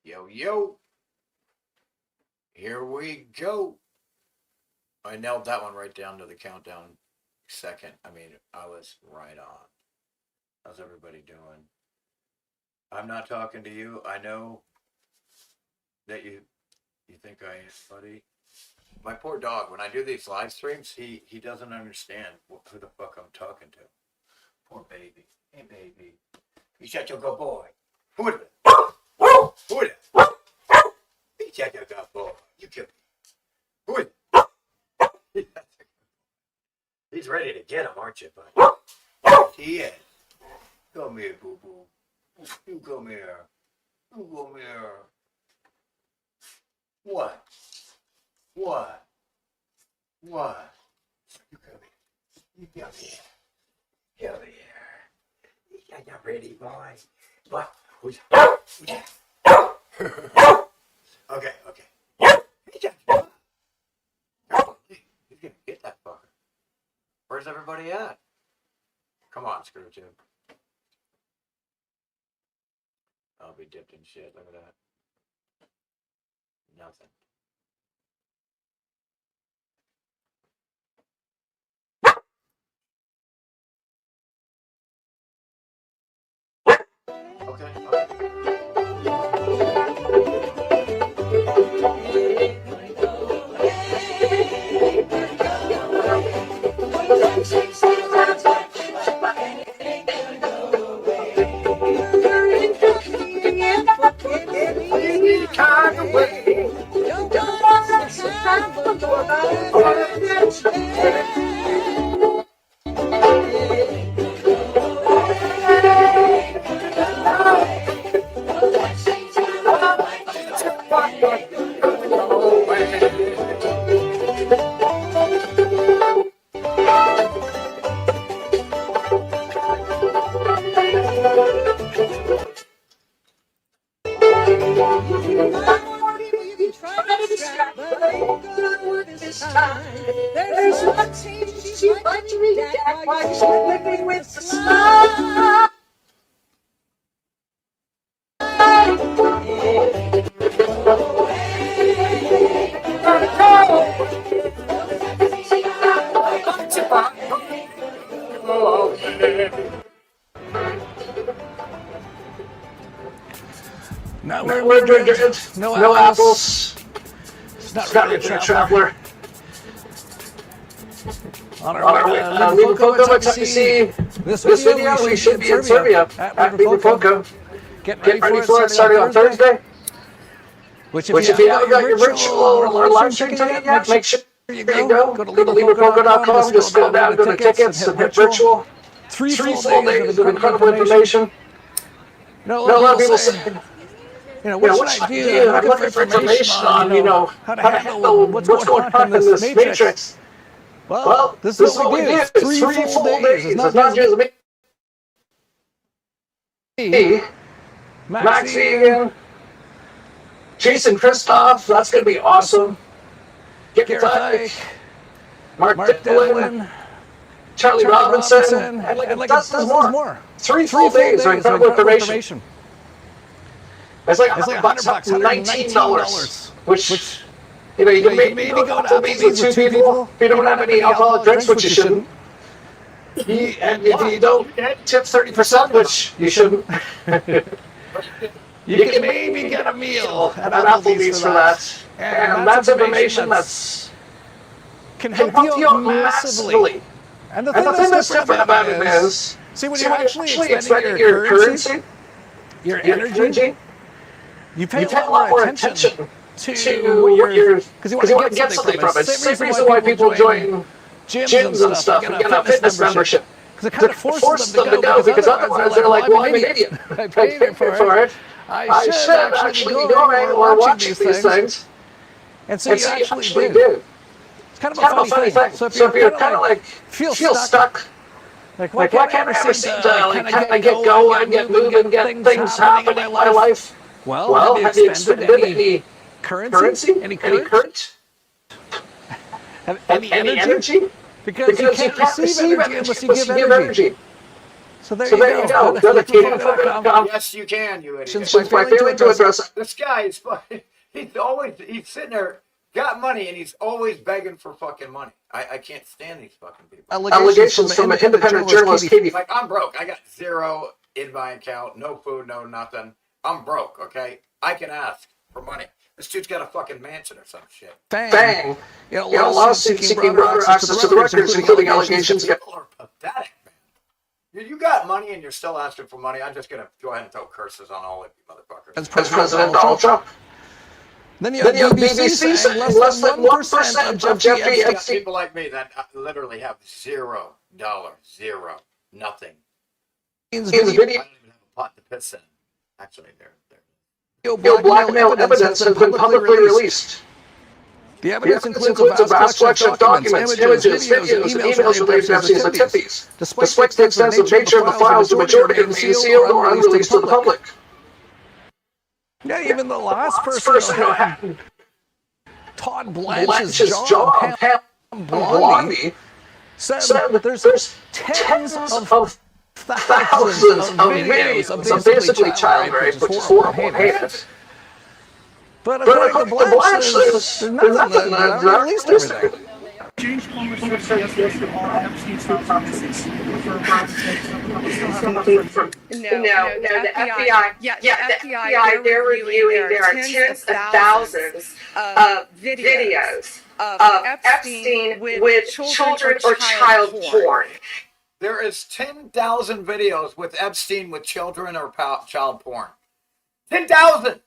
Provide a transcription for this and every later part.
Yo, yo. Here we go. I nailed that one right down to the countdown second. I mean, I was right on. How's everybody doing? I'm not talking to you. I know that you think I am, buddy. My poor dog, when I do these live streams, he doesn't understand who the fuck I'm talking to. Poor baby. Hey, baby. He's such a good boy. Who is it? Who is it? He's such a good boy. You kill me. Who is it? He's ready to get him, aren't you, buddy? He is. Come here, boo-boo. You come here. You come here. What? What? What? You come here. You come here. Come here. You ready, boy? What? Who's that? Okay. He's gonna get that fucker. Where's everybody at? Come on, Screwtube. I'll be dipped in shit. Look at that. Nothing. Okay. No apples. It's not really a traveler. On our way to Liverpool, type C. This video, we should be in Serbia at Liverpool. Get ready for it, starting on Thursday. Which if you haven't got your virtual or live stream ticket yet, make sure you go. Go to liverpoolgo.com, just scroll down, go to tickets, and hit virtual. 3 full days of incredible information. A lot of people say, what should I do? I'm looking for information on, how to handle what's going on in this matrix. Well, this is what we do. 3 full days. It's not just me, Max Egan, Jason Christoph. That's going to be awesome. Garrett Dyke, Mark Dillon, Charlie Robinson, and dozens more. 3 full days of incredible information. It's like $100, $19, which you can maybe go to maybe 2 people if you don't have any alcoholic drinks, which you shouldn't. And if you don't tip 30%, which you shouldn't, you can maybe get a meal at Applebee's for that. And that's information that's can help you out massively. And the thing that's different about it is, see, when you're actually expending your currency, your energy, you pay a lot more attention to your, because you want to get something from it. Same reason why people join gyms and stuff and get a fitness membership. Because it kind of forces them to go, because otherwise they're like, well, I'm an idiot. I paid for it. I should actually be going or watching these things. And so you actually do. It's kind of a funny thing. So if you're kind of like, feel stuck, like why can't I ever seem to kind of get going, get moving, get things happening in my life? Well, have you expended any currency? Any current? Have any energy? Because you can't receive energy unless you give energy. So there you go. Go to TVinfo.com. Yes, you can, you idiot. By failing to address this guy is he's sitting there, got money, and he's always begging for fucking money. I can't stand these fucking people. Allegations from an independent journalist, Katie. Like, I'm broke. I got zero in my account, no food, no nothing. I'm broke, okay? I can ask for money. This dude's got a fucking mansion or some shit. Bang. You know, lawsuit seeking broader access to the records, including allegations against... People are pathetic, man. You got money and you're still asking for money. I'm just going to go ahead and throw curses on all of you motherfuckers. As President Donald Trump. Then you have BBC saying less than 1% of Jeffrey Epstein. People like me that literally have $0, nothing. I don't even have a pot to piss in. Actually, they're blackmail evidence has been publicly released. The evidence includes a vast collection of documents, images, videos, and emails related to Epstein's activities. Despite the extensive nature of the files, the majority of them being sealed or unreleased to the public. Yeah, even the last person who had Todd Blanche's job, Pam Blondie, said that there's tens of thousands of videos of basically child rape, which is horrible, heinous. But according to Blanche, there's nothing that released everything. James Palmer says all Epstein files are missing. No, the FBI. Yeah, the FBI. They're reviewing. There are tens of thousands of videos of Epstein with children or child porn. There is 10,000 videos with Epstein with children or child porn. 10,000.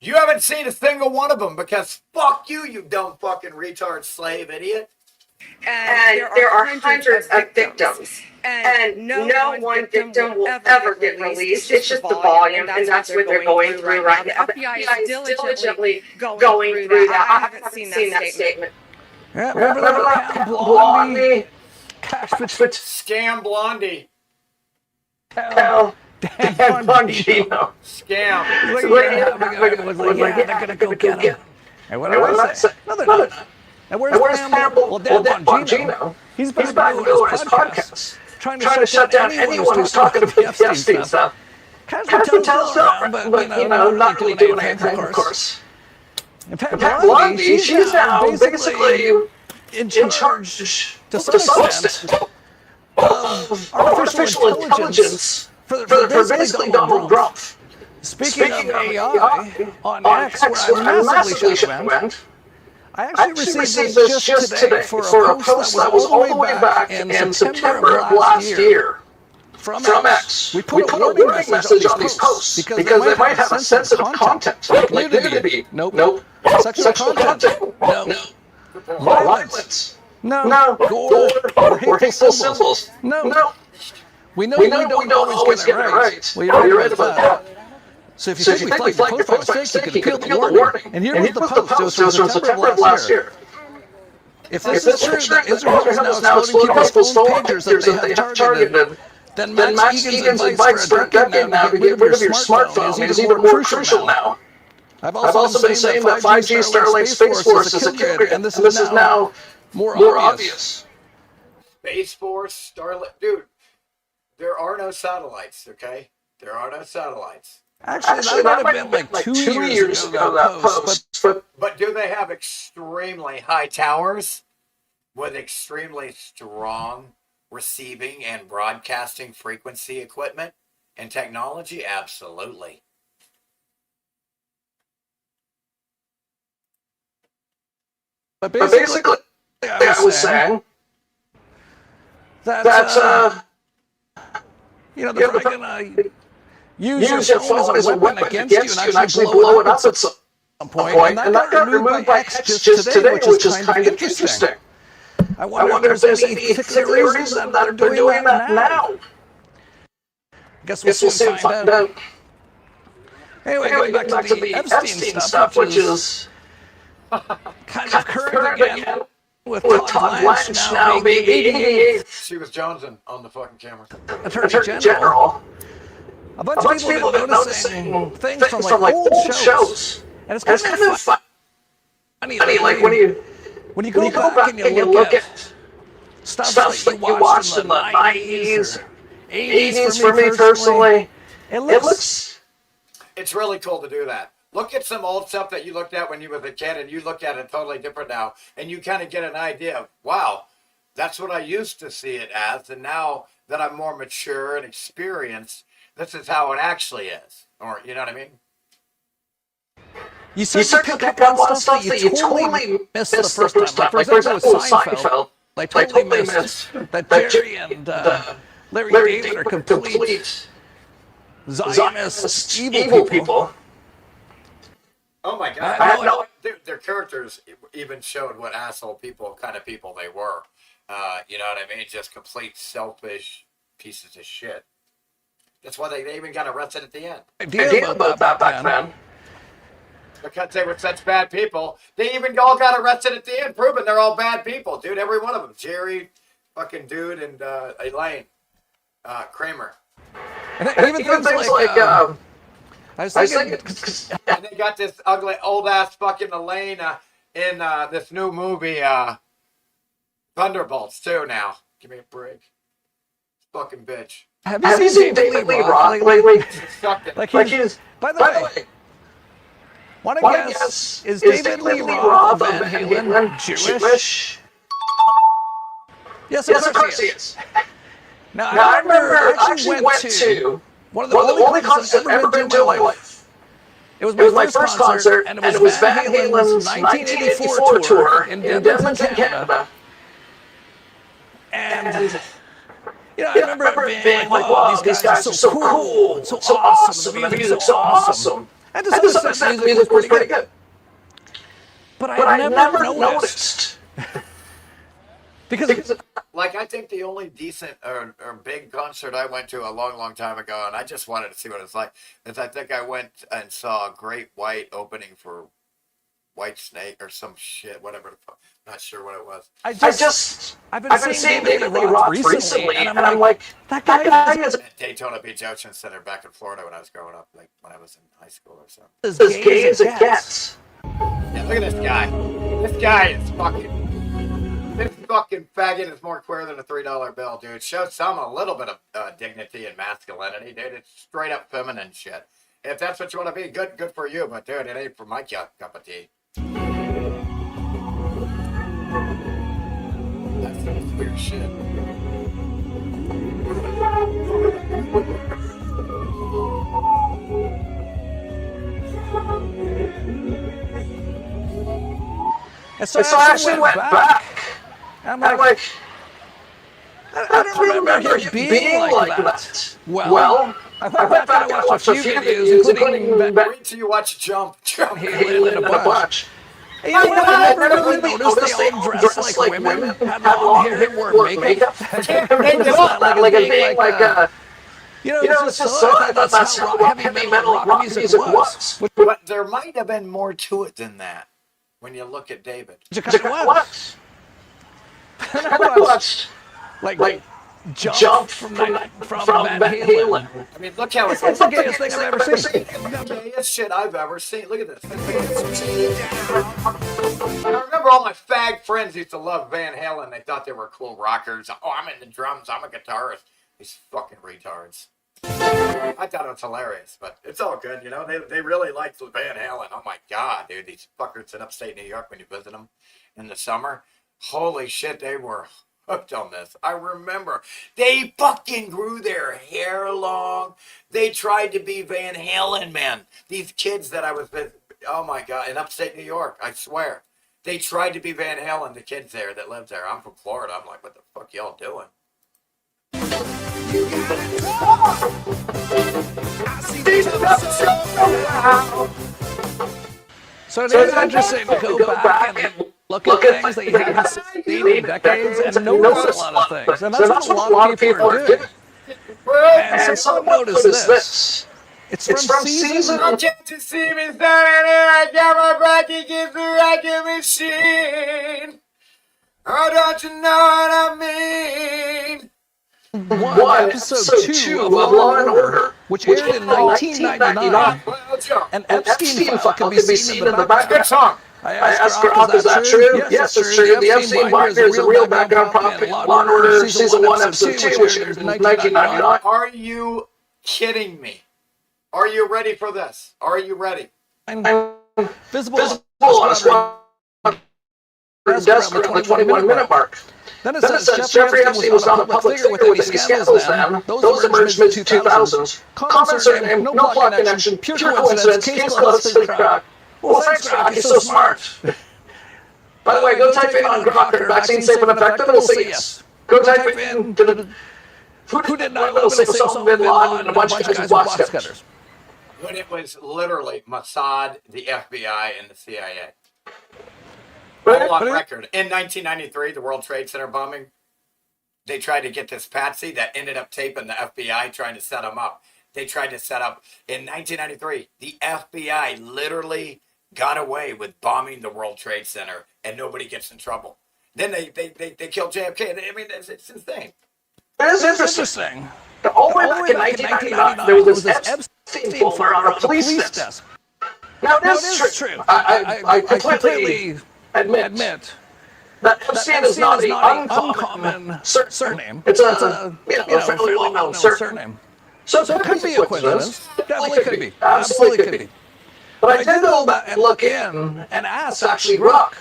You haven't seen a single one of them because fuck you, you dumb fucking retard slave idiot. And there are hundreds of victims. And no one victim will ever get released. It's just the volume, and that's what they're going through right now. The FBI is diligently going through that. I haven't seen that statement. Yeah, remember that Blondie? Scam Blondie. Hell. Dan Bongino. Scam. They're gonna go get him. And what do I say? No, they're not. And where's Pam? Well, Dan Bongino, he's back doing his podcast, trying to shut down anyone who's talking about the Epstein stuff. Casper tells them, but not really doing anything, of course. And Pam Blondie, she's now basically in charge, to some extent, of artificial intelligence for basically Donald Trump. Speaking of AI, on X, where I'm massively shut-went, I actually received this just today for a post that was all the way back in September of last year. From X. We put a warning message on these posts because they might have a sensitive content, like nudity. Nope. Sexual content. No. Violence. No. Gore or hateful symbols. No. We know we don't always get it right. Well, you're right about that. So if you think we flagged the post by mistake, you can appeal the warning. And here was the post. It was from September of last year. If this is true, that Israel is now exploding people's phone pagers that they have targeted, then Max Egan's advice for a decade now to get rid of your smartphone is even more crucial now. I've also been saying that 5G Starlink Space Force is a kill grid, and this is now more obvious. Space Force, Starlink, dude. There are no satellites, okay? There are no satellites. Actually, that might have been like 2 years ago, that post. But do they have extremely high towers with extremely strong receiving and broadcasting frequency equipment and technology? Absolutely. But basically I was saying that they're going to use your phone as a weapon against you and actually blow it up at some point. And that got removed by X just today, which is kind of interesting. I wonder if there's any particular reason that they're doing that now. Guess we'll soon find out. Anyway, going back to the Epstein stuff, which is kind of current again. With Todd Blanche now being 88th. She was jonesing on the fucking camera. Attorney General. A bunch of people have been noticing things from like old shows. And it's kind of funny, like when you go back and you look at stuff that you watched in the 90s, 80s for me personally. It looks... It's really cool to do that. Look at some old stuff that you looked at when you were a kid, and you look at it totally different now, and you kind of get an idea of, wow, that's what I used to see it as, and now that I'm more mature and experienced, this is how it actually is. Or, you know what I mean? You start to pick up on stuff that you totally missed the first time. Like, for example, with Seinfeld, I totally missed that Jerry and Larry David are complete Zionist evil people. Oh my God! Their characters even showed what asshole kind of people they were. You know what I mean? Just complete selfish pieces of shit. That's why they even got arrested at the end. Idea about that back then. Because they were such bad people, they even all got arrested at the end, proving they're all bad people, dude. Every one of them. Jerry, fucking dude, and Elaine, Kramer. And even things like I was thinking, and they got this ugly old ass fucking Elaine in this new movie, Thunderbolts too. Now, give me a break, fucking bitch. Have you seen David Lee Roth lately? Like he's, by the way, want to guess, is David Lee Roth of Van Halen Jewish? Yes, of course he is. Now, I remember I actually went to one of the only concerts I've ever been to in my life. It was my first concert, and it was Van Halen's 1984 tour in Edmonton, Canada. And, you know, I remember it being like, wow, these guys are so cool, and so awesome, the music's so awesome. And to some extent, the music was pretty good. But I never noticed. Because like, I think the only decent or big concert I went to a long time ago, and I just wanted to see what it's like, is I think I went and saw a Great White opening for White Snake or some shit, whatever the fuck. Not sure what it was. I've been seeing David Lee Roth recently, and I'm like, that guy is at Daytona Beach Ocean Center back in Florida when I was growing up, like when I was in high school or something. As gay as it gets. Yeah, look at this guy. This guy is fucking... This fucking faggot is more queer than a $3 bill, dude. Shows a little bit of dignity and masculinity, dude. It's straight up feminine shit. If that's what you want to be, good for you. But dude, it ain't for my cup of tea. That's some weird shit. And so I actually went back. I'm like, I don't remember him being like that. Well, I went back and I watched a few videos, including... Wait till you watch Jump Halen and a bunch. You know what, I never really noticed they all dressed like women, had long hair, wore makeup. They just not like it being like, you know, it's just so, I thought that's how heavy metal rock music was. But there might have been more to it than that when you look at David. What? I watched, like Jump from Van Halen. I mean, look how it's the gayest thing I've ever seen. The gayest shit I've ever seen. Look at this. I remember all my fag friends used to love Van Halen. They thought they were cool rockers. Oh, I'm into drums. I'm a guitarist. These fucking retards. I thought it was hilarious, but it's all good, you know. They really liked Van Halen. Oh my god, dude, these fuckers in upstate New York when you visit them in the summer. Holy shit, they were hooked on this. I remember they fucking grew their hair long. They tried to be Van Halen, man. These kids that I was with, oh my god, in upstate New York, I swear. They tried to be Van Halen, the kids there that lived there. I'm from Florida. I'm like, what the fuck y'all doing? So it is interesting to go back and look at things that you haven't seen in decades and notice a lot of things. And that's what a lot of people are doing. And someone noticed this. It's from season... Don't you see me standing there? I got my bracket against the racket machine. Oh, don't you know what I mean? One, episode 2 of Law and Order, which aired in 1999, and Epstein file can be seen in the background. Good song. I asked her, is that true? Yes, it's true. The Epstein binder is a real background prop in Law & Order Season 1, Episode 2, which aired in 1999. Are you kidding me? Are you ready for this? Are you ready? Visible on a squad desk around the 21-minute mark. Then it says Jeffrey Epstein was not a public figure with any scandals then. Those emerged mid-2000s. Common surname, no plot connection, pure coincidence, case closed, sleep crack. Well, thanks, Grok, you're so smart. By the way, go type in on Grok, vaccine safe and effective, it'll say yes. Go type in, who did not, it'll say Osama bin Laden and a bunch of guys with box cutters. When it was literally Mossad, the FBI, and the CIA. All on record. In 1993, the World Trade Center bombing, they tried to get this patsy that ended up taping the FBI trying to set them up. They tried to set up, in 1993, the FBI literally got away with bombing the World Trade Center and nobody gets in trouble. Then they killed JFK. I mean, it's insane. It is interesting. All the way back in 1999, there was this Epstein folder on a police desk. Now, this is true. I completely admit that Epstein is not an uncommon surname. It's a fairly well-known surname. So it could be a coincidence. Definitely could be. Absolutely could be. But I did go back and look in and ask actually Grok,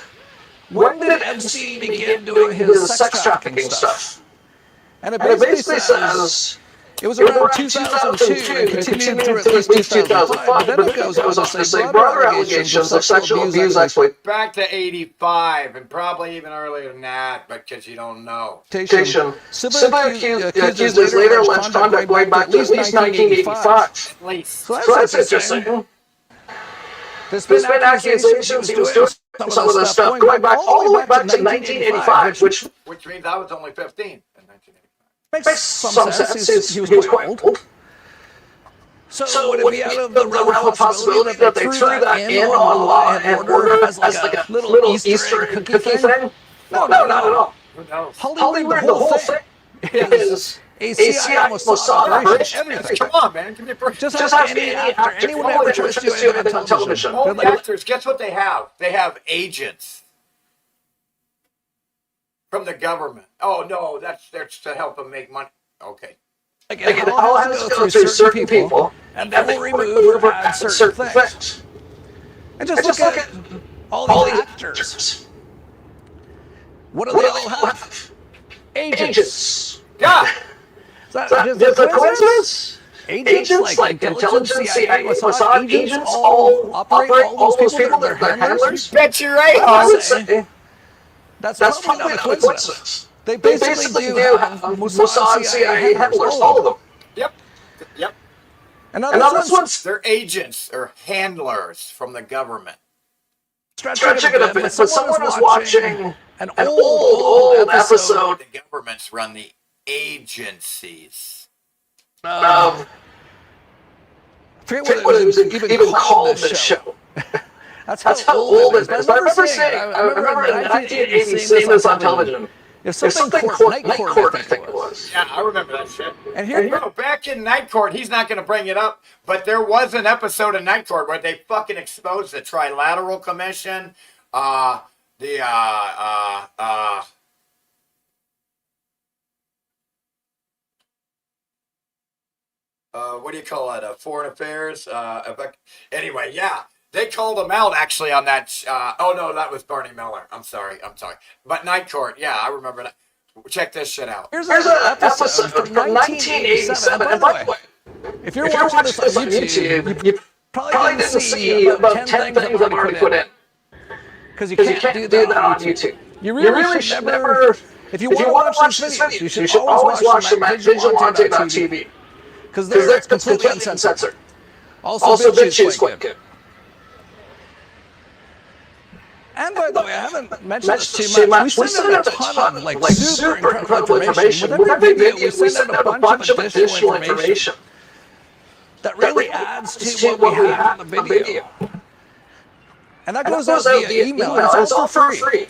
when did Epstein begin doing his sex trafficking stuff? And it basically says it was around 2002 and continued through at least 2005. But then it goes on to say broader allegations of sexual abuse, exploitation. Back to 85 and probably even earlier than that, because you don't know. Similar accused later alleged conduct going back to at least 1985. At least. So that's interesting. There's been accusations he was doing some of this stuff going back all the way back to 1985, which means I was only 15 in 1985. Makes some sense. He was quite old. So would it be out of the realm of possibility that they threw that in on Law and Order as like a little Easter cookie thing? No, not at all. Who knows? Hollywood, the whole thing is a CIA Mossad operation. Come on, man. Give me a break. Just ask any actor, anyone ever tries to do anything on television. All the actors, guess what they have? They have agents from the government. Oh, no, that's to help them make money. Okay. It all has to go through certain people, and they will remove or add certain things. And just look at all the actors. What do they all have? Agents. Yeah. Is that a coincidence? Agents like intelligence, CIA, Mossad agents all operate all those people, they're handlers? Bet you're right. I would say that's probably not a coincidence. They basically do have Mossad, CIA handlers, all of them. Yep. And those ones, they're agents or handlers from the government. Stretching it a bit, but someone was watching an old episode. The governments run the agencies. I forget what it was even called this show. That's how old it is. But I remember in 1980 seeing this on television. If something Night Court, I think it was. Yeah, I remember that shit. And here, back in Night Court, he's not going to bring it up, but there was an episode of Night Court where they fucking exposed the Trilateral Commission, what do you call it? Foreign Affairs. Anyway, yeah. They called him out actually on that. Oh no, that was Barney Miller. I'm sorry. But Night Court, yeah, I remember that. Check this shit out. Here's an episode from 1987. And by the way, if you're watching this on YouTube, you probably didn't see about 10 things I've already put in. Because you can't do that on YouTube. You really should never. If you want to watch this video, you should always watch them at vigilante.tv. Because they're completely uncensored. Also, BitChute's quite good. And by the way, I haven't mentioned this too much. We send out a ton of like super incredible information. With every video, we send out a bunch of additional information that really adds to what we have in the video. And that goes out via email. It's all for free.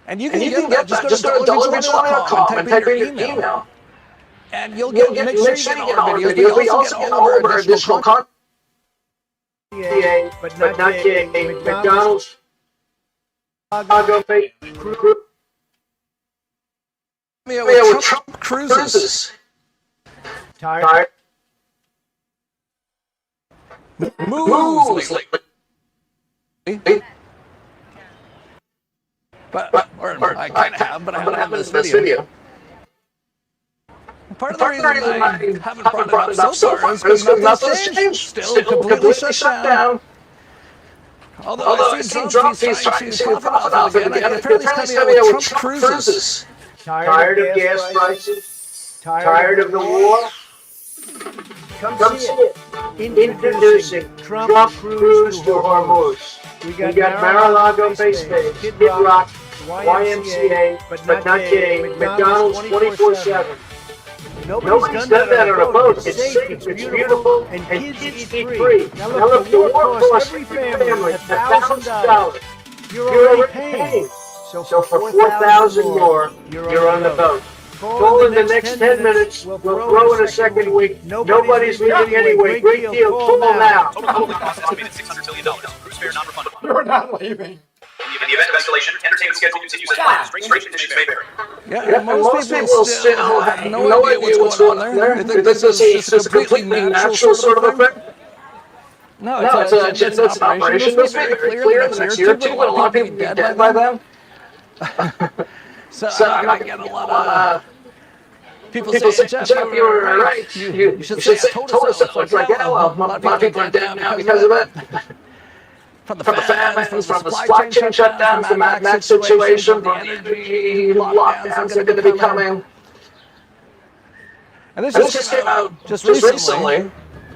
And you can get that. Just go to dollarvigilante.com and type in your email. And you'll make sure you get all our videos. We also get all of our additional content. YMCA, but not gay, McDonald's, Chicago, with Trump cruises. Tired. Moves lately. Or I kind of have, but I haven't in this video. Part of the reason I haven't brought it up so far is because nothing's changed. Still completely shut down. Although I've seen Trump, he's trying to profit off it again. Apparently he's coming out with Trump cruises. Tired of gas prices? Tired of the war? Come see it. Introducing Trump Cruise to Hormuz. We got Mar-a-Lago Base Base, Kid Rock, YMCA, but not gay, McDonald's 24/7. Nobody's done that on a boat. It's safe, it's beautiful, and kids eat free. Now look, the war costs every family $1,000. You're already paying. So for $4,000 more, you're on the boat. Call in the next 10 minutes. We'll throw in a second week. Nobody's leaving anyway. Great deal. Call now. Total holding cost estimated $600 billion. Cruise fare non-refundable. You're not leaving. In the event of escalation, entertainment schedule continues as planned. Straight conditions may vary. Yeah, most people still have no idea what's going on there. They think this is just a completely natural sort of a thing. No, it's an operation. Let's be very clear. The next year or two, but a lot of people will be dead by then. So I'm not going to get a lot of people say, Jeff, you were right. You should say, I told us so. It's like, yeah, well, a lot of people are dead now because of it. From the famines, from the supply chain shutdowns, the Mad Max situation, from the energy lockdowns that are going to be coming. And this just came out just recently.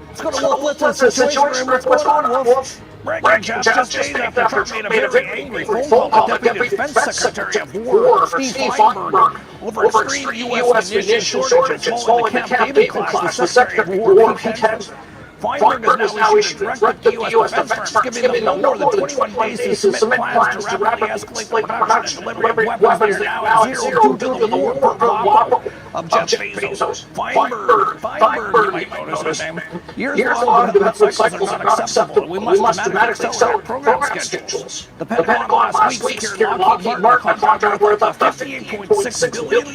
Let's go to Wolf. What's the situation? What's going on, Wolf? Breaking Jeff just days after Trump made a very angry phone call to Deputy Defense Secretary of War Steve Feinberg over extreme U.S. munition shortages following the Camp David clash with Secretary of War Pete Henderson. Feinberg has now issued a directive to U.S. defense firms, giving them no more than 21 days to submit plans to rapidly escalate the production and delivery of weapons that are now at zero due to the war proposal of Jeff Bezos. Feinberg, you might notice his name. Years-long development cycles are not acceptable. We must dramatically accelerate program schedules. The Pentagon last week secured Lockheed Martin a contract worth of $58.6 billion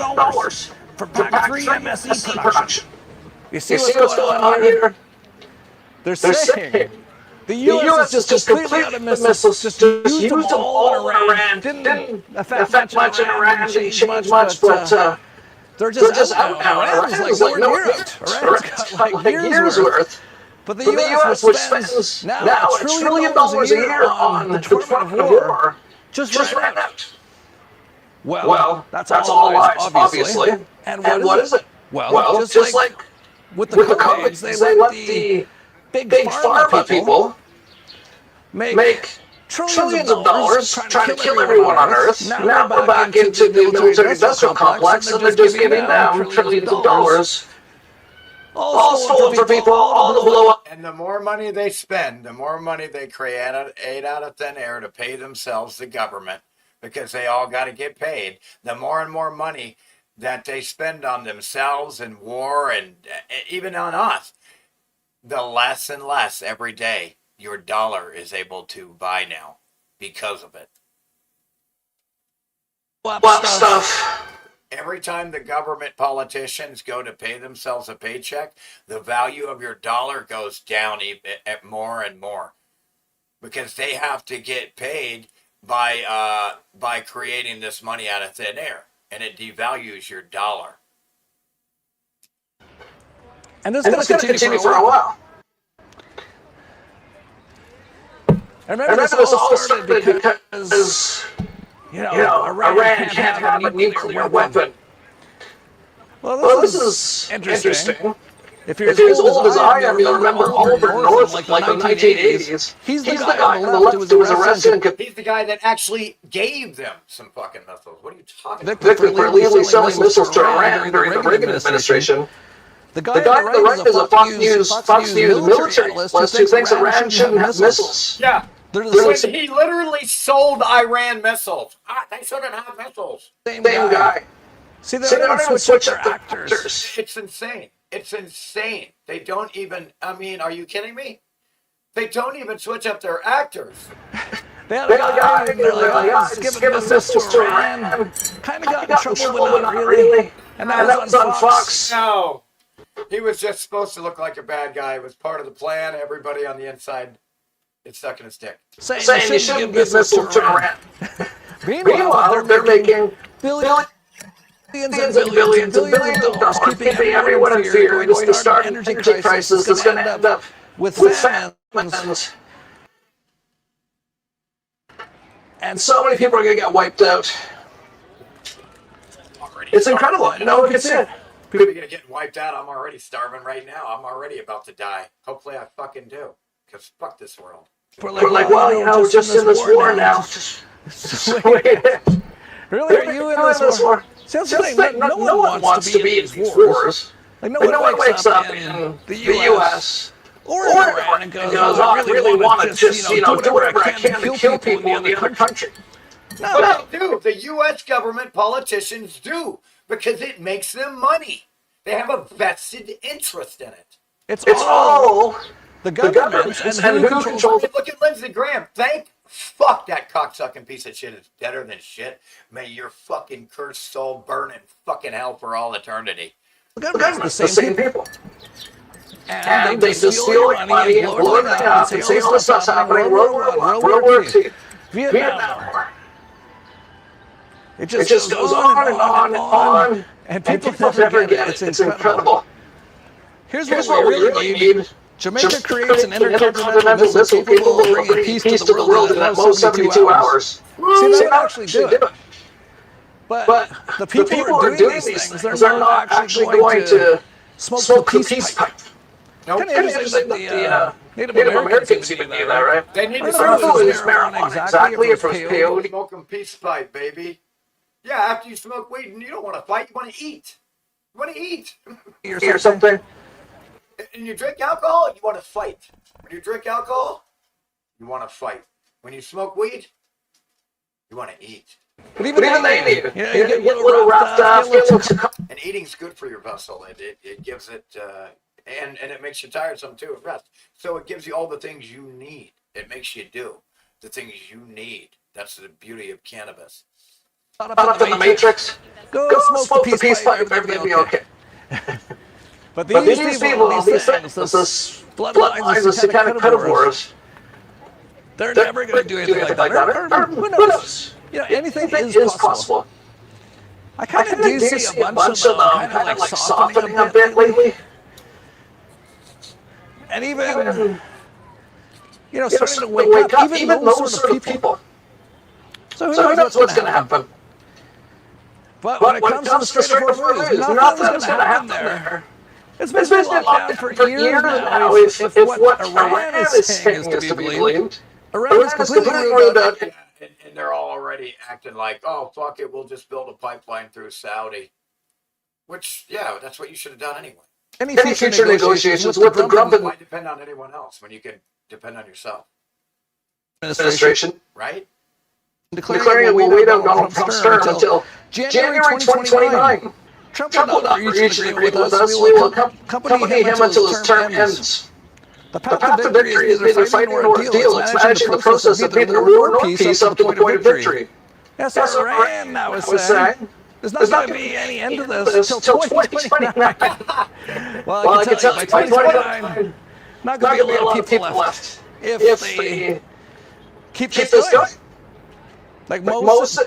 for PAC-3 MSE production. You see what's going on here? They're saying the U.S. is just completely out of missiles, just used them all in Iran, didn't affect much in Iran, didn't change much, but they're just out now. Iran's like no years. Iran's got like years worth. But the U.S., which spends now $1 trillion a year on the Department of War, just ran out. Well, that's all lies, obviously. And what is it? Well, just like with the COVID, they let the big pharma people make trillions of dollars trying to kill everyone on Earth. Now we're back into the military-industrial complex, and they're just giving them trillions of dollars, all stolen for people, all to blow up. And the more money they spend, the more money they create out of thin air to pay themselves, the government, because they all got to get paid. The more and more money that they spend on themselves and war and even on us, the less and less every day your dollar is able to buy now because of it. Stuff. Every time the government politicians go to pay themselves a paycheck, the value of your dollar goes down more and more because they have to get paid by creating this money out of thin air, and it devalues your dollar. And this is going to continue for a while. And remember, this all started because Iran can't have a nuclear weapon. Well, this is interesting. If you're as old as I am, you'll remember Oliver North, like the 1980s. He's the guy on the left who was arrested. He's the guy that actually gave them some fucking missiles. What are you talking about? Victor, for illegally selling missiles to Iran during the Reagan administration. The guy on the right is a Fox News military analyst who thinks Iran shouldn't have missiles. Yeah. He literally sold Iran missiles. They shouldn't have missiles. Same guy. See, they don't even switch up their actors. It's insane. It's insane. They don't even, I mean, are you kidding me? They don't even switch up their actors. They had a guy, and they're like, oh, he's giving missiles to Iran. Kind of got in trouble, but not really. And that was on Fox. No. He was just supposed to look like a bad guy. It was part of the plan. Everybody on the inside, it's stuck in his dick. Saying you shouldn't give missiles to Iran. Meanwhile, they're making billions and billions of dollars, keeping everyone in fear, going to start an energy crisis that's going to end up with famines. And so many people are going to get wiped out. It's incredible. No one can see it. People are going to get wiped out. I'm already starving right now. I'm already about to die. Hopefully I fucking do. Because fuck this world. We're like, well, you know, we're just in this war now. Really? Are you in this war? Sounds like no one wants to be in these wars. Like no one wakes up in the U.S. or Iran and goes, oh, I really want to just, do whatever I can to kill people in the other country. No, But they do. The U.S. government politicians do. Because it makes them money. They have a vested interest in it. It's all the government and who controls it. Look at Lindsey Graham. Fuck that cocksucking piece of shit is better than shit. May your fucking cursed soul burn in fucking hell for all eternity. The government's the same people. And they just steal your money and blow it up and say all this stuff's happening. World War II, Vietnam War. It just goes on and on and on. And people never get it. It's incredible. Here's what we really need. Jamaica creates an intercontinental missile capable of bringing peace to the world in at most 72 hours. See, they actually do it. But the people who are doing these things, they're not actually going to smoke the peace pipe. Nope. Kind of interesting that the Native Americans even do that, right? They need to I don't know smoke if it was marijuana exactly, if it was peyote. Smoke 'em peace pipe, baby. Yeah, after you smoke weed, and you don't want to fight, you want to eat. You want to eat. Or something. And you drink alcohol, you want to fight. When you drink alcohol, you want to fight. When you smoke weed, you want to eat. But even they need it. You get a little wrapped up. And eating's good for your vessel. It gives it, and it makes you tiresome too, rest. So it gives you all the things you need. It makes you do the things you need. That's the beauty of cannabis. Caught up in the Matrix. Go smoke the peace pipe, everything will be okay. But these people, all these things, this bloodlines, this satanic pedivores, they're never going to do anything like that. Or who knows? Anything is possible. I kind of do see a bunch of them kind of like softening a bit lately. And even, starting to wake up, even those sort of people. So who knows what's going to happen? But when it comes to straightforward news, nothing's going to happen there. It's been locked down for years now. If what Iran is saying is to be believed, Iran is completely ruled out. And they're all already acting like, oh, fuck it, we'll just build a pipeline through Saudi. Which, yeah, that's what you should have done anyway. Any future negotiations with the government. Why depend on anyone else when you can depend on yourself? Administration. Right? Declaring we'll wait out Donald Trump's term until January 2029. Trump will not reach an agreement with us. We will accompany him until his term ends. The path to victory is neither fighting nor a deal. It's managing the process of neither war nor peace up to the point of victory. That's what Iran now is saying. There's not going to be any end to this until 2029. Well, I can tell you, by 2029, not going to be a lot of people left if they keep this going. Like most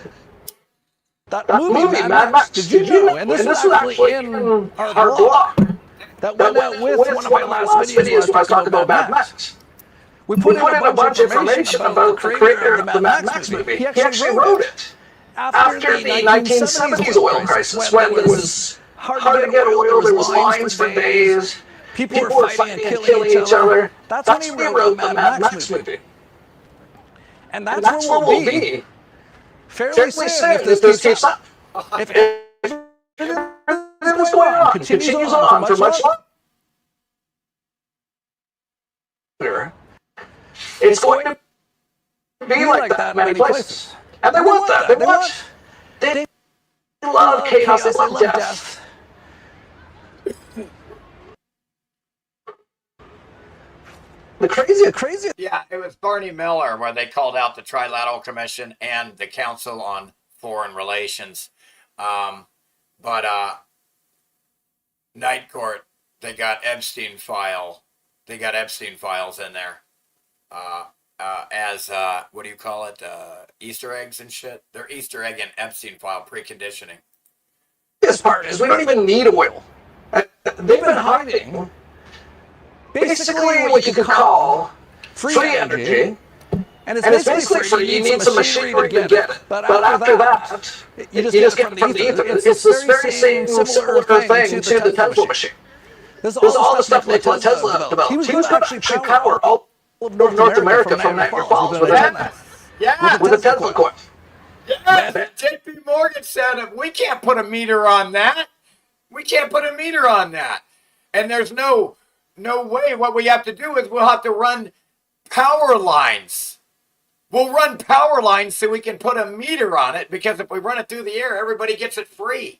that movie, Mad Max, did you know? And this is actually in our blog that went out with one of my last videos where I was talking about Mad Max. We put in a bunch of information about the creator of the Mad Max movie. He actually wrote it after the 1970s oil crisis, when it was hard to get oil, there was lines for days, people were fighting and killing each other. That's when he wrote the Mad Max movie. And that's where we'll be. Fairly soon, if this keeps up. If everything that's going on continues on for much longer, it's going to be like that in many places. And they want that. They love chaos, they love death. The craziest. Yeah, it was Barney Miller where they called out the Trilateral Commission and the Council on Foreign Relations. But Night Court, they got Epstein files in there. As what do you call it? Easter eggs and shit. They're Easter egg and Epstein file preconditioning. This part is we don't even need oil. They've been hiding basically what you could call free energy. And it's basically free. You need some machinery to get it. But after that, you just get it from the ether. It's this very same similar thing to the Tesla machine. This is all the stuff Nikola Tesla developed. He was going to actually power all of North America from Niagara Falls with that. Yeah, with a Tesla coil. Yeah, JP Morgan said we can't put a meter on that. We can't put a meter on that. And there's no way. What we have to do is we'll have to run power lines. We'll run power lines so we can put a meter on it, because if we run it through the air, everybody gets it free.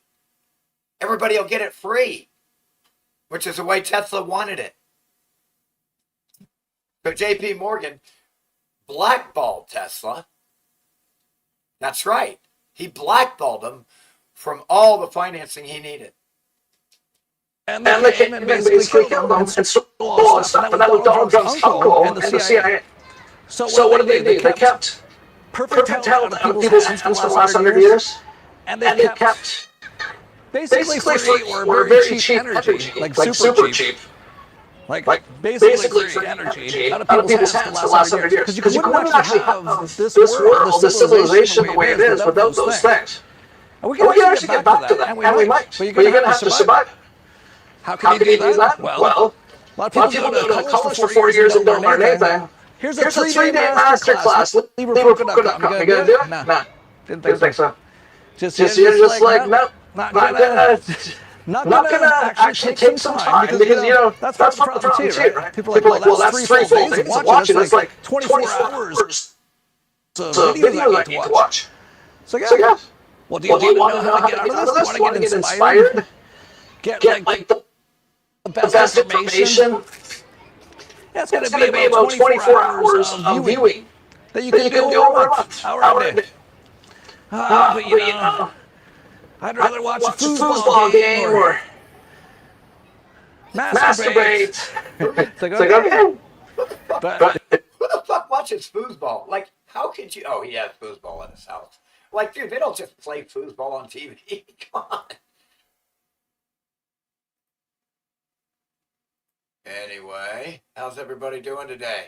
Everybody will get it free, which is the way Tesla wanted it. So JP Morgan blackballed Tesla. That's right. He blackballed him from all the financing he needed. And they came and basically killed him and stole all that stuff. And that was Donald Trump's uncle and the CIA. So what did they do? They kept perfect health out of people's hands for the last 100 years. And they kept basically free or very cheap energy, like super cheap. Like basically free energy out of people's hands for the last 100 years. Because you couldn't actually have this world, this civilization the way it is without those things. And we can actually get back to that, and we might. But you're going to have to survive. How can you do that? Well, a lot of people go to college for 4 years and don't learn anything. Here's a 3-day master class. Liverpool.com. You gonna do it? Nah. Didn't think so. You're just like, nope. Not gonna actually take some time because you know that's part of the problem too, right? People are like, well, that's 3 full days of watching. It's like 24 hours of videos I need to watch. So yeah. Well, do you want to know how to get out of this? Want to get inspired? Get like the best information? Yeah, it's going to be about 24 hours of viewing that you can do over a month. Hour a day. But you know, I'd rather watch a foosball game or masturbate. It's like, okay. But who the fuck watches foosball? Like, how could you? Oh, he has foosball in his house. Like, dude, they don't just play foosball on TV. Come on. Anyway, how's everybody doing today?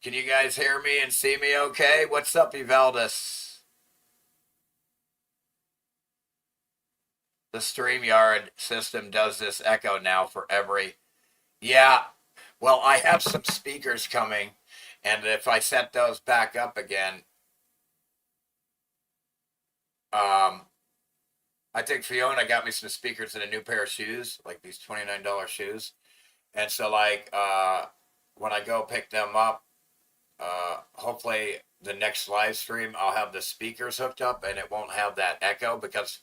Can you guys hear me and see me okay? What's up, Evaldus? The StreamYard system does this echo now for every... Yeah, well, I have some speakers coming, and if I set those back up again... I think Fiona got me some speakers and a new pair of shoes, like these $29 shoes. And so, like, when I go pick them up, hopefully the next live stream, I'll have the speakers hooked up and it won't have that echo, because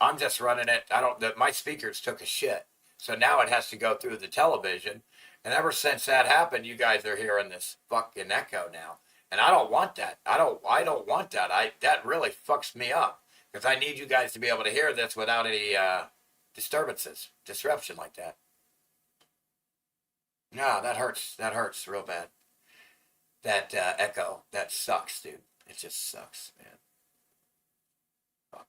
I'm just running it. My speakers took a shit. So now it has to go through the television. And ever since that happened, you guys are hearing this fucking echo now. And I don't want that. I don't want that. That really fucks me up, because I need you guys to be able to hear this without any disruption like that. No, that hurts. That hurts real bad. That echo, that sucks, dude. It just sucks, man. Fuck.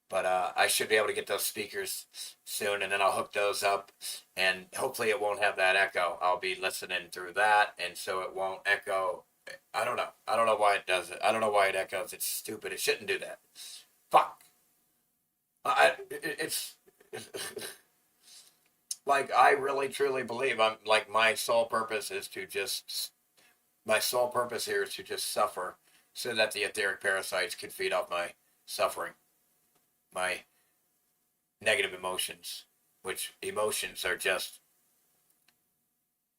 But I should be able to get those speakers soon, and then I'll hook those up, and hopefully it won't have that echo. I'll be listening through that, and so it won't echo. I don't know. I don't know why it does it. I don't know why it echoes. It's stupid. It shouldn't do that. Fuck. It's... Like, I really, truly believe my sole purpose here is to just suffer so that the etheric parasites can feed off my suffering, my negative emotions, which emotions are just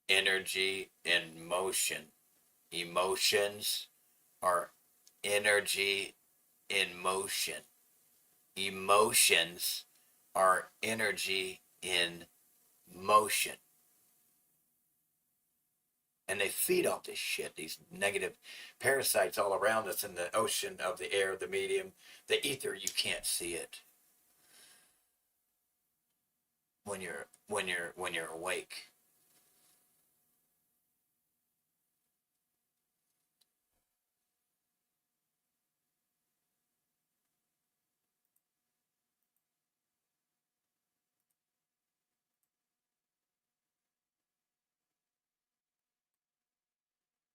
energy in motion. Emotions are energy in motion. Emotions are energy in motion. And they feed off this shit, these negative parasites all around us in the ocean, of the air, the medium, the ether. You can't see it when you're awake.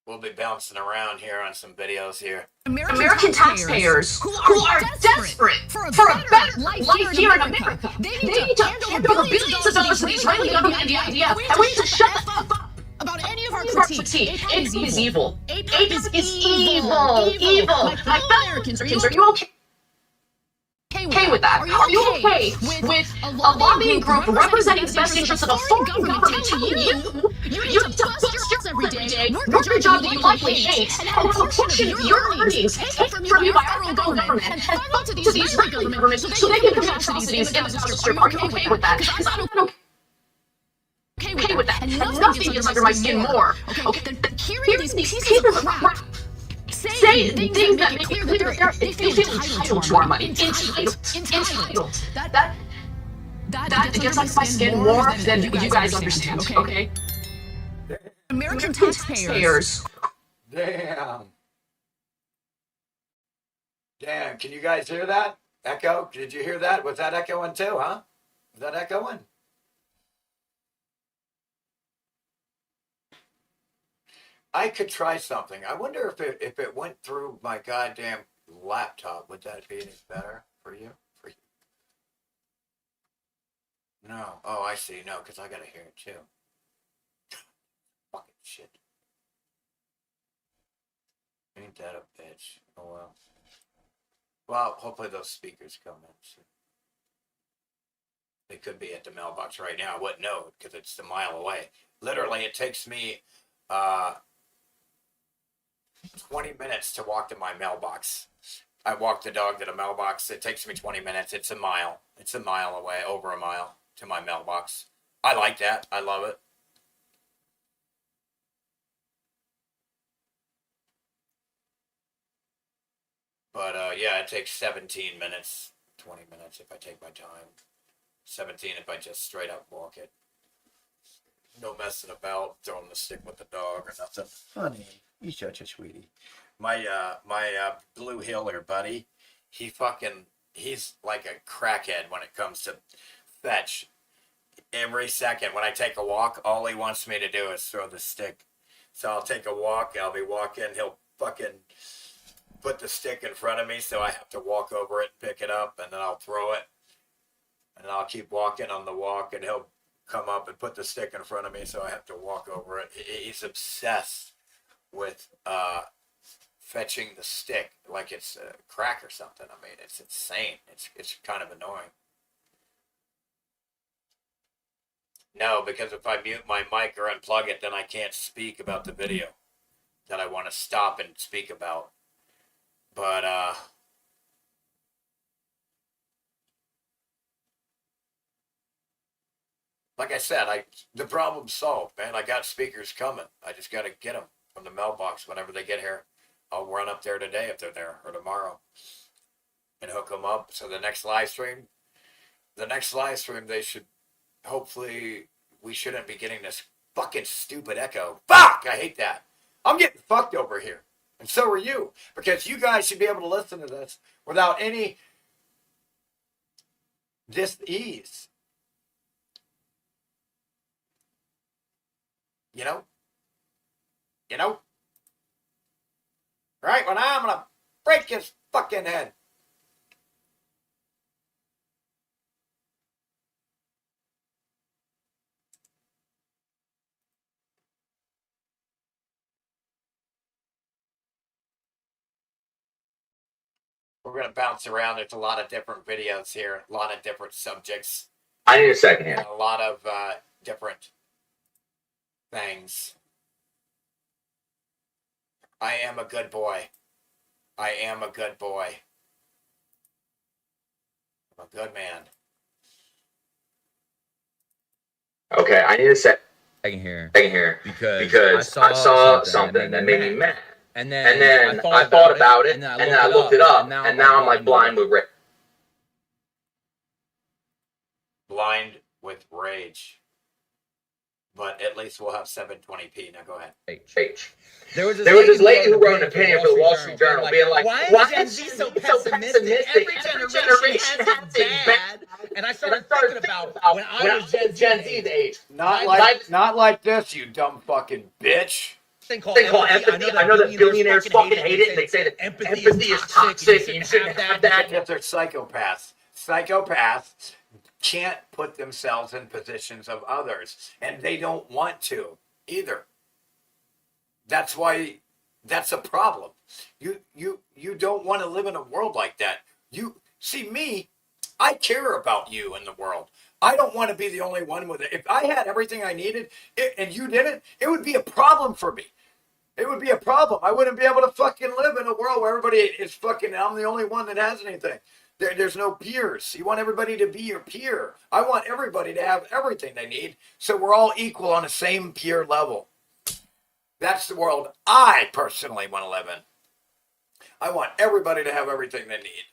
We'll be bouncing around here on some videos here. American taxpayers who are desperate for a better life here in America. They need to hand over billions of dollars to the Israeli government and the IDF, and we need to shut the fuck up about any of our critique. APOC is evil. APOC is evil. My fellow Americans, are you okay with that? Are you okay with a lobbying group representing the best interests of a foreign government telling you you need to bust your ass every day, work your job that you likely hate, and have a portion of your earnings taken from you by our federal government and funneled to the Israeli government so they can commit atrocities in the Gaza Strip? Are you okay with that? Because I'm not okay with that. And nothing gets under my skin more. Okay, then hearing these pieces of crap say things that make it clear that they feel entitled to our money. Entitled. That gets under my skin more than you guys understand, okay? American taxpayers. Damn. Can you guys hear that? Echo? Did you hear that? Was that echoing too, huh? Was that echoing? I could try something. I wonder if it went through my goddamn laptop, would that be any better for you? No. Oh, I see. No, because I gotta hear it too. Fucking shit. Ain't that a bitch? Oh well. Well, hopefully those speakers come in soon. They could be at the mailbox right now. I wouldn't know because it's a mile away. Literally, it takes me 20 minutes to walk to my mailbox. I walk the dog to the mailbox. It takes me 20 minutes. It's a mile. It's a mile away, over a mile to my mailbox. I like that. I love it. But yeah, it takes 17 minutes, 20 minutes if I take my time. 17 if I just straight up walk it. No messing about, throwing the stick with the dog or nothing. Honey, you're such a sweetie. My Blue Heeler buddy, he's like a crackhead when it comes to fetch. Every second when I take a walk, all he wants me to do is throw the stick. So I'll take a walk, I'll be walking, he'll fucking put the stick in front of me, so I have to walk over it, pick it up, and then I'll throw it. And I'll keep walking on the walk, and he'll come up and put the stick in front of me, so I have to walk over it. He's obsessed with fetching the stick like it's a crack or something. I mean, it's insane. It's kind of annoying. No, because if I mute my mic or unplug it, then I can't speak about the video that I want to stop and speak about. But like I said, the problem's solved, man. I got speakers coming. I just got to get them from the mailbox whenever they get here. I'll run up there today if they're there, or tomorrow, and hook them up. So the next live stream, they should, hopefully, we shouldn't be getting this fucking stupid echo. Fuck! I hate that. I'm getting fucked over here. And so are you. Because you guys should be able to listen to this without any dis-ease. You know? Right? When I'm gonna break his fucking head. We're going to bounce around. There's a lot of different videos here, a lot of different subjects. I need a second here. A lot of different things. I am a good boy. I am a good boy. I'm a good man. Okay, I need a sec. here because because I saw something that made me mad. And then I thought about it, and then I looked it up, and now I'm like blind with rage. Blind with rage. But at least we'll have 720p. Now go ahead. H. There was this lady who wrote an opinion for the Wall Street Journal being like, why is Gen Z so pessimistic? Every generation has it bad. And I started thinking about when I was Gen Z's age. Not like this, you dumb fucking bitch. Thing called empathy. I know that billionaires fucking hate it, and they say that empathy is toxic, and you shouldn't have that. Because they're psychopaths. Psychopaths can't put themselves in positions of others, and they don't want to either. That's why that's a problem. You don't want to live in a world like that. You see me, I care about you in the world. I don't want to be the only one with it. If I had everything I needed and you didn't, it would be a problem for me. It would be a problem. I wouldn't be able to fucking live in a world where everybody is fucking, I'm the only one that has anything. There's no peers. You want everybody to be your peer. I want everybody to have everything they need, so we're all equal on the same peer level. That's the world I personally want to live in. I want everybody to have everything they need.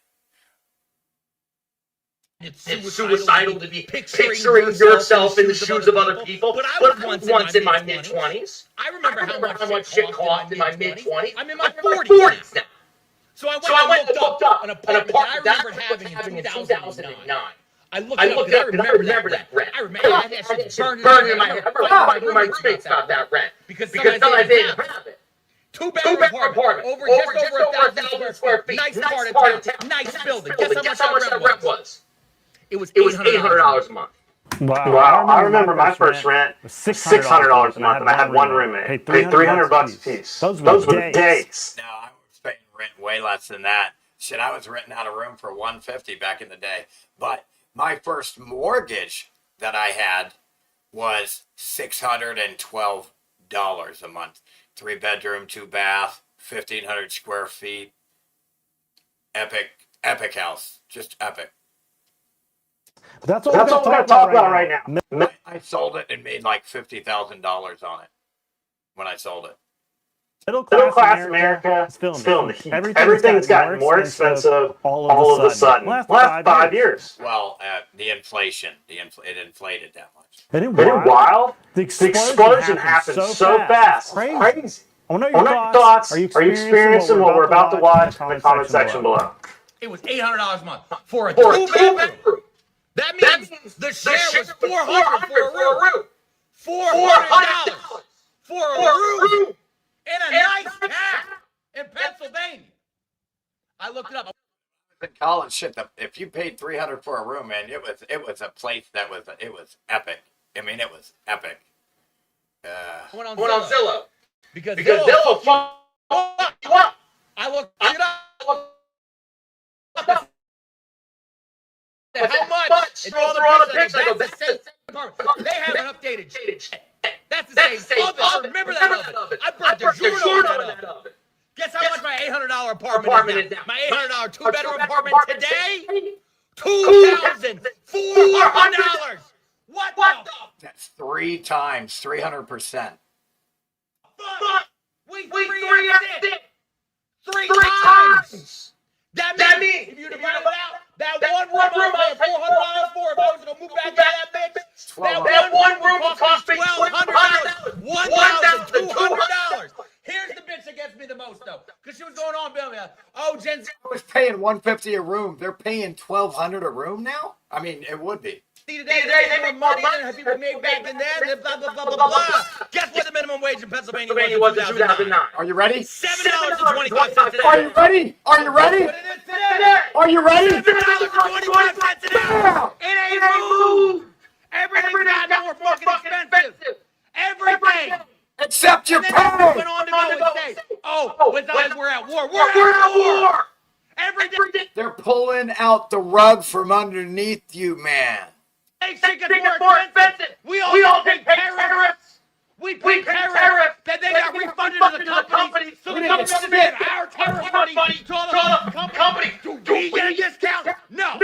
It's suicidal to be picturing yourself in the shoes of other people. But I was once in my mid-20s. I remember how much shit cost in my mid-20s. I'm in my 40s now. So I went and looked up an apartment that I remember having in 2009. I looked it up because I remember that rent. I remember I had that shit burned in my head. I remember my roommates about that rent. Because sometimes they didn't have it. Two-bedroom apartment, over just over 1,000 square feet. Nice part of town, nice building. Guess how much that rent was? It was $800 a month. Wow, I remember my first rent was $600 a month, and I had one roommate. Paid $300 a piece. Those were the days. No, I was paying rent way less than that. Shit, I was renting out a room for $150 back in the day. But my first mortgage that I had was $612 a month. 3-bedroom, 2-bath, 1,500 square feet. Epic house. Just epic. That's what we're going to talk about right now. I sold it and made like $50,000 on it when I sold it. Middle class America is feeling the heat. Everything's gotten more expensive all of a sudden. Last 5 years. Well, the inflation. It inflated that much. Isn't it wild? The explosion happened so fast. Crazy. I want to know your thoughts. Are you experiencing what we're about to watch in the comment section below? It was $800 a month for a two-bedroom. That means the share was $400 for a room. $400 for a room in a nice town in Pennsylvania. I looked it up. In college, shit. If you paid $300 for a room, man, it was a place that was epic. I mean, it was epic. I went on Zillow because Zillow fucked you up. I looked it up. How much? And all the pictures. That's the same apartment. They haven't updated shit. That's the same oven. I remember that oven. I burnt the short on that oven. Guess how much my $800 apartment is now? My $800 two-bedroom apartment today? $2,400. What the? That's 3 times 300%. We 3x'd it. 3 times. That means if you divide it out, that one room I paid $400 for, if I was gonna move back to that bitch, that one room would cost me $1,200. $1,200. Here's the bitch that gets me the most though, because she was going on about me. Oh, Gen Z. I was paying $150 a room. They're paying $1,200 a room now. I mean, it would be. Today they make more money than people made back in then. Blah blah blah blah blah. Guess what the minimum wage in Pennsylvania was in 2009? Are you ready? $7.25. Are you ready? Are you ready? Are you ready? $7.25 an hour. It ain't moved. Everything's gotten more fucking expensive. Everything. Except your pay. Went on to go and say, oh, with us, we're at war. We're at war. Everything. They're pulling out the rug from underneath you, man. Things get more expensive. We all pay tariffs. We pay tariffs. Then they got refunded to the companies. So the government spent our tariff money to all the companies. Do we get a discount? No.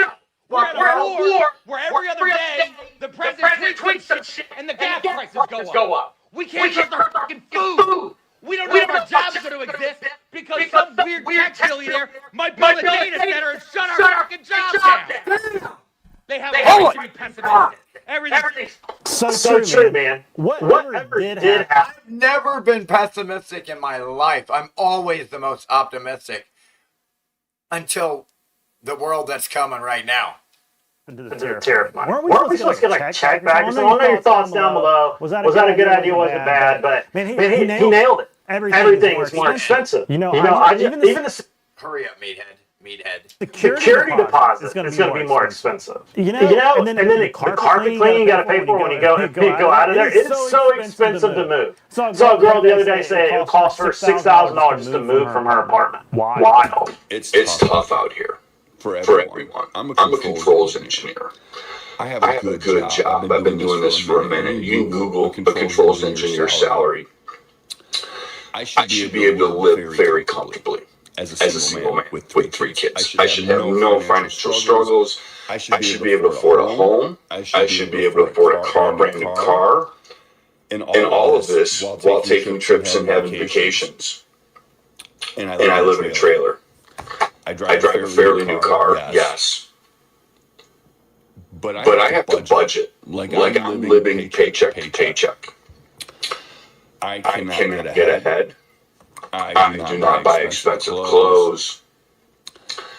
We're at a war where every other day the president tweets some shit and the gas prices go up. We can't trust our fucking food. We don't know if our jobs are going to exist because some weird tech billionaire might build a data center and shut our fucking jobs down. They have a right to be pessimistic. Everything's So true, man. Whatever did happen. I've never been pessimistic in my life. I'm always the most optimistic until the world that's coming right now. Terrifying. Weren't we supposed to get like check back? So I want to know your thoughts down below. Was that a good idea? Was it bad? But man, he nailed it. Everything is more expensive. Even the Hurry up, meathead. security deposit is going to be more expensive. And then the carpet cleaning you got to pay for when you go out of there. It's so expensive to move. So a girl the other day said it cost her $6,000 just to move from her apartment. Wild. It's tough out here for everyone. I'm a controls engineer. I have a good job. I've been doing this for a minute. You can Google a controls engineer salary. I should be able to live very comfortably as a single man with three kids. I should have no financial struggles. I should be able to afford a home. I should be able to afford a brand new car. And all of this while taking trips and having vacations. And I live in a trailer. I drive a fairly new car, yes. But I have to budget like I'm living paycheck to paycheck. I cannot get ahead. I do not buy expensive clothes.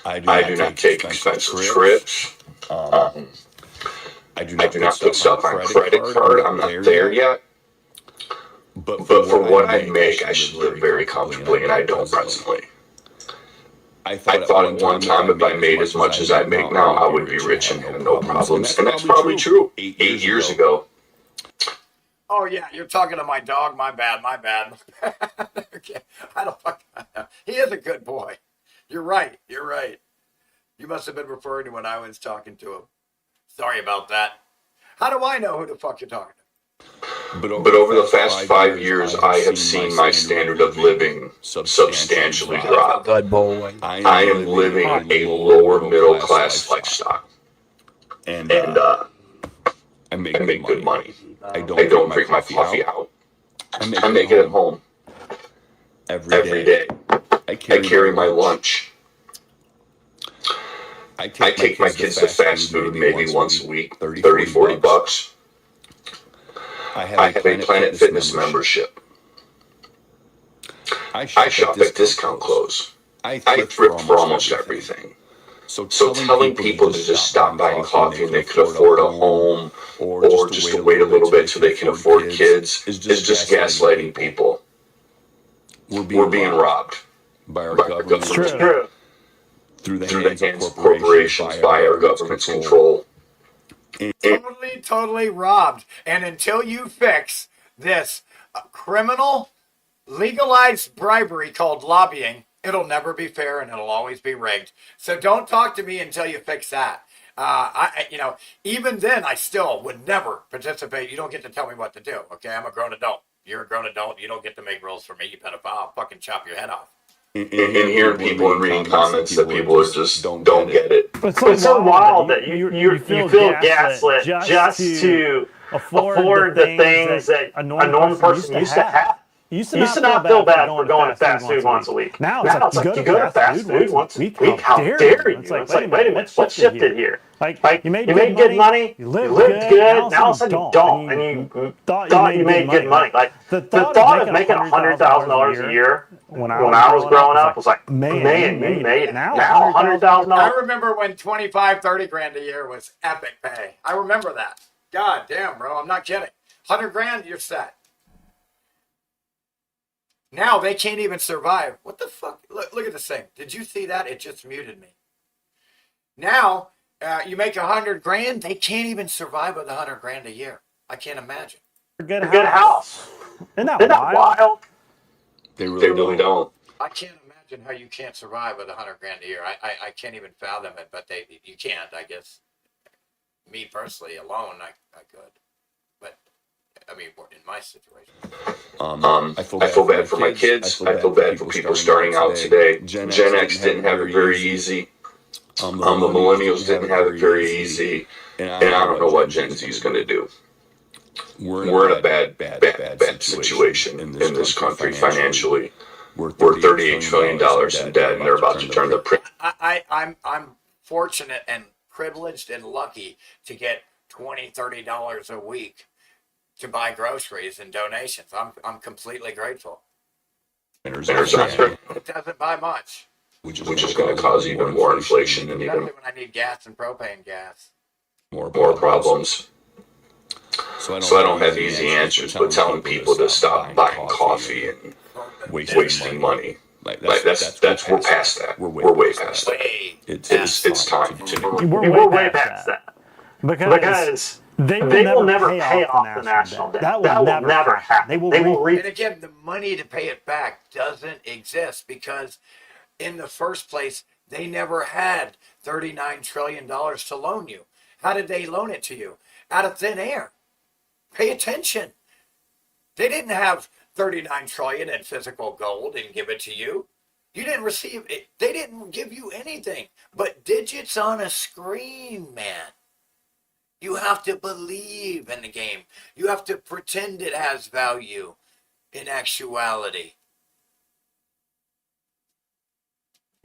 I do not take expensive trips. I do not put stuff on credit card. I'm not there yet. But for what I make, I should live very comfortably, and I don't presently. I thought at one time if I made as much as I make now, I would be rich and have no problems. And that's probably true 8 years ago. Oh, yeah, you're talking to my dog. My bad. Okay, I don't fucking know. He is a good boy. You're right. You must have been referring to when I was talking to him. Sorry about that. How do I know who the fuck you're talking to? But over the past 5 years, I have seen my standard of living substantially drop. Good boy. I am living a lower middle class lifestyle. And I make good money. I don't drink my coffee out. I make it at home. Every day. I carry my lunch. I take my kids to fast food maybe once a week, 30, 40 bucks. I have a Planet Fitness membership. I shop at discount clothes. I thrift for almost everything. So telling people to just stop buying coffee and they could afford a home or just to wait a little bit so they can afford kids is just gaslighting people. We're being robbed by our government. True. Through the hands of corporations by our government's control. Totally robbed. And until you fix this criminal, legalized bribery called lobbying, it'll never be fair and it'll always be rigged. So don't talk to me until you fix that. Even then, I still would never participate. You don't get to tell me what to do. Okay, I'm a grown adult. You're a grown adult. You don't get to make rules for me. You pedophile. I'll fucking chop your head off. And hearing people and reading comments that people just don't get it. It's so wild that you feel gaslit just to afford the things that a normal person used to have. You used to not feel bad for going to fast food once a week. Now it's like you go to fast food once a week. How dare you? It's like, wait a minute, what's shifted here? Like you made good money, you lived good, now all of a sudden you don't, and you thought you made good money. Like the thought of making $100,000 a year when I was growing up was like, man, you made it. Now $100,000. I remember when 25, 30 grand a year was epic pay. I remember that. God damn, bro, I'm not kidding. 100 grand, you're set. Now they can't even survive. What the fuck? Look at this thing. Did you see that? It just muted me. Now, you make 100 grand, they can't even survive with 100 grand a year. I can't imagine. A good house. Isn't that wild? They really don't. I can't imagine how you can't survive with 100 grand a year. I can't even fathom it, but you can't, I guess. Me personally, alone, I could. But, I mean, in my situation. I feel bad for my kids. I feel bad for people starting out today. Gen X didn't have it very easy. The millennials didn't have it very easy. And I don't know what Gen Z is going to do. we're in a bad situation in this country financially. We're $38 trillion in debt, and they're about to turn the I'm fortunate and privileged and lucky to get $20-$30 a week to buy groceries and donations. I'm completely grateful. It doesn't buy much, which is going to cause even more inflation and even especially when I need gas and propane gas. more problems. So I don't have easy answers, but telling people to stop buying coffee and wasting money. Like that's we're past that. We're way past that. It's time to. We're way past that. Because they will never pay off the national debt. That will never happen. They will and again, the money to pay it back doesn't exist because in the first place, they never had $39 trillion to loan you. How did they loan it to you? Out of thin air. Pay attention. They didn't have 39 trillion in physical gold and give it to you. You didn't receive it. They didn't give you anything but digits on a screen, man. You have to believe in the game. You have to pretend it has value in actuality.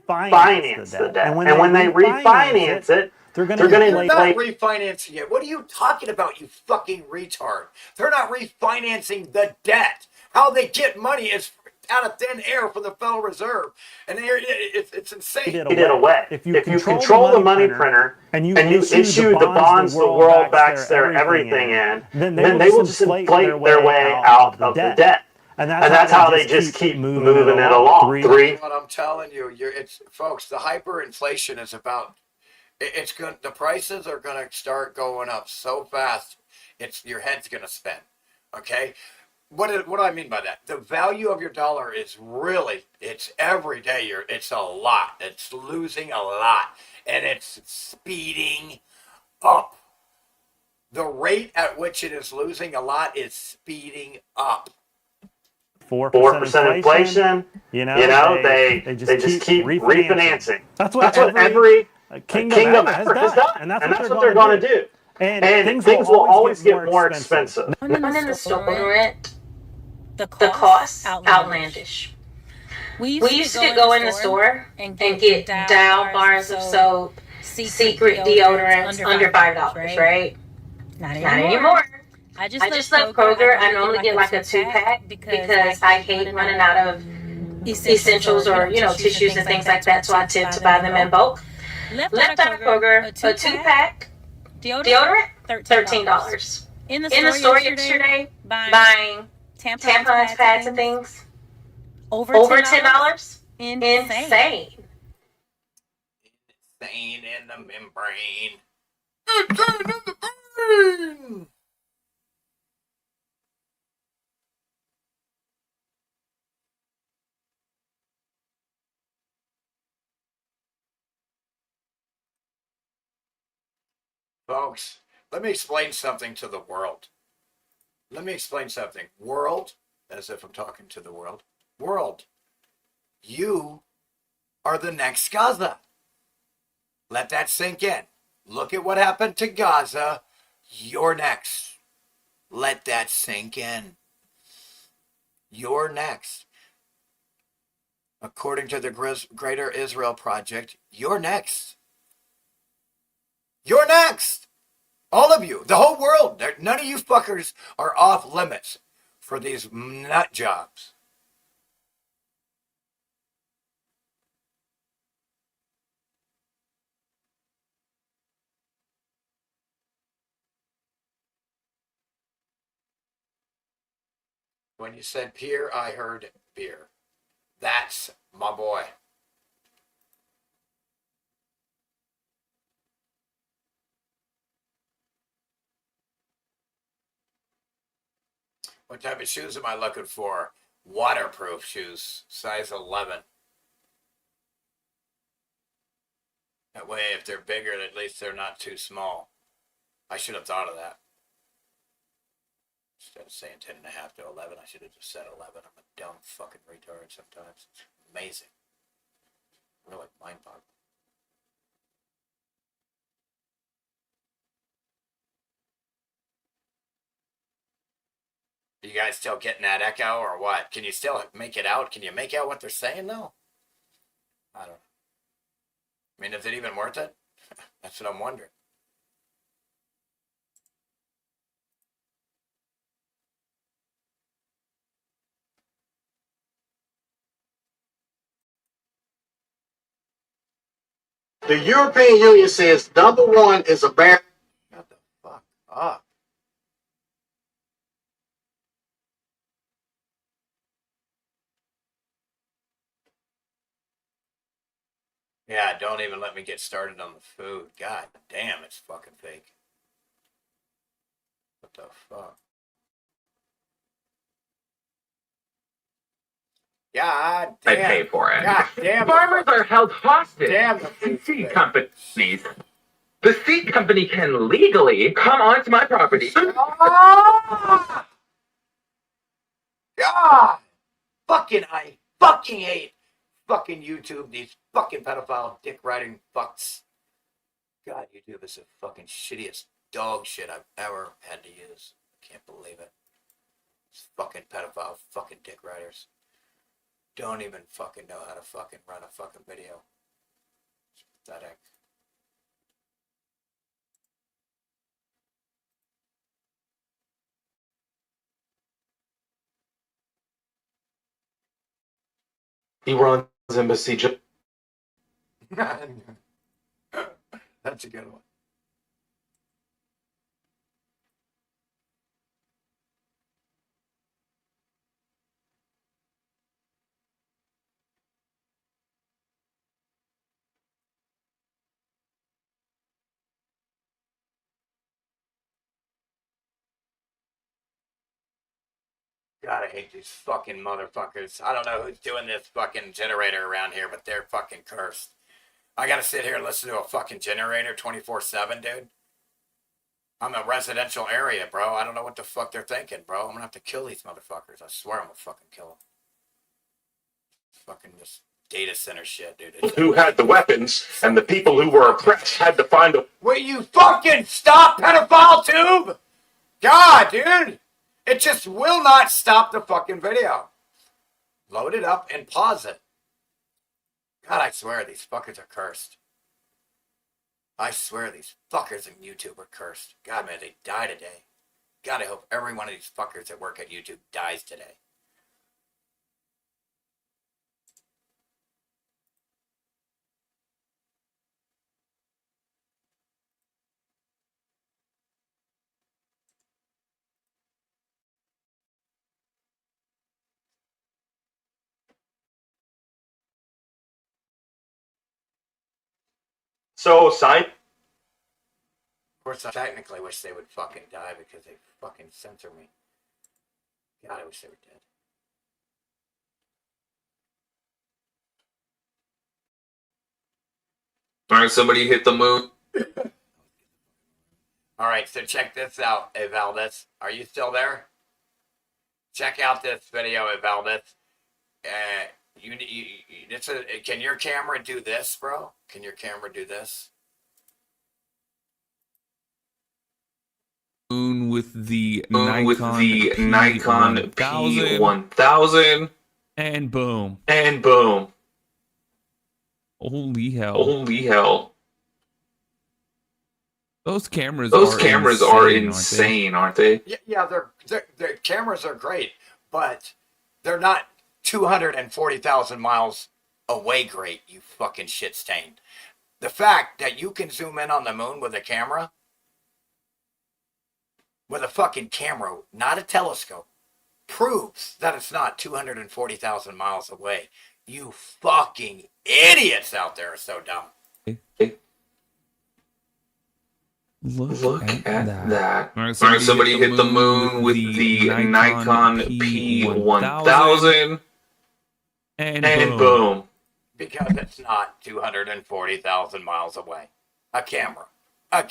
Finance the debt. And when they refinance it, they're going to They're not refinancing it. What are you talking about, you fucking retard? They're not refinancing the debt. How they get money is out of thin air from the Federal Reserve. And it's insane. It away. If you control the money printer and you issue the bonds the world backs their everything in, then they will just inflate their way out of the debt. And that's how they just keep moving it along. What I'm telling you, folks, the hyperinflation is about. The prices are going to start going up so fast, your head's going to spin. Okay, what do I mean by that? The value of your dollar is it's every day. It's a lot. It's losing a lot, and it's speeding up. The rate at which it is losing a lot is speeding up. 4% inflation. You know, they just keep refinancing. That's what every kingdom ever has done, and that's what they're going to do. And things will always get more expensive. When in the store rent, the cost outlandish. We used to go in the store and get dial bars of soap, secret deodorants under $5, right? Not anymore. I just left Kroger. I normally get like a 2-pack because I hate running out of essentials or tissues and things like that. So I tend to buy them in bulk. Left out of Kroger, a 2-pack deodorant, $13. In the store yesterday, buying tampons, pads, and things, over $10. Insane. Insane in the membrane. Insane in the brain. Folks, let me explain something to the world. World, as if I'm talking to the world. World, you are the next Gaza. Let that sink in. Look at what happened to Gaza. You're next. Let that sink in. You're next. According to the Greater Israel Project, you're next. You're next. All of you, the whole world. None of you fuckers are off limits for these nut jobs. When you said peer, I heard beer. That's my boy. What type of shoes am I looking for? Waterproof shoes, size 11. That way, if they're bigger, at least they're not too small. I should have thought of that. Instead of saying 10.5 to 11, I should have just said 11. I'm a dumb fucking retard sometimes. It's amazing. Really mind-boggling. You guys still getting that echo or what? Can you still make it out? Can you make out what they're saying though? I don't know. I mean, is it even worth it? That's what I'm wondering. The European Union says number one is America. Shut the fuck up. Yeah, don't even let me get started on the food. God damn, it's fucking fake. What the fuck? God damn. I pay for it. God damn. Farmers are held hostage. Damn. The seed companies. The seed company can legally come onto my property. Ah! God! I fucking hate fucking YouTube, these fucking pedophile dick riding fucks. God, YouTube is the fucking shittiest dog shit I've ever had to use. Can't believe it. These fucking pedophile fucking dick riders don't even fucking know how to fucking run a fucking video. It's pathetic. Iran's embassy. That's a good one. God, I hate these fucking motherfuckers. I don't know who's doing this fucking generator around here, but they're fucking cursed. I gotta sit here and listen to a fucking generator 24/7, dude. I'm in a residential area, bro. I don't know what the fuck they're thinking, bro. I'm gonna have to kill these motherfuckers. I swear I'm gonna fucking kill them. Fucking this data center shit, dude. Who had the weapons, and the people who were oppressed had to find a... Will you fucking stop, pedophile tube? God, dude. It just will not stop the fucking video. Load it up and pause it. God, I swear these fuckers are cursed. I swear these fuckers in YouTube are cursed. God, man, they die today. God, I hope every one of these fuckers that work at YouTube dies today. So, sign... Of course, I technically wish they would fucking die because they fucking censor me. God, I wish they were dead. Alright, somebody hit the moon. Alright, so check this out, Evaldez. Are you still there? Check out this video, Evaldez. Can your camera do this, bro? Can your camera do this? Moon with the Nikon P1000. And boom. Holy hell. Those cameras are insane, aren't they? Yeah, their cameras are great, but they're not 240,000 miles away great, you fucking shit stain. The fact that you can zoom in on the moon with a camera, with a fucking camera, not a telescope, proves that it's not 240,000 miles away. You fucking idiots out there are so dumb. Look at that. Alright, somebody hit the moon with the Nikon P1000. And boom. Because it's not 240,000 miles away. A camera. A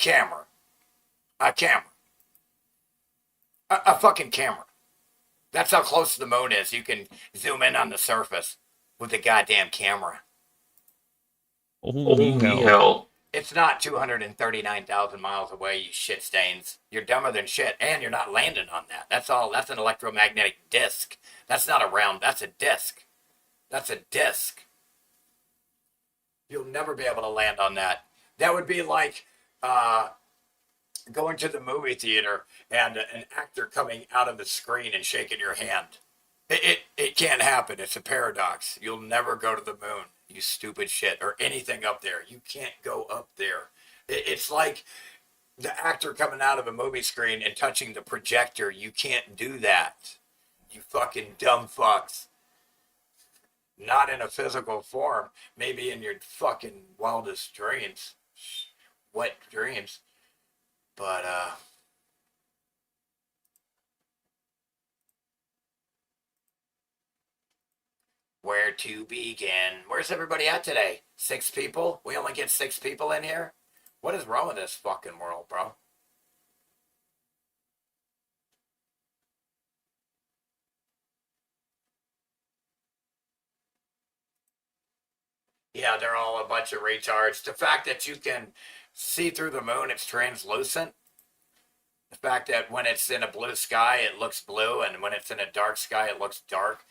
fucking camera. That's how close the moon is. You can zoom in on the surface with the goddamn camera. Holy hell. It's not 239,000 miles away, you shit stains. You're dumber than shit, and you're not landing on that. That's all. That's an electromagnetic disc. That's not a round. That's a disc. That's a disc. You'll never be able to land on that. That would be like going to the movie theater and an actor coming out of the screen and shaking your hand. It can't happen. It's a paradox. You'll never go to the moon, you stupid shit, or anything up there. You can't go up there. It's like the actor coming out of a movie screen and touching the projector. You can't do that. You fucking dumb fucks. Not in a physical form. Maybe in your fucking wildest dreams. Wet dreams. But, where to begin? Where's everybody at today? 6 people? We only get 6 people in here? What is wrong with this fucking world, bro? Yeah, they're all a bunch of retards. The fact that you can see through the moon, it's translucent. The fact that when it's in a blue sky, it looks blue, and when it's in a dark sky, it looks dark,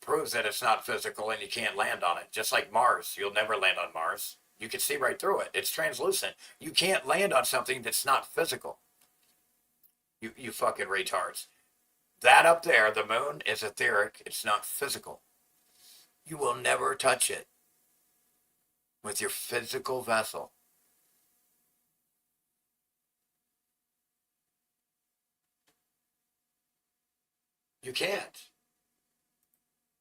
proves that it's not physical and you can't land on it. Just like Mars. You'll never land on Mars. You can see right through it. It's translucent. You can't land on something that's not physical. You fucking retards. That up there, the moon, is etheric. It's not physical. You will never touch it with your physical vessel. You can't.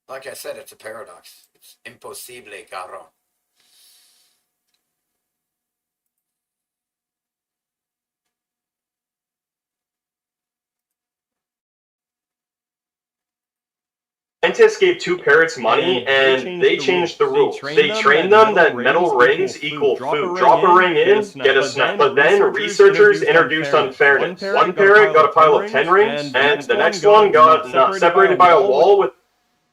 Like I said, it's a paradox. It's impossible, caro. Scientists gave 2 parrots money, and they changed the rules. They trained them that metal rings equal food. Drop a ring in, get a snack. But then researchers introduced unfairness. One parrot got a pile of 10 rings, and the next one got separated by a wall with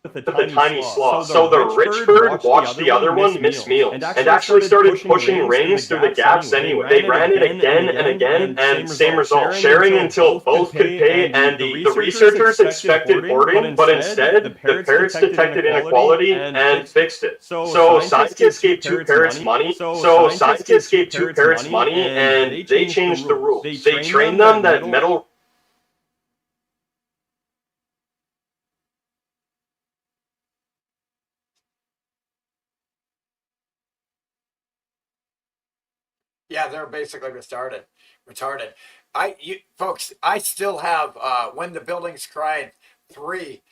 a tiny sloth. So the rich bird watched the other one miss meals and actually started pushing rings through the gaps anyway. They ran it again and again, and same result. Sharing until both could pay, and the researchers expected hoarding, but instead, the parrots detected inequality and fixed it. So scientists gave 2 parrots money. And they changed the rules. They trained them that metal. Yeah, they're basically retarded. Folks, I still have When the Buildings Cried 3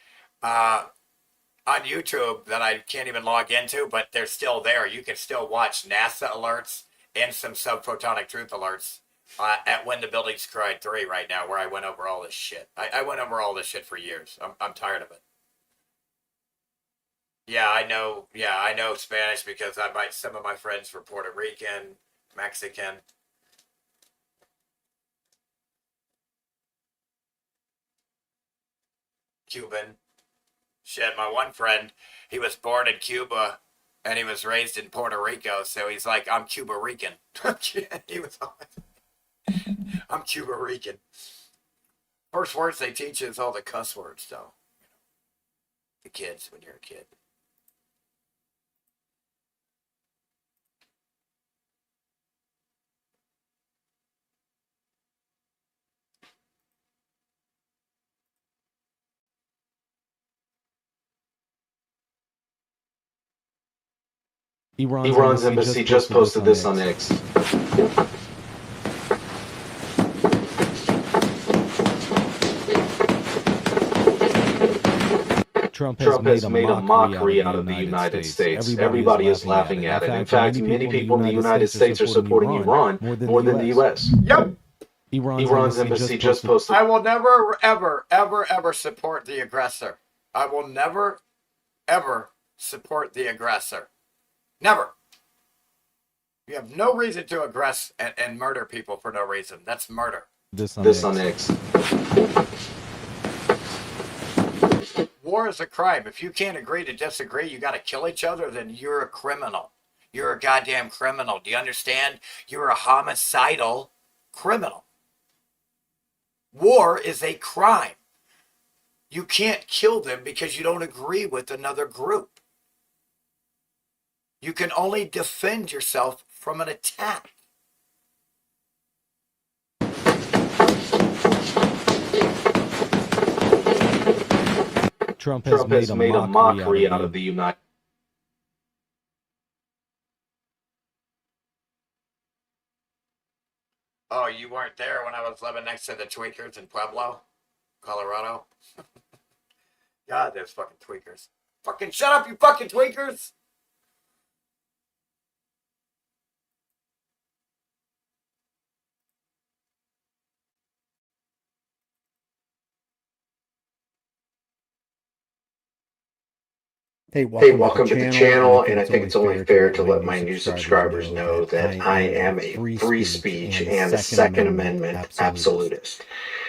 on YouTube that I can't even log into, but they're still there. You can still watch NASA alerts and some subphotonic truth alerts at When the Buildings Cried 3 right now, where I went over all this shit. I went over all this shit for years. I'm tired of it. Yeah, I know Spanish because some of my friends were Puerto Rican, Mexican. Cuban. Shit, my one friend, he was born in Cuba and he was raised in Puerto Rico, so he's like, I'm Cuba Rican. He was I'm Cuba Rican. First words they teach is all the cuss words, though. The kids when you're a kid. Iran's embassy just posted this on X. Trump has made a mockery out of the United States. Everybody is laughing at it. In fact, many people in the United States are supporting Iran more than the U.S. Yep. Iran's embassy just posted. I will never, ever, ever, ever support the aggressor. I will never, ever support the aggressor. Never. You have no reason to aggress and murder people for no reason. That's murder. This on X. War is a crime. If you can't agree to disagree, you got to kill each other, then you're a criminal. you're a goddamn criminal. Do you understand? You're a homicidal criminal. War is a crime. You can't kill them because you don't agree with another group. You can only defend yourself from an attack. Trump has made a mockery out of the United States. Oh, you weren't there when I was living next to the tweakers in Pueblo, Colorado? God, those fucking tweakers. Fucking shut up, you fucking tweakers! Hey, welcome to the channel, and I think it's only fair to let my new subscribers know that I am a free speech and a Second Amendment absolutist.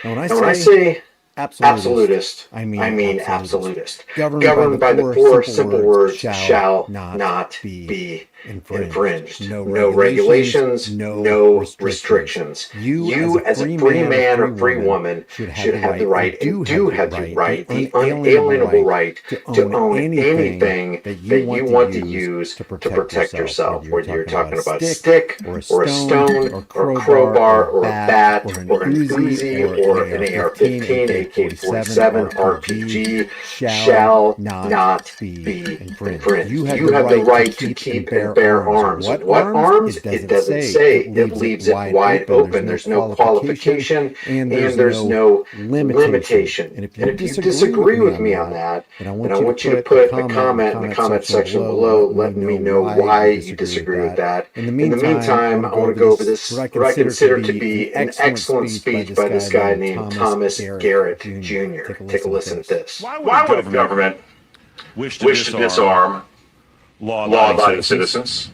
Now, And when I say absolutist, I mean absolutist. Governed by the four simple words, shall not be infringed. No regulations, no restrictions. You, as a free man or free woman, should have the right, and do have the right, the unalienable right to own anything that you want to use to protect yourself. Whether you're talking about a stick, or a stone, or a crowbar, or a bat, or an Uzi, or an AR-15, AK-47, RPG, shall not be infringed. You have the right to keep and bear arms. What arms? It doesn't say. It leaves it wide open. There's no qualification, and there's no limitation. And if you disagree with me on that, then I want you to put a comment in the comment section below letting me know why you disagree with that. In the meantime, I want to go over this, what I consider to be an excellent speech by this guy named Thomas Garrett Jr. Take a listen to this. Why would the government wish to disarm law-abiding citizens?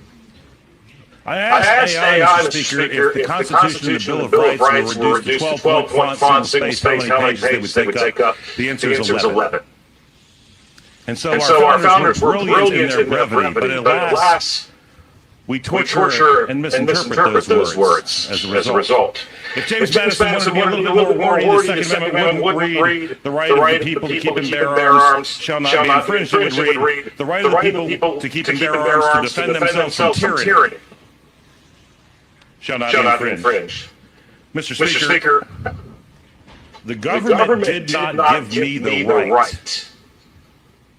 I asked AI, Mr. Speaker, if the Constitution and the Bill of Rights were reduced to 12-point font, single space, how many pages they would take up? The answer is 11. And so our founders were brilliant in their brevity, but alas, we torture and misinterpret those words as a result. If James Madison wanted to be a little bit more wordy, the Second Amendment wouldn't read, the right of the people to keep and bear arms shall not be infringed. It would read, the right of the people to keep and bear arms to defend themselves from tyranny shall not be infringed. Mr. Speaker, the government did not give me the right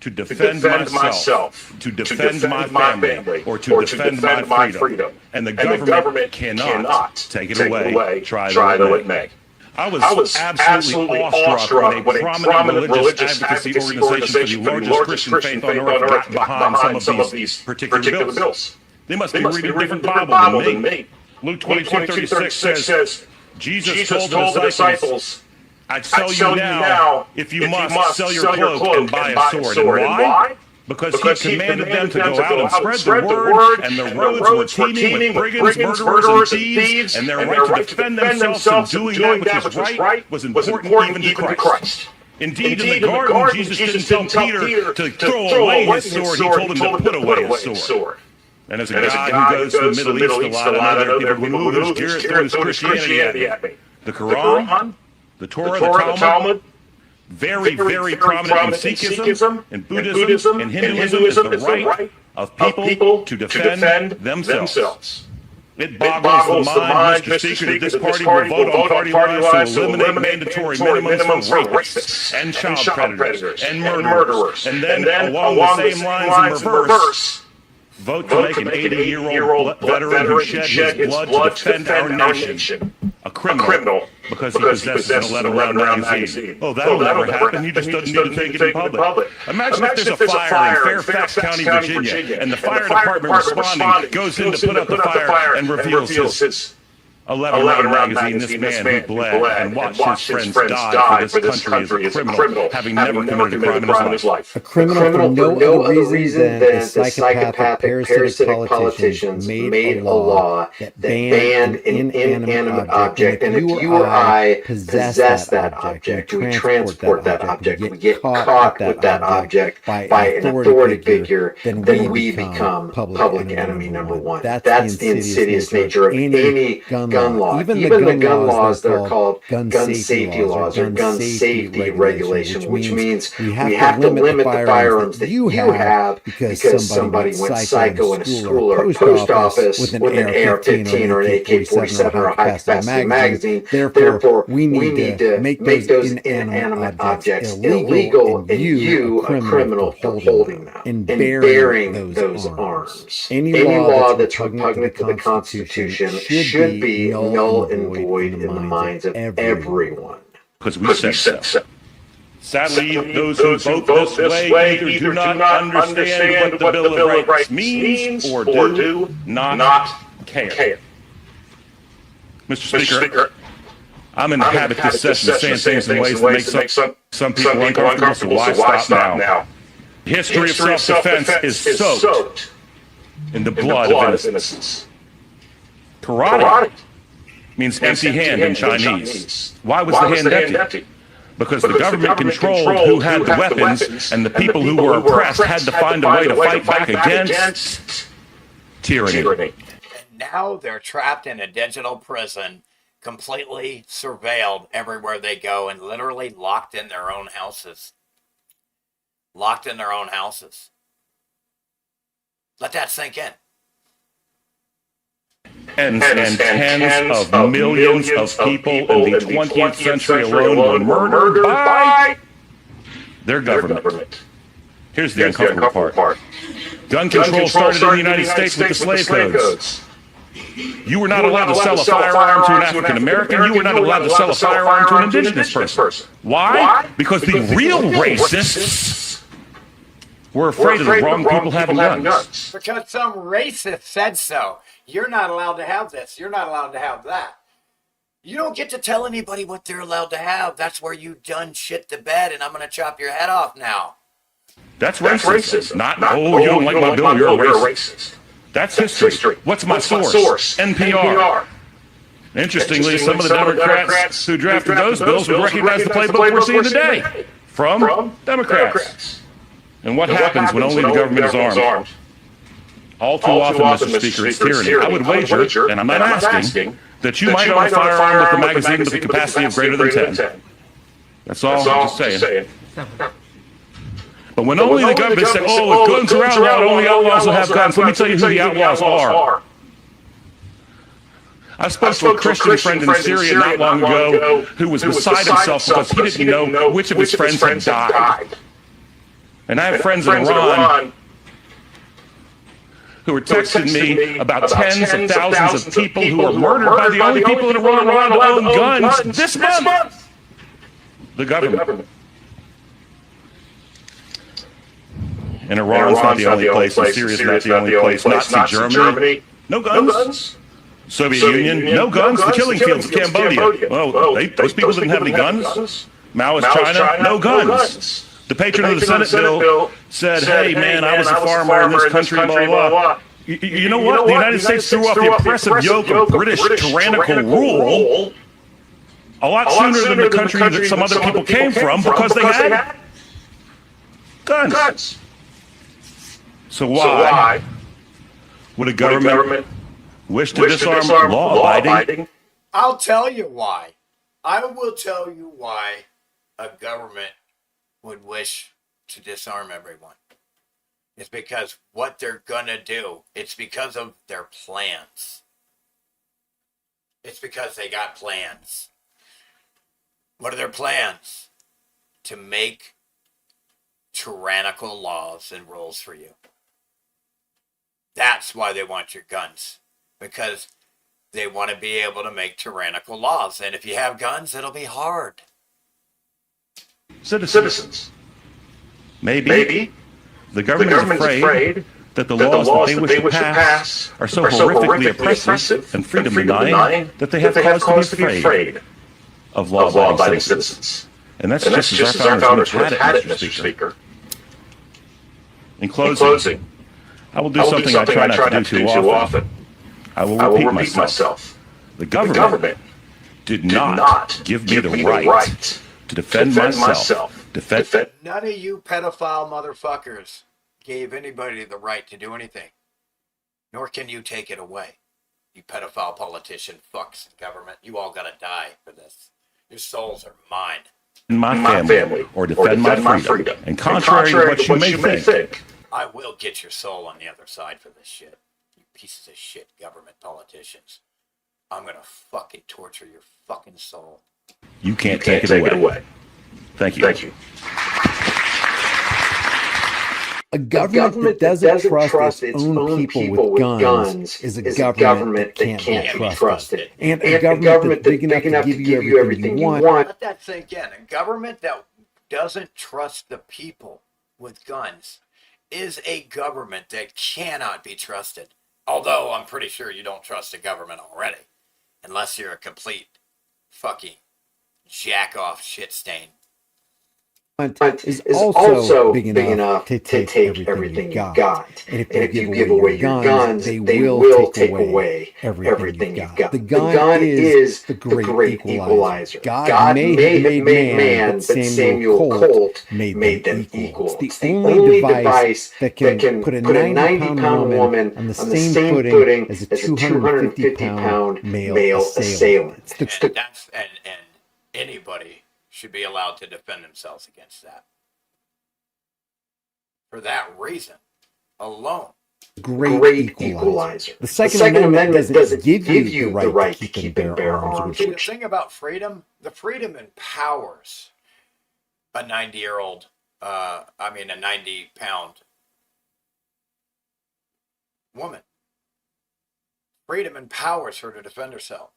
to defend myself, to defend my family, or to defend my freedom. And the government cannot take it away, try though it may. I was absolutely awestruck when a prominent religious advocacy organization for the largest Christian faith on earth got behind some of these particular bills. They must be reading a different Bible than me. Luke 22:36 says, Jesus told the disciples, I'd sell you now if you must sell your cloak and buy a sword. And why? Because he commanded them to go out and spread the word, and the roads were teeming with brigands, murderers, and thieves, and their right to defend themselves and doing that which was right was important even to Christ. Indeed, in the garden, Jesus didn't tell Peter to throw away his sword, he told him to put away his sword. And as a guy who goes to the Middle East a lot, I know there are people who lose Garrett throws Christianity at me. The Quran, the Torah, the Talmud, very prominent in Sikhism, in Buddhism, in Hinduism, is the right of people to defend themselves. It boggles the mind, Mr. Speaker, that this party will vote on party lines to eliminate mandatory minimums for rapists and child predators and murderers. And then, along the same lines in reverse, vote to make an 80-year-old veteran who shed his blood to defend our nation a criminal because he possesses an 11-round magazine. Oh, that'll never happen. He just doesn't need to take it in public. Imagine if there's a fire in Fairfax County, Virginia, and the fire department responding goes in to put out the fire and reveals his 11 round magazine, this man who bled and watched his friends die for this country is a criminal, having never committed a crime in his life. A criminal for no other reason than the psychopathic, parasitic politicians made a law that banned an inanimate object, and if you or I possess that object, we transport that object, we get caught with that object by an authority figure, then we become public enemy number one. That's the insidious nature of any gun law. Even the gun laws that are called gun safety laws or gun safety regulation, which means we have to limit the firearms that you have because somebody went psycho in a school or a post office with an AR-15 or an AK-47 or a high-capacity magazine. Therefore, we need to make those inanimate objects illegal, and you a criminal for holding them and bearing those arms. Any law that's repugnant to the Constitution should be null and void in the minds of everyone. Because we said so. Sadly, those who vote this way either do not understand what the Bill of Rights means or do not care. Mr. Speaker, I'm in the habit this session of saying things in ways that make some people uncomfortable, so why stop now? History of self-defense is soaked in the blood of innocence. Karate means empty hand in Chinese. Why was the hand empty? Because the government controlled who had the weapons, and the people who were oppressed had to find a way to fight back against tyranny. And now they're trapped in a digital prison, completely surveilled everywhere they go, and literally locked in their own houses. Locked in their own houses. Let that sink in. And tens of millions of people in the 20th century alone were murdered by their government. Here's the uncomfortable part. Gun control started in the United States with the slave codes. You were not allowed to sell a firearm to an African American. You were not allowed to sell a firearm to an indigenous person. Why? Because the real racists were afraid of the wrong people having guns. Because some racist said so. You're not allowed to have this. You're not allowed to have that. You don't get to tell anybody what they're allowed to have. That's where you done shit the bed, and I'm going to chop your head off now. That's racism. Not, you don't like my bill, you're a racist. That's history. What's my source? NPR. Interestingly, some of the Democrats who drafted those bills would recognize the playbook we're seeing today from Democrats. And what happens when only the government is armed? All too often, Mr. Speaker, it's tyranny. I would wager, and I'm not asking, that you might own a firearm with a magazine with a capacity of greater than 10. That's all, I'm just saying. But when only the government said, if guns are outlawed, only outlaws will have guns, let me tell you who the outlaws are. I spoke to a Christian friend in Syria not long ago who was beside himself because he didn't know which of his friends had died. And I have friends in Iran who are texting me about tens of thousands of people who were murdered by the only people in Iran allowed to own guns this month. The government. And Iran's not the only place, and Syria's not the only place. Nazi Germany, no guns. Soviet Union, no guns. The killing fields of Cambodia. Well, those people didn't have any guns. Maoist China, no guns. The patron of the Senate bill said, hey, man, I was a farmer in this country, blah, blah, blah. You know what? The United States threw off the oppressive yoke of British tyrannical rule a lot sooner than the country that some other people came from because they had guns. So why would a government wish to disarm law-abiding? I'll tell you why. I will tell you why a government would wish to disarm everyone. It's because what they're gonna do. It's because of their plans. It's because they got plans. What are their plans? To make tyrannical laws and rules for you. That's why they want your guns. Because they want to be able to make tyrannical laws. And if you have guns, it'll be hard. Citizens. Maybe the government is afraid that the laws that they wish to pass are so horrifically oppressive and freedom-denying that they have cause to be afraid of law-abiding citizens. And that's just as our founders would have had it, Mr. Speaker. In closing, I will do something I try not to do too often. I will repeat myself. The government did not give me the right to defend myself. None of you pedophile motherfuckers gave anybody the right to do anything. Nor can you take it away. You pedophile politician fucks in government. You all gotta die for this. Your souls are mine. My family, or defend my freedom. And contrary to what you may think, I will get your soul on the other side for this shit. You pieces of shit government politicians. I'm gonna fucking torture your fucking soul. You can't take it away. Thank you. A government that doesn't trust its own people with guns is a government that can't be trusted. And a government that's big enough to give you everything you want. Let that sink in. A government that doesn't trust the people with guns is a government that cannot be trusted. Although I'm pretty sure you don't trust the government already. Unless you're a complete fucking jack-off shit stain. Is also big enough to take everything you got. And if you give away your guns, they will take away everything you've got. The gun is the great equalizer. God may have made man, but Samuel Colt made them equal. It's the only device that can put a 90-pound woman on the same footing as a 250-pound male assailant. And anybody should be allowed to defend themselves against that. For that reason alone. Great equalizer. The Second Amendment doesn't give you the right to keep and bear arms. The thing about freedom, the freedom empowers a 90-year-old, a 90-pound woman. Freedom empowers her to defend herself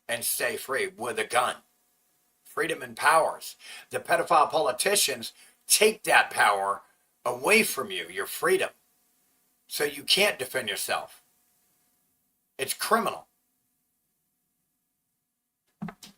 and stay free with a gun. Freedom empowers. The pedophile politicians take that power away from you, your freedom. So you can't defend yourself. It's criminal.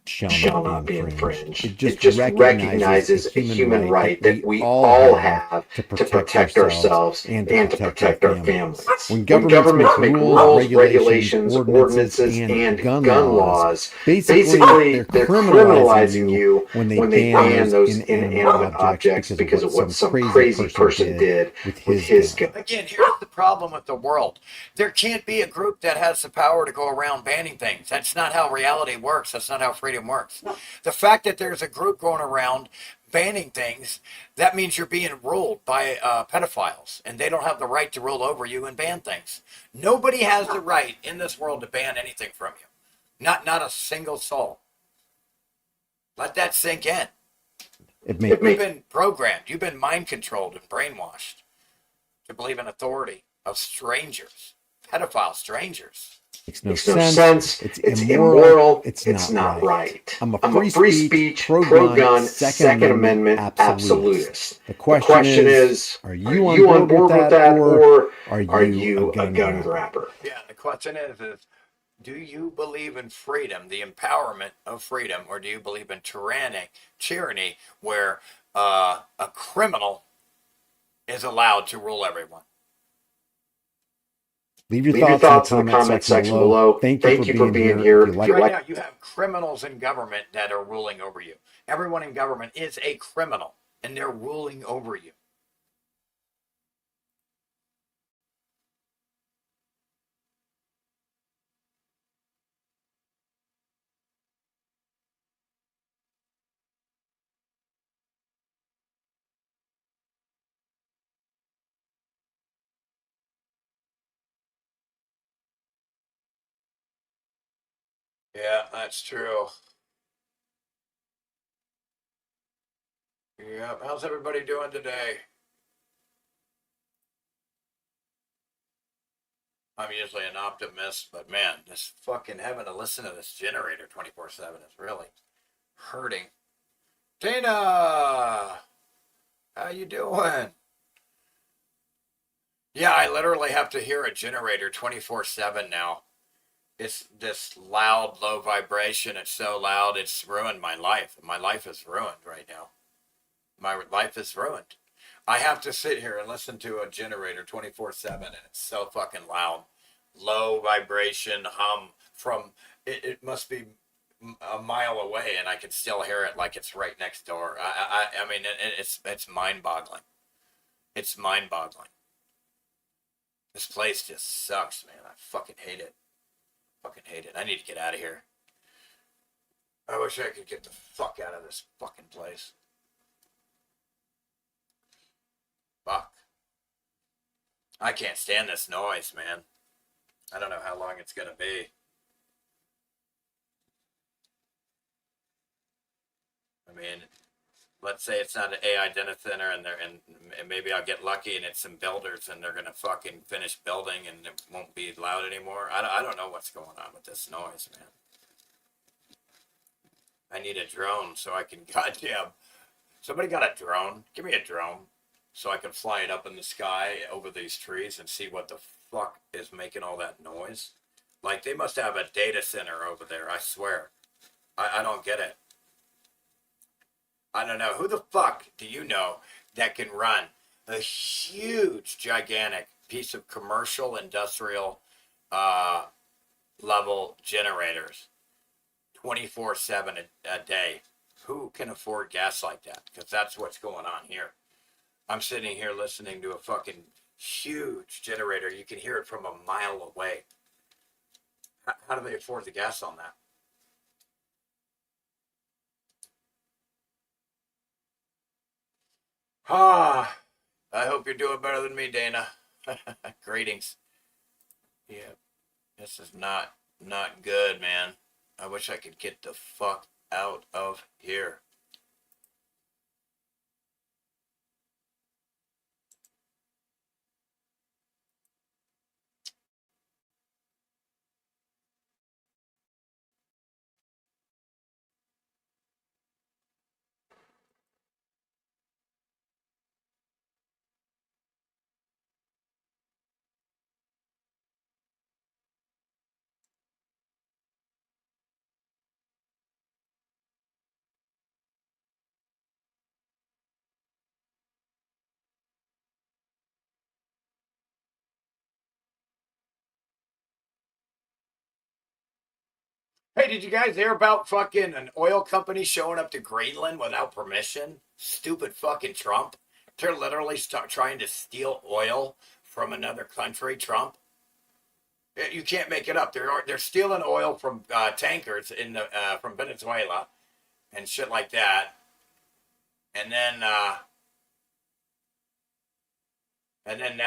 Shall not be infringed. It just recognizes a human right that we all have to protect ourselves and to protect our families. When governments make rules, regulations, ordinances, and gun laws, basically they're criminalizing you when they ban those inanimate objects because of what some crazy person did with his gun. Again, here's the problem with the world. There can't be a group that has the power to go around banning things. That's not how reality works. That's not how freedom works. The fact that there's a group going around banning things, that means you're being ruled by pedophiles, and they don't have the right to rule over you and ban things. Nobody has the right in this world to ban anything from you. Not a single soul. Let that sink in. You've been programmed. You've been mind controlled and brainwashed to believe in authority of strangers, pedophile strangers. Makes no sense. It's immoral. It's not right. I'm a free speech, pro-gun, Second Amendment absolutist. The question is, are you on board with that, or are you a gun grabber? Yeah, the question is do you believe in freedom, the empowerment of freedom, or do you believe in tyranny, where a criminal is allowed to rule everyone? Leave your thoughts in the comment section below. Thank you for being here. Right now, you have criminals in government that are ruling over you. Everyone in government is a criminal, and they're ruling over you. Yeah, that's true. Yeah, how's everybody doing today? I'm usually an optimist, but man, just fucking having to listen to this generator 24/7 is really hurting. Dana, how you doing? Yeah, I literally have to hear a generator 24/7 now. It's this loud, low vibration. It's so loud, it's ruined my life. My life is ruined right now. My life is ruined. I have to sit here and listen to a generator 24/7, and it's so fucking loud. Low vibration hum from, it must be a mile away, and I can still hear it like it's right next door. I mean, it's mind-boggling. It's mind-boggling. This place just sucks, man. I fucking hate it. Fucking hate it. I need to get out of here. I wish I could get the fuck out of this fucking place. Fuck. I can't stand this noise, man. I don't know how long it's gonna be. I mean, let's say it's not an AI data center, and maybe I'll get lucky and it's some builders and they're gonna fucking finish building and it won't be loud anymore. I don't know what's going on with this noise, man. I need a drone so I can, goddamn. Somebody got a drone? Give me a drone so I can fly it up in the sky over these trees and see what the fuck is making all that noise. Like, they must have a data center over there, I swear. I don't get it. I don't know. Who the fuck do you know that can run a huge, gigantic piece of commercial, industrial level generators 24/7 a day? Who can afford gas like that? Because that's what's going on here. I'm sitting here listening to a fucking huge generator. You can hear it from a mile away. How do they afford the gas on that? Ah, I hope you're doing better than me, Dana. Greetings. Yeah, this is not good, man. I wish I could get the fuck out of here. Hey, did you guys hear about fucking an oil company showing up to Greenland without permission? Stupid fucking Trump. They're literally trying to steal oil from another country, Trump. You can't make it up. They're stealing oil from tankers from Venezuela and shit like that. And then now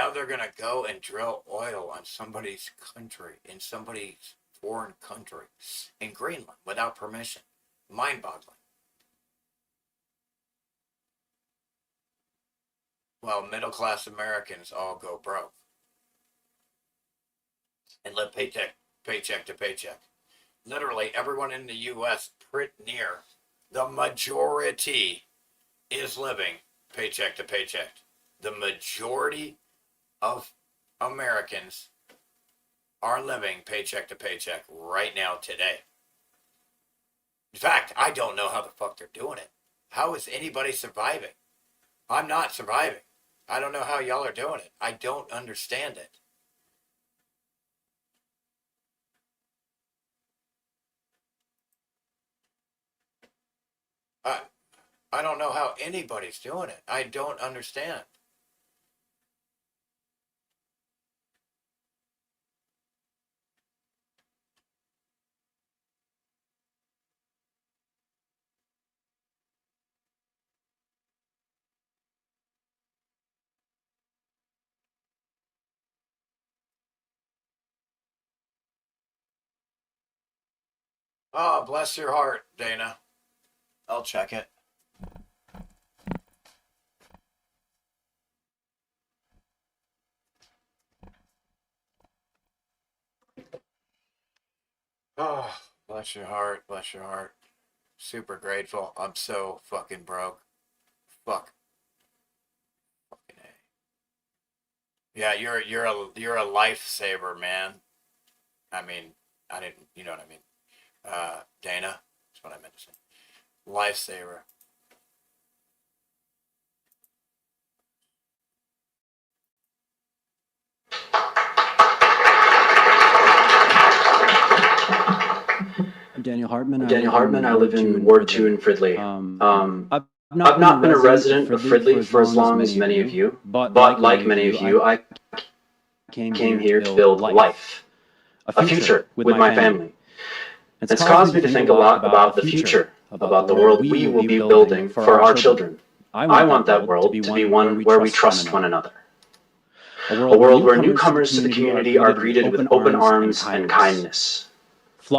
they're gonna go and drill oil on somebody's country, in somebody's foreign country, in Greenland, without permission. Mind-boggling. Well, middle-class Americans all go broke and live paycheck to paycheck. Literally, everyone in the U.S., pretty near the majority, is living paycheck to paycheck. The majority of Americans are living paycheck to paycheck right now, today. In fact, I don't know how the fuck they're doing it. How is anybody surviving? I'm not surviving. I don't know how y'all are doing it. I don't understand it. I don't know how anybody's doing it. I don't understand. Oh, bless your heart, Dana. I'll check it. Oh, bless your heart, bless your heart. Super grateful. I'm so fucking broke. Fuck. Fucking A. Yeah, you're a lifesaver, man. I mean, I didn't, you know what I mean. Dana, that's what I meant to say. Lifesaver. I'm Daniel Hartman. I live in Ward 2 in Fridley. I've not been a resident of Fridley for as long as many of you, but like many of you, I came here to build life, a future with my family. It's caused me to think a lot about the future, about the world we will be building for our children. I want that world to be one where we trust one another. A world where newcomers to the community are greeted with open arms and kindness.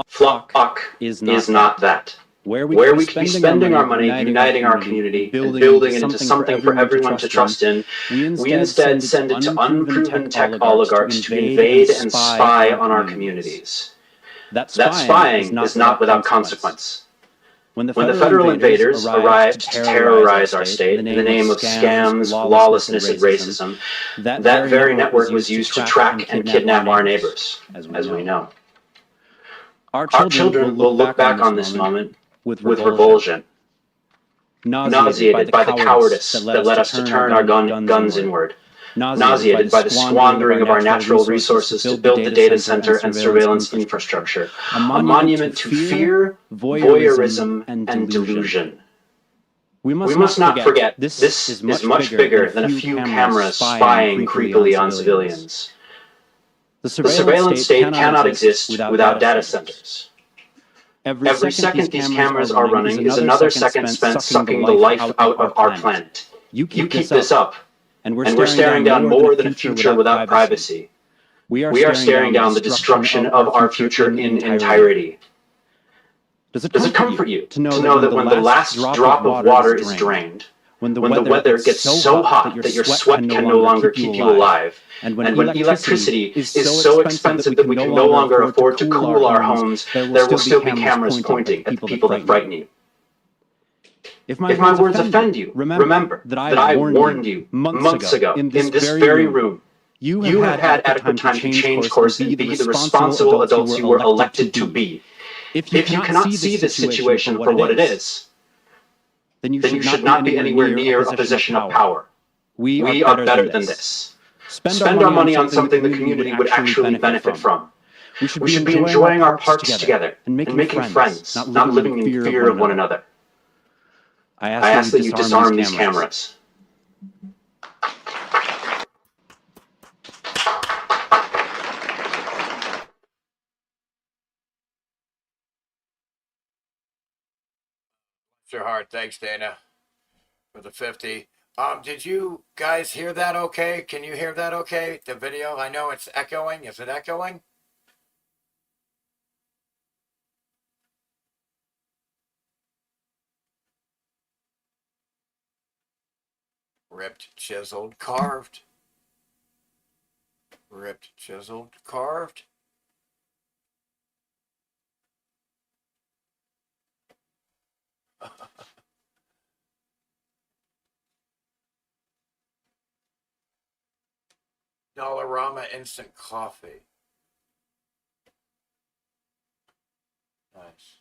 Flock is not that. Where we could be spending our money uniting our community and building it into something for everyone to trust in, we instead send it to unproven tech oligarchs to invade and spy on our communities. That spying is not without consequence. When the federal invaders arrived to terrorize our state in the name of scams, lawlessness, and racism, that very network was used to track and kidnap our neighbors, as we know. Our children will look back on this moment with revulsion, nauseated by the cowardice that led us to turn our guns inward, nauseated by the squandering of our natural resources to build the data center and surveillance infrastructure, a monument to fear, voyeurism, and delusion. We must not forget this is much bigger than a few cameras spying creepily on civilians. The surveillance state cannot exist without data centers. Every second these cameras are running is another second spent sucking the life out of our planet. You keep this up, and we're staring down more than a future without privacy. We are staring down the destruction of our future in entirety. Does it comfort you to know that when the last drop of water is drained, when the weather gets so hot that your sweat can no longer keep you alive, and when electricity is so expensive that we can no longer afford to cool our homes, there will still be cameras pointing at the people that frighten you. If my words offend you, remember that I warned you months ago in this very room. You have had adequate time to change course and be the responsible adults you were elected to be. If you cannot see this situation for what it is, then you should not be anywhere near a position of power. We are better than this. Spend our money on something the community would actually benefit from. We should be enjoying our parks together and making friends, not living in fear of one another. I ask that you disarm these cameras. Your heart. Thanks, Dana, for the 50. Did you guys hear that okay? Can you hear that okay? The video? I know it's echoing. Is it echoing? Ripped, chiseled, carved. Ripped, chiseled, carved. Dollarama instant coffee. Nice.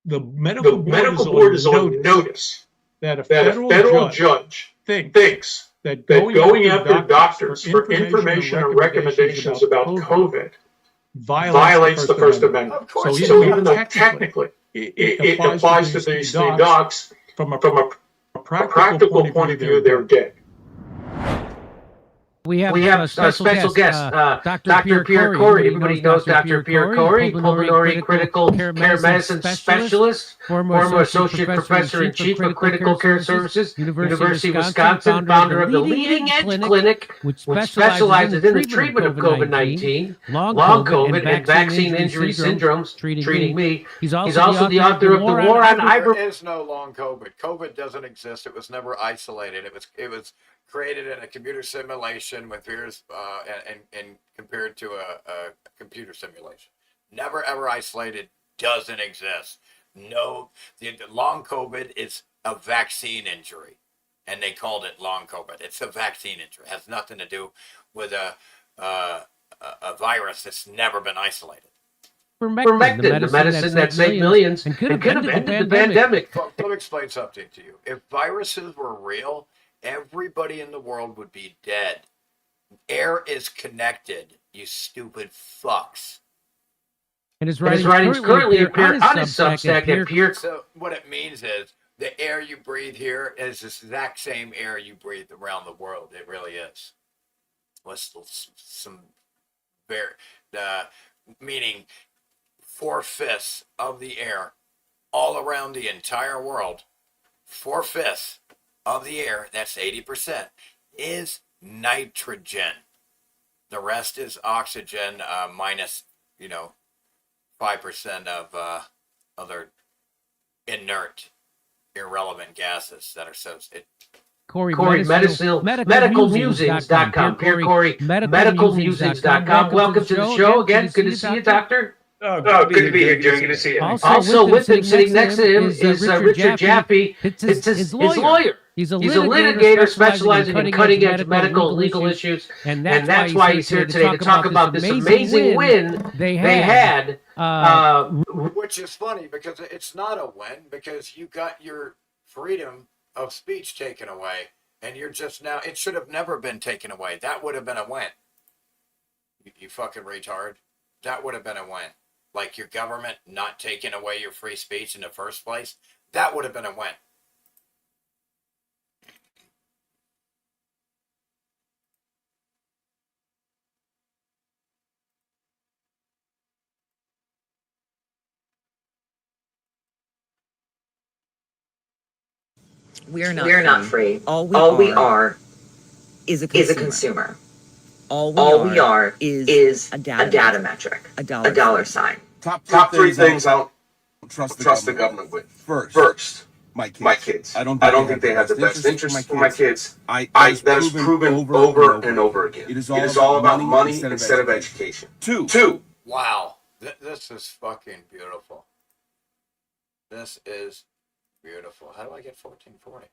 The medical board is on notice that a federal judge thinks that going after doctors for information or recommendations about COVID violates the First Amendment. So even though technically it applies to these three docs, from a practical point of view, they're dead. We have a special guest, Dr. Pierre Corey. Everybody knows Dr. Pierre Corey, pulmonary critical care medicine specialist, former associate professor in chief of critical care services, University of Wisconsin, founder of the Leading Edge Clinic, which specializes in the treatment of COVID-19, long COVID, and vaccine injury syndromes, treating me. He's also the author of The War on Ivermectin. There is no long COVID. COVID doesn't exist. It was never isolated. It was created in a computer simulation with peers and compared to a computer simulation. Never ever isolated, doesn't exist. No, the long COVID is a vaccine injury, and they called it long COVID. It's a vaccine injury. It has nothing to do with a virus that's never been isolated. Vermectin, the medicine that saved millions and could have ended the pandemic. Let me explain something to you. If viruses were real, everybody in the world would be dead. Air is connected, you stupid fucks. And his writings currently appear on his Substack at Peer. So what it means is the air you breathe here is the exact same air you breathe around the world. It really is. With some very meaning 4/5 of the air all around the entire world. 4/5 of the air, that's 80%, is nitrogen. The rest is oxygen minus, 5% of other inert, irrelevant gases that are so. Corey, medicalmusings.com. Corey, medicalmusings.com. Welcome to the show again. Good to see you, Doctor. Oh, good to be here, Jim. Good to see you. Also with him, sitting next to him, is Richard Jaffe. It's his lawyer. He's a litigator specializing in cutting-edge medical and legal issues, and that's why he's here today to talk about this amazing win they had. Which is funny because it's not a win because you got your freedom of speech taken away, and you're just now. It should have never been taken away. That would have been a win. You fucking retard. That would have been a win. Like your government not taking away your free speech in the first place. That would have been a win. We're not free. All we are is a consumer. All we are is a data metric, a dollar sign. Top three things I don't trust the government with. First, my kids. I don't think they have the best interest for my kids. That is proven over and over again. It is all about money instead of education. Two. Wow, this is fucking beautiful. This is beautiful. How do I get 1440?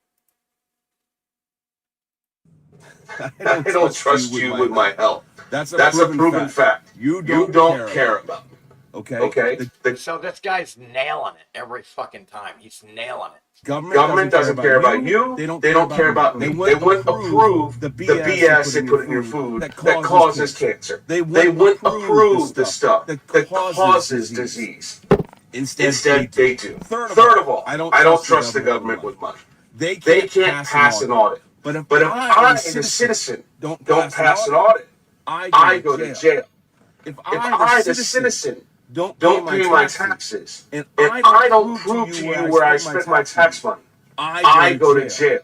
I don't trust you with my health. That's a proven fact. You don't care about me. Okay? So this guy's nailing it every fucking time. He's nailing it. Government doesn't care about you. They don't care about me. They wouldn't approve the BS they put in your food that causes cancer. They wouldn't approve the stuff that causes disease. Instead, they do. Third of all, I don't trust the government with money. They can't pass an audit. But if I, as a citizen, don't pass an audit, I go to jail. If I, as a citizen, don't pay my taxes, and I don't prove to you where I spent my tax money, I go to jail.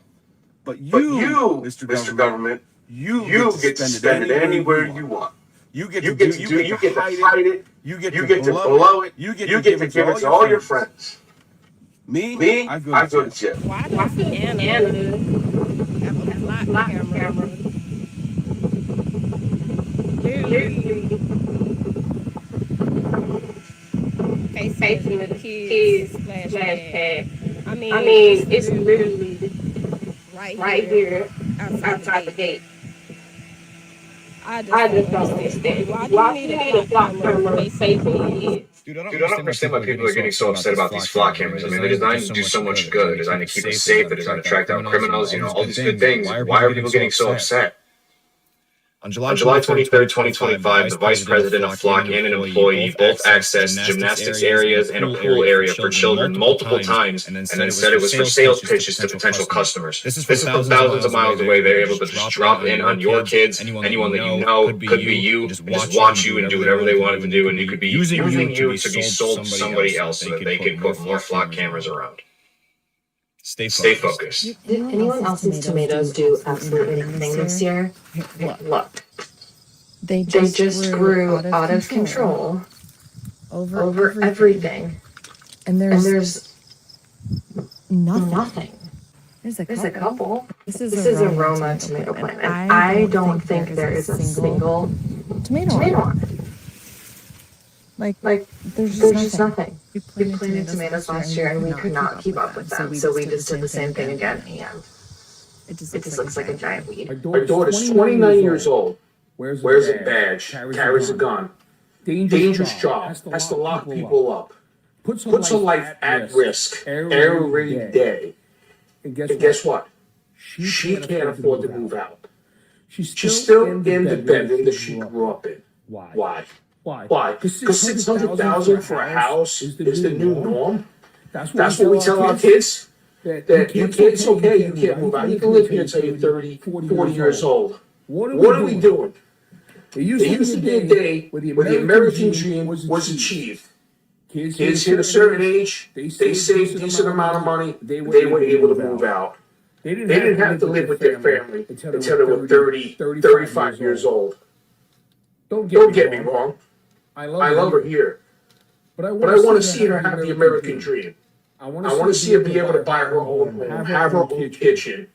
But you, Mr. Government, you get to spend it anywhere you want. You get to hide it. You get to blow it. You get to give it to all your friends. Me, I go to jail. Why do I see Anna? Lock camera. Facing the kids slash pad. I mean, it's literally right here outside the gate. I just don't understand. Why do you need a flock camera facing the kids? Dude, I don't understand why people are getting so upset about these flock cameras. I mean, they're designed to do so much good. They're designed to keep us safe. They're designed to track down criminals, all these good things. Why are people getting so upset? On July 23rd, 2025, the vice president of Flock and an employee both accessed gymnastics areas and a pool area for children multiple times and then said it was for sales pitches to potential customers. This is from thousands of miles away. They're able to just drop in on your kids, anyone that you know, could be you, just watch you and do whatever they wanted to do, and you could be using you to be sold to somebody else so that they can put more flock cameras around. Stay focused. Did anyone else's tomatoes do absolutely nothing this year? Look. They just grew out of control over everything. And there's nothing. There's a couple. This is a Roma tomato plant. And I don't think there is a single tomato on it. Like, there's just nothing. We planted tomatoes last year and we could not keep up with them. So we just did the same thing again, and it just looks like a giant weed. Our daughter's 29 years old. Wears a badge. Carries a gun. Dangerous job. Has to lock people up. Puts her life at risk every day. And guess what? She can't afford to move out. She's still in the bedroom that she grew up in. Why? Because $600,000 for a house is the new norm. That's what we tell our kids. That it's okay, you can't move out. You can live here until you're 30, 40 years old. What are we doing? There used to be a day where the American dream was achieved. Kids hit a certain age, they saved a decent amount of money, they were able to move out. They didn't have to live with their family until they were 30, 35 years old. Don't get me wrong. I love her here. But I want to see her have the American dream. I want to see her be able to buy her own home, have her own kitchen.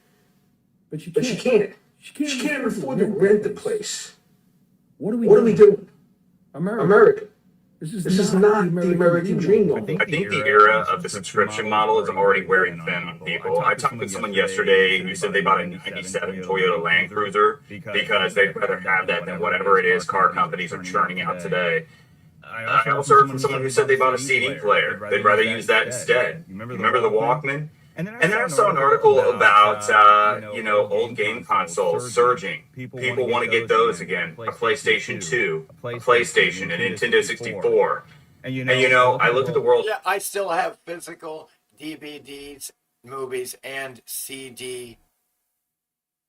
But she can't. She can't even afford to rent the place. What are we doing? America. This is not the American dream no more. I think the era of the subscription model is already wearing thin on people. I talked with someone yesterday who said they bought a 97 Toyota Land Cruiser because they'd rather have that than whatever it is car companies are churning out today. I also heard from someone who said they bought a CD player. They'd rather use that instead. Remember the Walkman? And then I saw an article about, old game consoles surging. People want to get those again. A PlayStation 2, a PlayStation, a Nintendo 64. And I looked at the world. Yeah, I still have physical DVDs, movies, and CD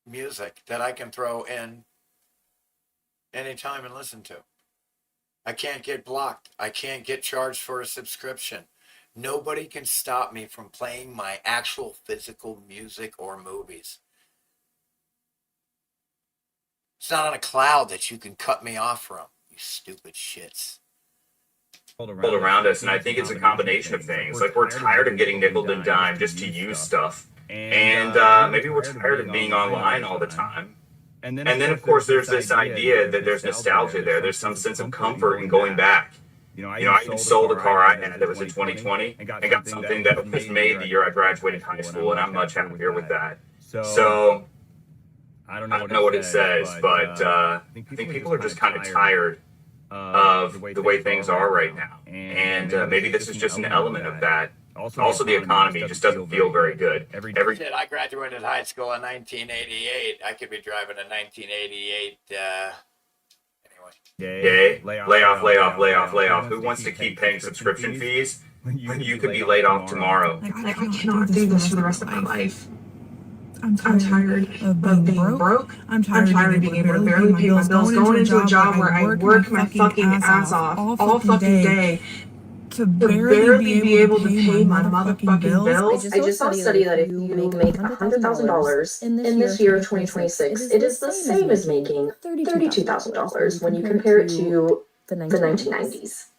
music that I can throw in anytime and listen to. I can't get blocked. I can't get charged for a subscription. Nobody can stop me from playing my actual physical music or movies. It's not on a cloud that you can cut me off from, you stupid shits. Around us, and I think it's a combination of things. Like, we're tired of getting nickel and dime just to use stuff. And maybe we're tired of being online all the time. And then, of course, there's this idea that there's nostalgia there. There's some sense of comfort in going back. I even sold a car I had that was in 2020 and got something that was made the year I graduated high school, and I'm much happier with that. So I don't know what it says, but I think people are just kind of tired of the way things are right now. And maybe this is just an element of that. Also, the economy just doesn't feel very good. Shit, I graduated high school in 1988. I could be driving a 1988, Yay. Lay off. Who wants to keep paying subscription fees when you could be laid off tomorrow? I cannot do this for the rest of my life. I'm tired of being broke. I'm tired of being able to barely pay my bills, going into a job where I work my fucking ass off all fucking day to barely be able to pay my motherfucking bills. I just saw a study that if you make $100,000 in this year of 2026, it is the same as making $32,000 when you compare it to the 1990s.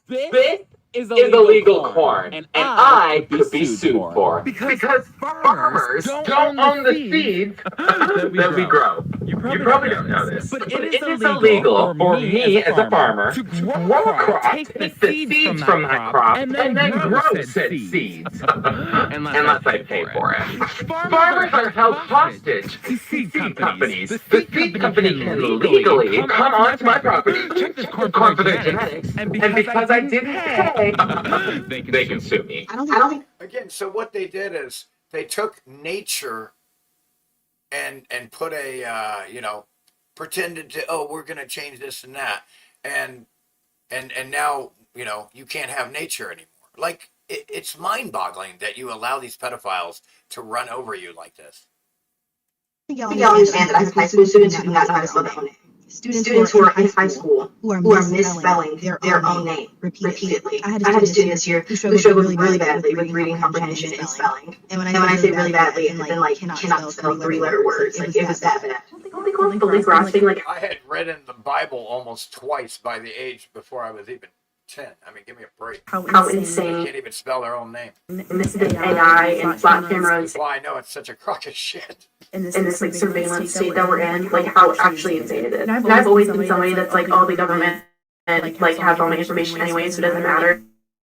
This is illegal corn, and I could be sued for. Because farmers don't own the seeds that we grow. You probably don't know this, but it is illegal for me as a farmer to grow a crop, take the seeds from that crop, and then grow said seeds, unless I pay for it. Farmers are held hostage to seed companies. The seed company can legally come onto my property, check this corn for their genetics, and because I didn't pay, they can sue me. I don't think. Again, so what they did is they took nature and put a pretended to we're gonna change this and that, and now you can't have nature anymore. Like it's mind-boggling that you allow these pedophiles to run over you like this. I think y'all understand that I have high school students who do not know how to spell their own name. Students who are in high school who are misspelling their own name repeatedly. I had a student this year who struggled really badly with reading comprehension and spelling. And when I say really badly, it's been like cannot spell three-letter words. Like it was that bad. Don't they call it fully grasping? Like I had read in the Bible almost twice by the age before I was even 10. I mean, give me a break. How insane. They can't even spell their own name. And this AI and flat cameras. That's why I know it's such a crock of shit. In this like surveillance state that we're in, like how actually insane it is. And I've always been somebody that's like, oh, the government and like has all my information anyway, so it doesn't matter.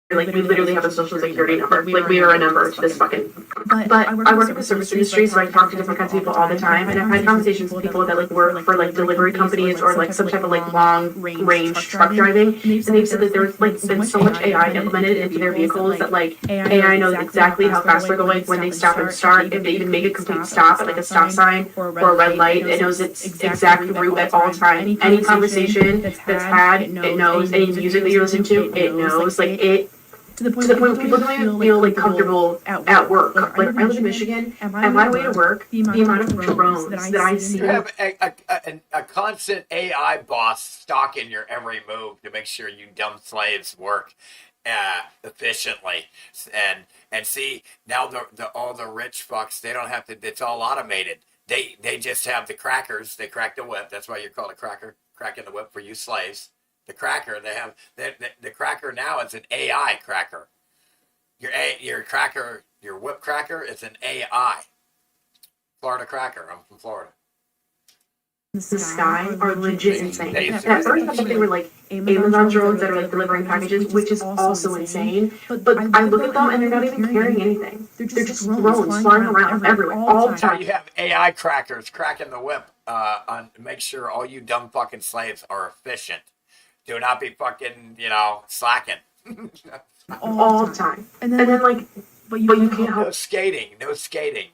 Like we literally have a social security number. Like we are a number to this fucking. But I work in the service industry, so I talk to different kinds of people all the time, and I've had conversations with people that like work for like delivery companies or like some type of like long range truck driving, and they've said that there's like been so much AI implemented into their vehicles that like AI knows exactly how fast we're going when they stop and start. If they even make a complete stop at like a stop sign or a red light, it knows its exact route at all times. Any conversation that's had, it knows. Any music that you listen to, it knows. Like it. To the point where people don't even feel like comfortable at work. Like I live in Michigan, and my way to work, the amount of drones that I see. You have a constant AI boss stalking your every move to make sure you dumb slaves work efficiently. And see, now all the rich fucks, they don't have to, it's all automated. They just have the crackers, they crack the whip, that's why you're called a cracker, cracking the whip for you slaves. The cracker, they have the cracker now is an AI cracker. Your cracker, your whip cracker is an AI. Florida cracker. I'm from Florida. The sky are legit insane. At first, I thought they were like Amazon drones that are like delivering packages, which is also insane. But I look at them and they're not even carrying anything. They're just drones flying around everywhere all the time. You have AI crackers cracking the whip on to make sure all you dumb fucking slaves are efficient. Do not be fucking, slacking. All the time. And then like, but you can't help. No skating.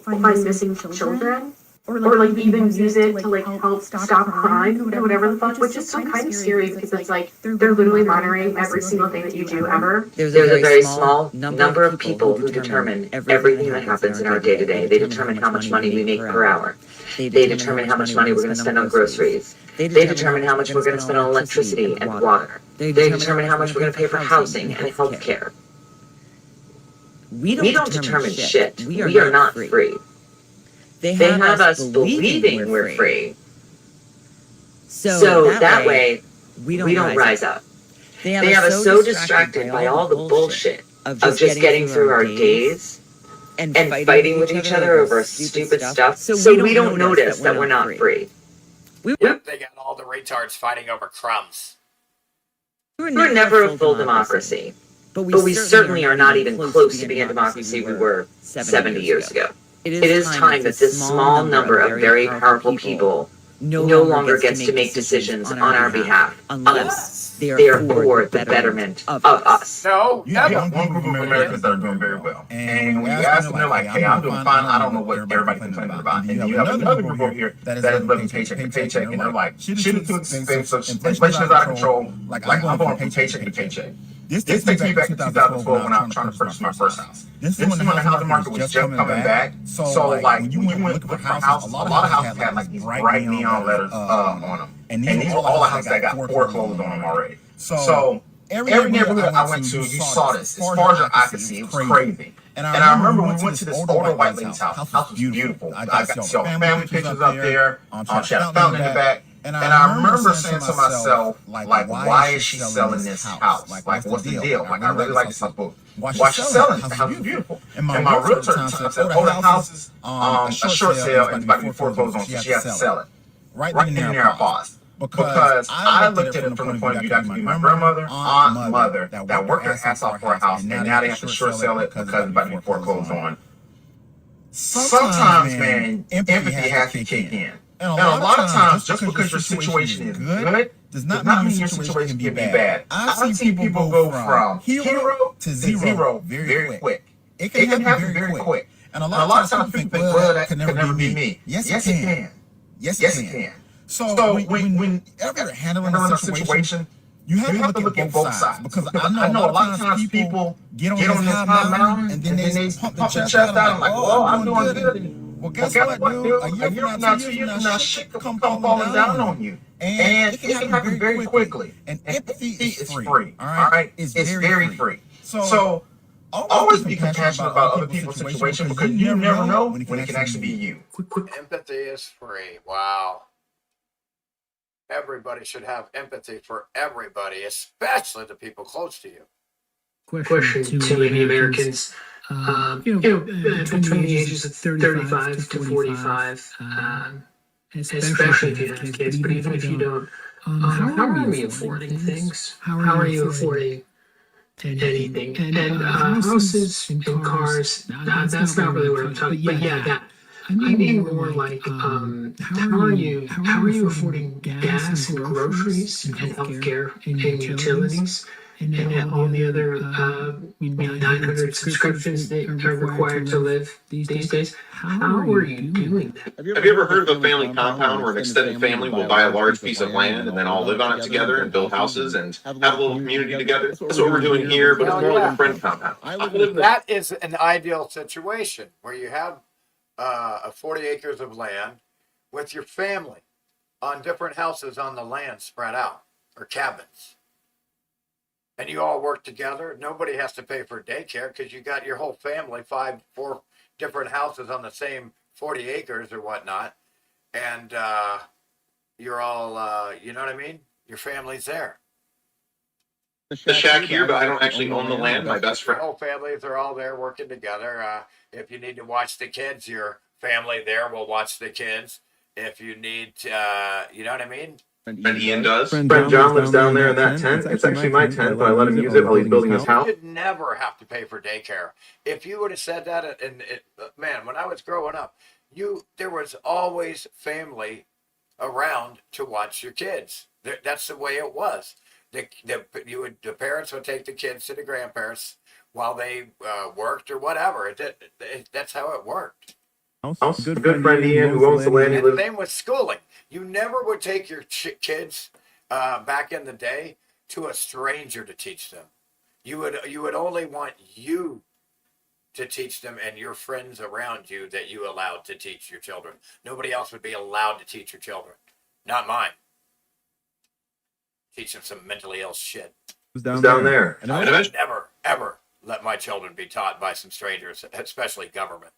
Find missing children. Or like even use it to like help stop crime or whatever the fuck, which is so kind of scary because it's like they're literally monitoring every single thing that you do ever. There's a very small number of people who determine everything that happens in our day-to-day. They determine how much money we make per hour. They determine how much money we're going to spend on groceries. They determine how much we're going to spend on electricity and water. They determine how much we're going to pay for housing and health care. We don't determine shit. We are not free. They have us believing we're free. So that way, we don't rise up. They have us so distracted by all the bullshit of just getting through our days and fighting with each other over stupid stuff, so we don't notice that we're not free. They got all the retards fighting over crumbs. We were never a full democracy, but we certainly are not even close to being a democracy we were 70 years ago. It is time that this small number of very powerful people no longer gets to make decisions on our behalf unless they are for the betterment of us. No, you have one group of Americans that are doing very well. And when you ask them, they're like, hey, I'm doing fine. I don't know what everybody's complaining about. And you have another group over here that is living paycheck to paycheck. And they're like, shit is too expensive. Inflation is out of control. Like, I'm going from paycheck to paycheck. This takes me back to 2012 when I was trying to purchase my first house. This is when the housing market was just coming back. So like, when you went looking for houses, a lot of houses had like these bright neon letters on them. And these were all the houses that got foreclosed on them already. So every neighborhood I went to, you saw this. As far as your eye could see, it was crazy. And I remember we went to this older white lady's house. The house was beautiful. I got to see all family pictures up there. She had a fountain in the back. And I remember saying to myself, like, why is she selling this house? Like, what's the deal? Like, I really like this house, but why is she selling it? The house is beautiful. And my realtor said, oh, the house is a short sale and it's about to be foreclosed on, so she has to sell it. Right then and there I paused. Because I looked at it from the point of view that could be my grandmother, aunt, mother, that worked their ass off for a house, and now they have to short sell it because it's about to be foreclosed on. Sometimes, man, empathy has to kick in. And a lot of times, just because your situation is good, does not mean your situation can be bad. I've seen people go from hero to zero very quick. It can happen very quick. And a lot of times people think, well, that could never be me. Yes, it can. Yes, it can. So when you're handling a situation, you have to look at both sides. Because I know a lot of times people get on this high mountain and then they pump their chest out and like, well, I'm doing good. Well, guess what, dude? A year from now, 2 years from now, shit come falling down on you. And it can happen very quickly. And empathy is free, all right? It's very free. So always be compassionate about other people's situation because you never know when it can actually be you. Empathy is free. Wow. everybody should have empathy for everybody, especially the people close to you. Question to many Americans, between the ages of 35 to 45, especially if you have kids, but even if you don't, how are we affording things? How are you affording anything? And houses and cars, that's not really what I'm talking about. But yeah, that. I mean more like, how are you affording gas and groceries and healthcare and utilities and all the other 900 subscriptions that are required to live these days? How are you doing that? Have you ever heard of a family compound where an extended family will buy a large piece of land and then all live on it together and build houses and have a little community together? That's what we're doing here, but it's more like a friend compound. That is an ideal situation where you have 40 acres of land with your family on different houses on the land spread out, or cabins. And you all work together. Nobody has to pay for daycare because you got your whole family, 4 different houses on the same 40 acres or whatnot. And you're all, you know what I mean? Your family's there. The shack here, but I don't actually own the land. My best friend. Your whole families are all there working together. If you need to watch the kids, your family there will watch the kids. If you need, you know what I mean? And Ian does. Friend John lives down there in that tent. It's actually my tent, but I let him use it while he's building his house. You should never have to pay for daycare. If you would have said that, man, when I was growing up, there was always family around to watch your kids. That's the way it was. The parents would take the kids to the grandparents while they worked or whatever. That's how it worked. Good friend Ian who owns the land. And same with schooling. You never would take your kids back in the day to a stranger to teach them. You would only want you to teach them and your friends around you that you allowed to teach your children. Nobody else would be allowed to teach your children. Not mine. Teach them some mentally ill shit. Who's down there? And I would never, ever let my children be taught by some strangers, especially government.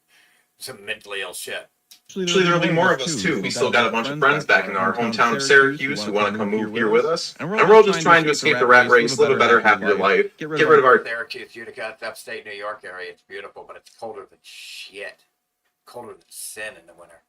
Some mentally ill shit. Actually, there'll be more of us too. We still got a bunch of friends back in our hometown of Syracuse who want to come move here with us. And we're all just trying to escape the rat race, live a better, happier life. Get rid of our Syracuse, Utica, upstate New York area. It's beautiful, but it's colder than shit. Colder than sin in the winter.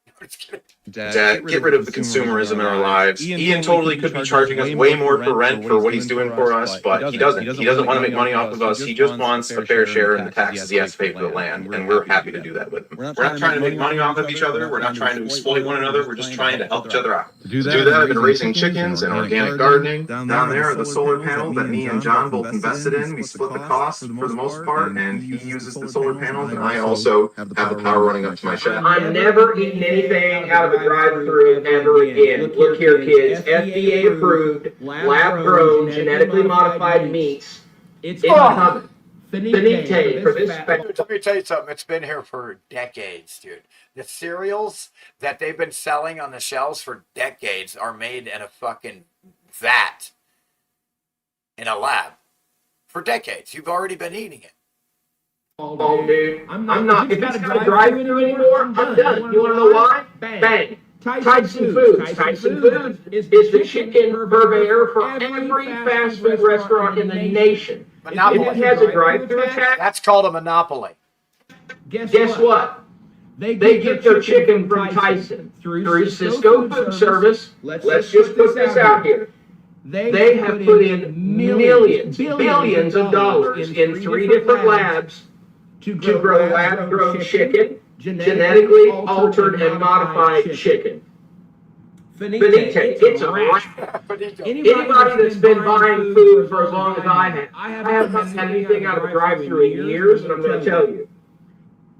Dad, get rid of the consumerism in our lives. Ian totally could be charging us way more for rent for what he's doing for us, but he doesn't. He doesn't want to make money off of us. He just wants a fair share in the taxes he has to pay for the land, and we're happy to do that with him. We're not trying to make money off of each other. We're not trying to exploit one another. We're just trying to help each other out. To do that, I've been raising chickens and organic gardening. Down there are the solar panels that me and John both invested in. We split the cost for the most part, and he uses the solar panels, and I also have the power running up to my shed. I'm never eating anything out of a drive-through ever again. Look here, kids. FDA approved, lab-grown, genetically modified meats. It's coming. Finite for this. Let me tell you something. It's been here for decades, dude. The cereals that they've been selling on the shelves for decades are made in a fucking vat in a lab for decades. You've already been eating it. Oh, dude. I'm not. If it's got a drive-through anymore, I'm done. You want to know why? Bang. Tyson Foods. Tyson Foods is the chicken purveyor for every fast food restaurant in the nation. Monopoly. If it has a drive-through attack, that's called a monopoly. Guess what? They get their chicken from Tyson through Cisco Food Service. Let's just put this out here. They have put in millions, billions of dollars in 3 different labs to grow lab-grown chicken, genetically altered and modified chicken. Finite, it's a wrap. Anybody that's been buying food for as long as I have not had anything out of a drive-thru in years, and I'm going to tell you,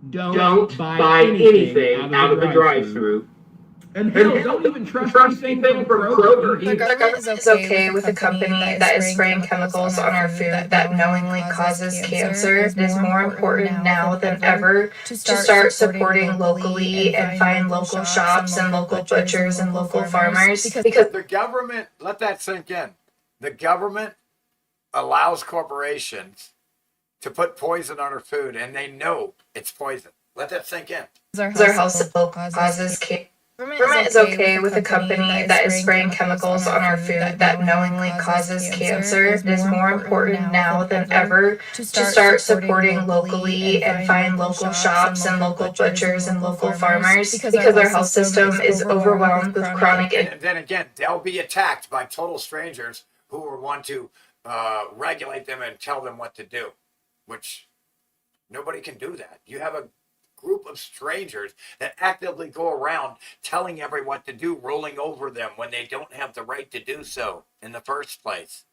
don't buy anything out of a drive-thru. And hell, don't even trust anything from Kroger. The government is okay with a company that is spraying chemicals on our food that knowingly causes cancer. It is more important now than ever to start supporting locally and find local shops and local butchers and local farmers. Because the government, let that sink in. The government allows corporations to put poison on our food, and they know it's poison. Let that sink in. our health causes cancer. Government is okay with a company that is spraying chemicals on our food that knowingly causes cancer. It is more important now than ever to start supporting locally and find local shops and local butchers and local farmers because our health system is overwhelmed with chronic. And then again, they'll be attacked by total strangers who will want to regulate them and tell them what to do, which nobody can do that. You have a group of strangers that actively go around telling everyone what to do, rolling over them when they don't have the right to do so in the first place.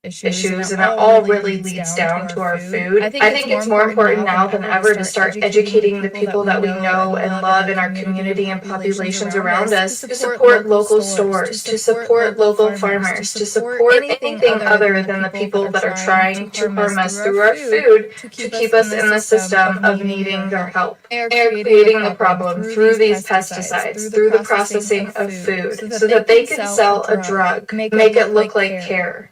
Issues, and it all really leads down to our food. I think it's more important now than ever to start educating the people that we know and love in our community and populations around us to support local stores, to support local farmers, to support anything other than the people that are trying to harm us through our food to keep us in the system of needing their help. They are creating the problem through these pesticides, through the processing of food, so that they can sell a drug, make it look like care.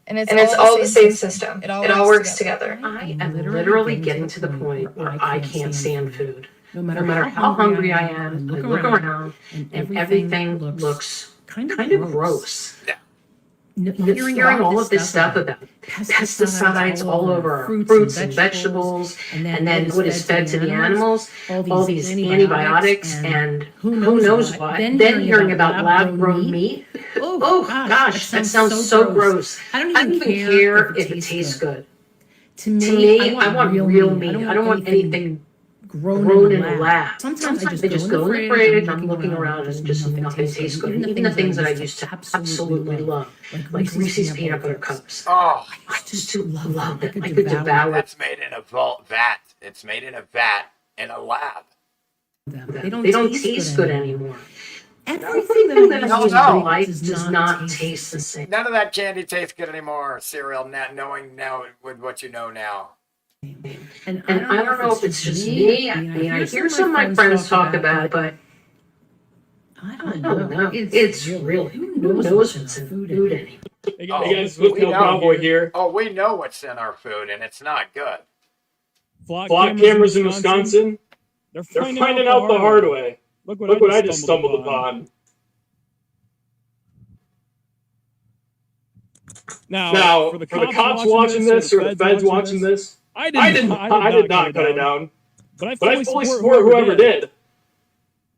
And it's all the same system. It all works together. I am literally getting to the point where I can't stand food. No matter how hungry I am, I look around and everything looks kind of gross. Yeah. Hearing all of this stuff about pesticides all over our fruits and vegetables, and then what is fed to the animals, all these antibiotics, and who knows what. Then hearing about lab-grown meat. Oh gosh, that sounds so gross. I don't even care if it tastes good. To me, I want real meat. I don't want anything grown in a lab. Sometimes I just go in the fridge and I'm looking around and just nothing tastes good. Even the things that I used to absolutely love, like Reese's peanut butter cups. Oh, I just love it. I could devour it. That's made in a vat. It's made in a vat in a lab. They don't taste good anymore. Everything that I used in life does not taste the same. None of that candy tastes good anymore, cereal, knowing now with what you know now. And I don't know if it's just me. I mean, I hear some of my friends talk about it, but I don't know. It's really, who knows what's in food anymore? Hey guys, Swift No Cowboy here. Oh, we know what's in our food, and it's not good. Flock cameras in Wisconsin, they're finding out the hard way. Look what I just stumbled upon. Now, for the cops watching this or the feds watching this, I did not cut it down. But I fully support whoever did.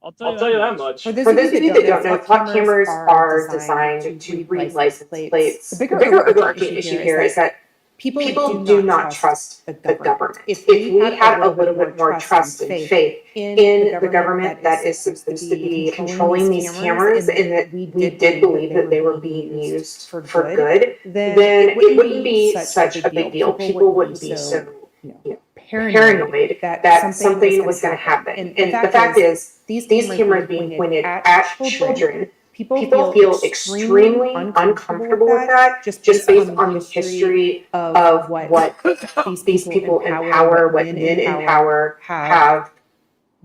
I'll tell you that much. For those of you that don't know, flock cameras are designed to read license plates. The bigger overarching issue here is that people do not trust the government. If we had a little bit more trust and faith in the government that is supposed to be controlling these cameras, and that we did believe that they were being used for good, then it wouldn't be such a big deal. People wouldn't be so paranoid that something was going to happen. And the fact is, these cameras being pointed at children, people feel extremely uncomfortable with that, just based on the history of what these people in power, what men in power have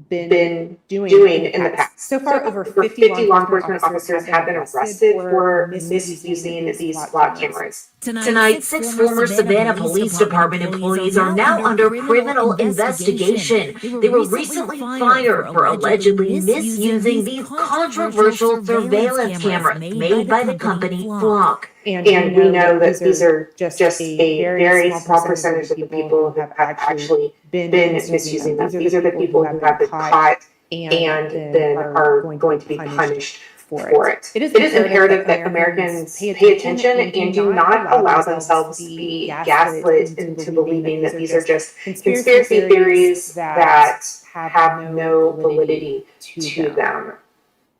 been doing in the past. So far, over 50 law enforcement officers have been arrested for misusing these flock cameras. Tonight, 6 former Savannah Police Department employees are now under criminal investigation. They were recently fired for allegedly misusing these controversial surveillance cameras made by the company Flock. And we know that these are just a very small percentage of the people who have actually been misusing them. These are the people who have been caught and then are going to be punished for it. It is imperative that Americans pay attention and do not allow themselves to be gaslit into believing that these are just conspiracy theories that have no validity to them.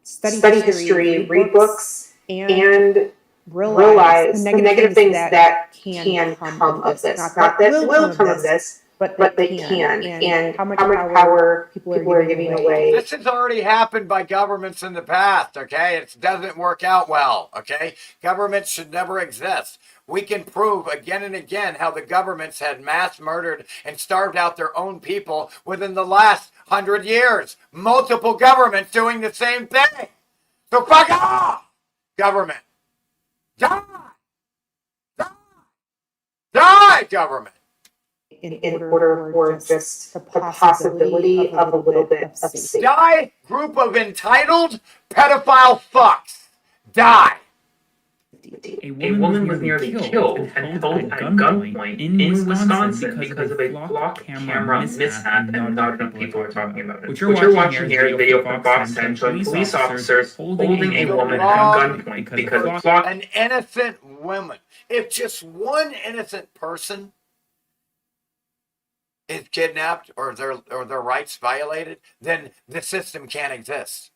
Study history, read books, and realize the negative things that can come of this. Not that will come of this, but they can. And how much power people are giving away. This has already happened by governments in the past, okay? It doesn't work out well, okay? Governments should never exist. We can prove again and again how the governments had mass murdered and starved out their own people within the last 100 years. Multiple governments doing the same thing. So fuck off, government. Die! Die! Die, government! in order for just the possibility of a little bit of safety. Die, group of entitled pedophile fucks. Die. A woman was nearly killed and held at gunpoint in Wisconsin because of a flock camera mishap, and not enough people are talking about it. What you're watching here is video from Fox 10 showing police officers holding a woman at gunpoint because of flock. An innocent woman. If just one innocent person is kidnapped or their rights violated, then the system can't exist.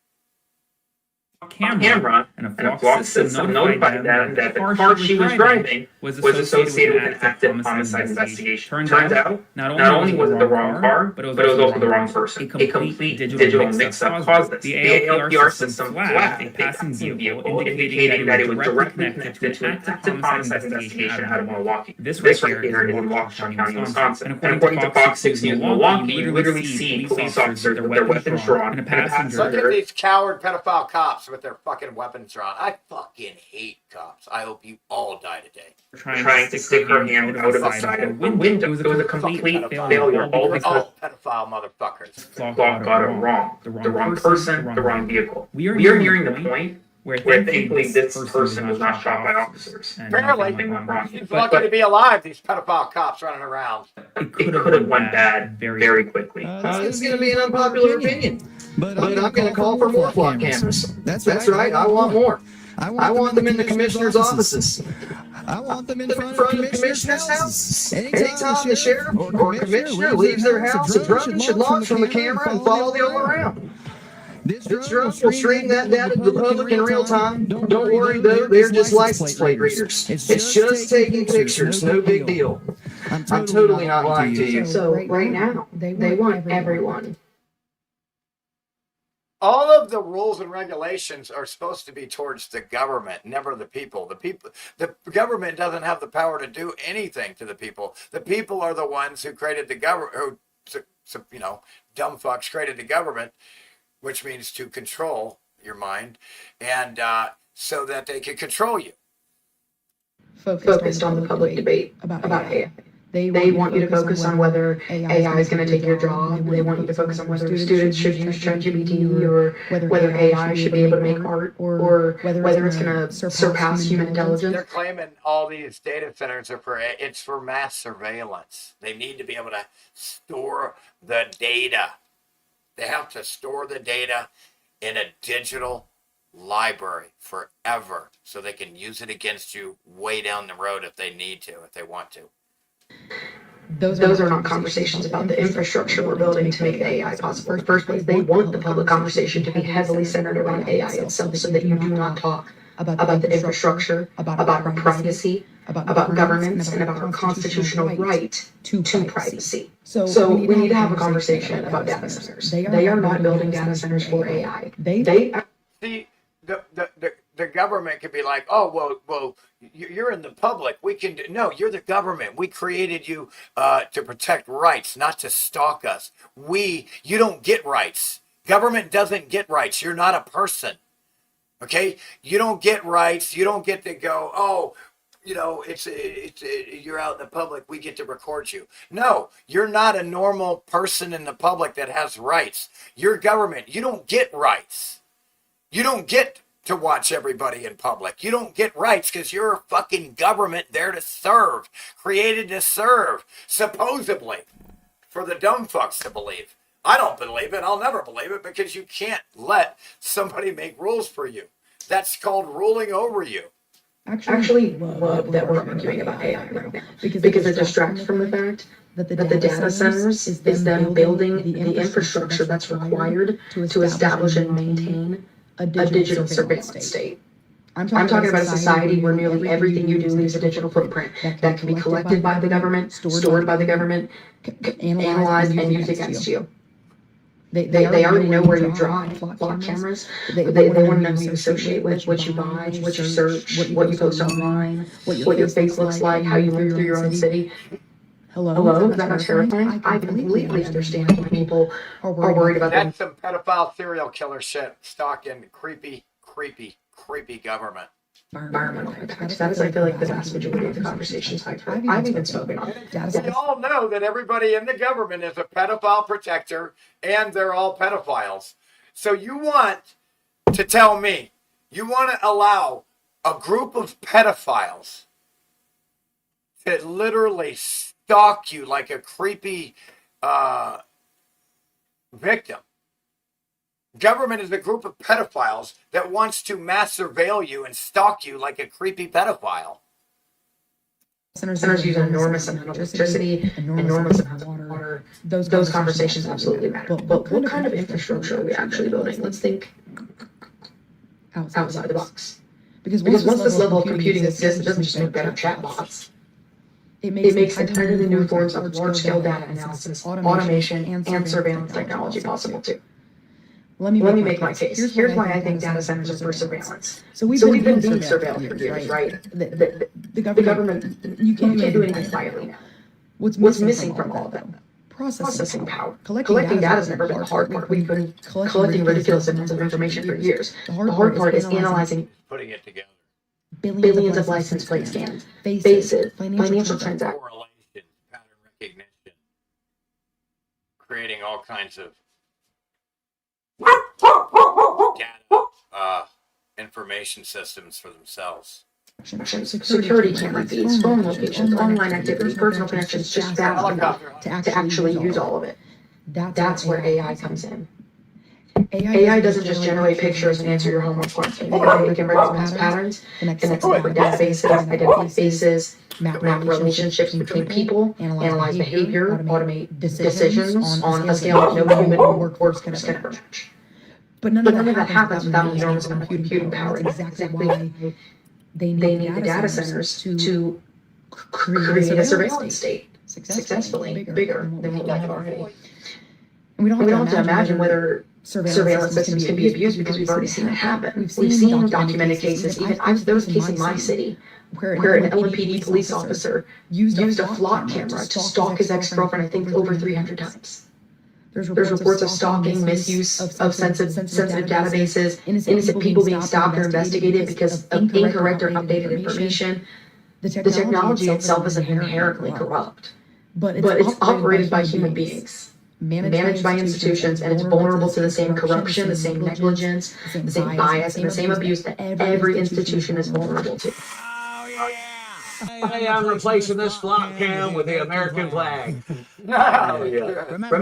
Camera and a flock system notified them that the car she was driving was associated with an active homicide investigation. Turns out, not only was it the wrong car, but it was also the wrong person. A complete digital mix-up caused this. The ALPR system flagged a passing vehicle indicating that it was directly connected to an active homicide investigation out of Milwaukee. This right here is in Waukesha County, Wisconsin. And according to Fox 6 News Milwaukee, you literally see police officers with their weapons drawn and a passenger. Look at these coward pedophile cops with their fucking weapons drawn. I fucking hate cops. I hope you all die today. Trying to stick her hand out of the side of the window. It was a complete failure. All because pedophile motherfuckers. Flock got it wrong. The wrong person, the wrong vehicle. We are nearing the point where thankfully this person was not shot by officers. Apparently, he's lucky to be alive, these pedophile cops running around. It could have went bad very quickly. This is going to be an unpopular opinion, but I'm going to call for more flock cameras. That's right, I want more. I want them in the commissioner's offices. I want them in front of the commissioner's house. Anytime the sheriff or commissioner leaves their house, a drone should launch from the camera and follow them around. This drone will stream that data to the public in real time. Don't worry though, they're just license plate readers. It's just taking pictures, no big deal. I'm totally not lying to you. So right now, they want everyone. All of the rules and regulations are supposed to be towards the government, never the people. The government doesn't have the power to do anything to the people. The people are the ones who created the government, dumb fucks created the government, which means to control your mind, and so that they can control you. Focused on the public debate about AI. They want you to focus on whether AI is going to take your job. They want you to focus on whether students should use ChatGPT or whether AI should be able to make art or whether it's going to surpass human intelligence. They're claiming all these data centers are for mass surveillance. They need to be able to store the data. They have to store the data in a digital library forever so they can use it against you way down the road if they need to, if they want to. Those are not conversations about the infrastructure we're building to make AI possible. In the first place, they want the public conversation to be heavily centered around AI itself so that you do not talk about the infrastructure, about privacy, about governance, and about our constitutional right to privacy. So we need to have a conversation about data centers. They are not building data centers for AI. See, the government could be like, oh, well, you're in the public. We can do. No, you're the government. We created you to protect rights, not to stalk us. You don't get rights. Government doesn't get rights. You're not a person. Okay? You don't get rights. You don't get to go, you're out in the public. We get to record you. No, you're not a normal person in the public that has rights. You're government. You don't get rights. You don't get to watch everybody in public. You don't get rights because you're a fucking government there to serve, created to serve, supposedly, for the dumb fucks to believe. I don't believe it. I'll never believe it because you can't let somebody make rules for you. That's called ruling over you. Actually love that we're arguing about AI right now because it distracts from the fact that the data centers is them building the infrastructure that's required to establish and maintain a digital surveillance state. I'm talking about a society where nearly everything you do leaves a digital footprint that can be collected by the government, stored by the government, analyzed, and used against you. They already know where you drive, flock cameras. They want to know who you associate with, what you buy, what you search, what you post online, what your face looks like, how you move through your own city. Hello? Is that not terrifying? I completely understand why people are worried about that. That's some pedophile serial killer shit. Stalking creepy government. environmental impacts. That is, I feel like, the vast majority of the conversations I've heard. I've even spoken on it. We all know that everybody in the government is a pedophile protector and they're all pedophiles. So you want to tell me, you want to allow a group of pedophiles to literally stalk you like a creepy victim. Government is a group of pedophiles that wants to mass surveil you and stalk you like a creepy pedophile. Centers use an enormous amount of electricity, enormous amount of water. Those conversations absolutely matter. But what kind of infrastructure are we actually building? Let's think outside the box. Because once this level of computing exists, it doesn't just make better chatbots. It makes entirely new forms of large-scale data analysis, automation, and surveillance technology possible too. Let me make my case. Here's why I think data centers are for surveillance. So we've been being surveilled for years, right? The government, you can't do anything quietly now. What's missing from all of that? Processing power. Collecting data has never been the hard part. We've been collecting ridiculous amounts of information for years. The hard part is analyzing, putting it together. Billions of license plate scans, faces, financial transactions. Correlation, pattern recognition, creating all kinds of data, information systems for themselves. Security camera feeds, phone locations, online activity, personal connections, just that enough to actually use all of it. That's where AI comes in. AI doesn't just generate pictures and answer your homework questions. It can recognize patterns, connect with databases, identify faces, map relationships between people, analyze behavior, automate decisions on a scale that no human workforce can ever match. But none of that happens without an enormous amount of computing power. That's exactly why they need the data centers to create a surveillance state successfully, bigger than what we have already. And we don't have to imagine whether surveillance systems can be abused because we've already seen it happen. We've seen documented cases. There was a case in my city where an LAPD police officer used a flock camera to stalk his ex-girlfriend, I think, over 300 times. There's reports of stalking, misuse of sensitive databases, innocent people being stopped or investigated because of incorrect or updated information. The technology itself is inherently corrupt, but it's operated by human beings, managed by institutions, and it's vulnerable to the same corruption, the same negligence, the same bias, and the same abuse that every institution is vulnerable to. Hey, I'm replacing this flock cam with the American flag. No, Yeah. Remember,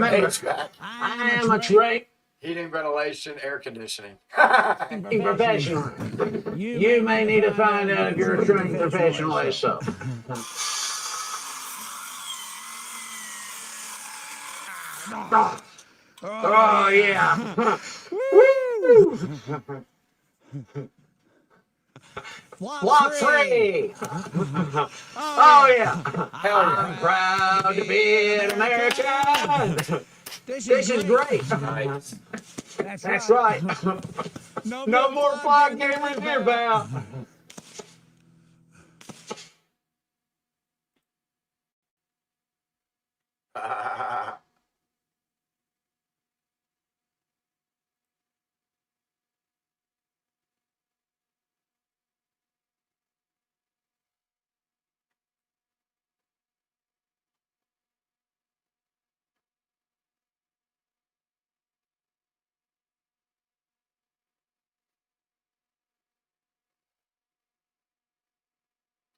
I am a trained heating, ventilation, air conditioning. professional. You may need to find out if you're a trained professional yourself. Oh, yeah. Woo! Flock 3! Oh, yeah. I'm proud to be an American. This is great. That's right. No more flock gamers here, pal.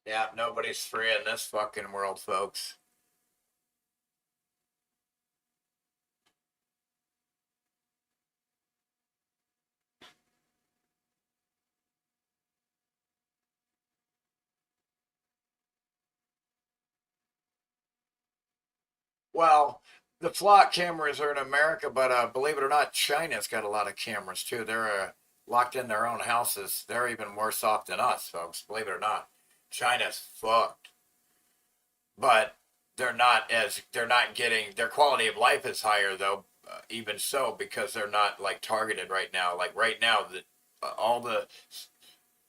Yeah, nobody's free in this fucking world, folks. Well, the flock cameras are in America, but believe it or not, China's got a lot of cameras too. They're locked in their own houses. They're even worse off than us, folks. Believe it or not, China's fucked. But they're not getting, their quality of life is higher though. Even so, because they're not like targeted right now. Like right now, all the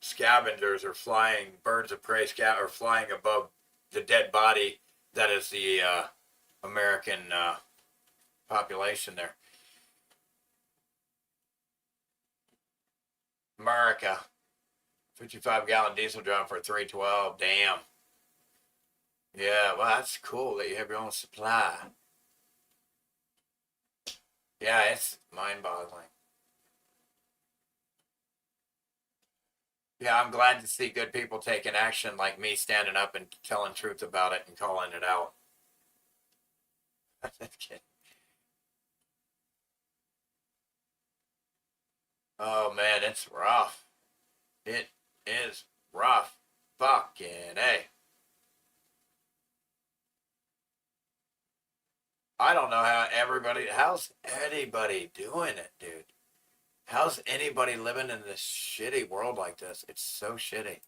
scavengers are flying, birds of prey are flying above the dead body that is the American population there. America. 55-gallon diesel drum for $3.12. Damn. Yeah, well, that's cool that you have your own supply. Yeah, it's mind-boggling. Yeah, I'm glad to see good people taking action like me standing up and telling truth about it and calling it out. Oh, man, it's rough. It is rough. Fucking A. I don't know how's anybody doing it, dude? How's anybody living in this shitty world like this? It's so shitty.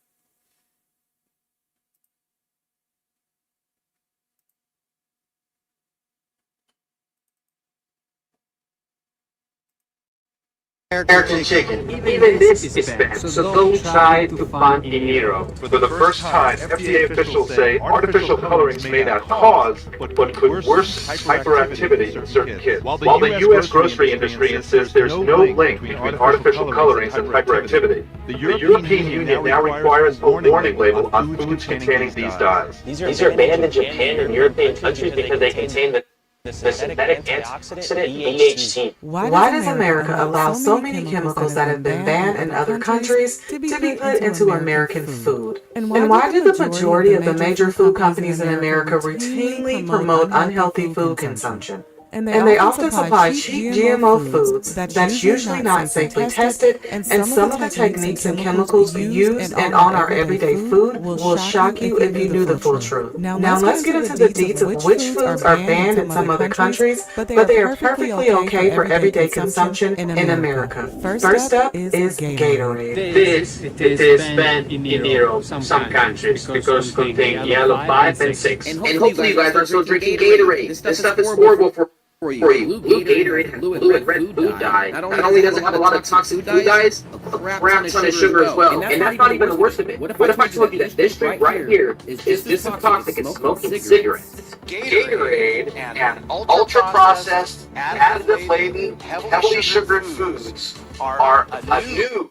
American chicken. Even this is banned, so don't try to find dinero. For the first time, FDA officials say artificial colorings may not cause, but could worsen hyperactivity in certain kids. While the U.S. grocery industry insists there's no link between artificial colorings and hyperactivity, the European Union now requires a warning label on foods containing these dyes. These are banned in Japan and European countries because they contain the synthetic antioxidant EHC. Why does America allow so many chemicals that have been banned in other countries to be put into American food? And why do the majority of the major food companies in America routinely promote unhealthy food consumption? And they often supply cheap GMO foods that's usually not safely tested, and some of the techniques and chemicals used and on our everyday food will shock you if you knew the full truth. Now let's get into the deets of which foods are banned in some other countries, but they are perfectly okay for everyday consumption in America. First up is Gatorade. This is banned in Europe, some countries, because it contains yellow 5 and 6. And hopefully you guys are still drinking Gatorade. This stuff is horrible for you. Blue Gatorade has blue and red food dye. Not only does it have a lot of toxic food dyes, a crap ton of sugar as well. And that's not even the worst of it. What if I told you that this drink right here is just as toxic as smoking cigarettes? Gatorade and ultra-processed, additive-laden, heavily sugared foods are a new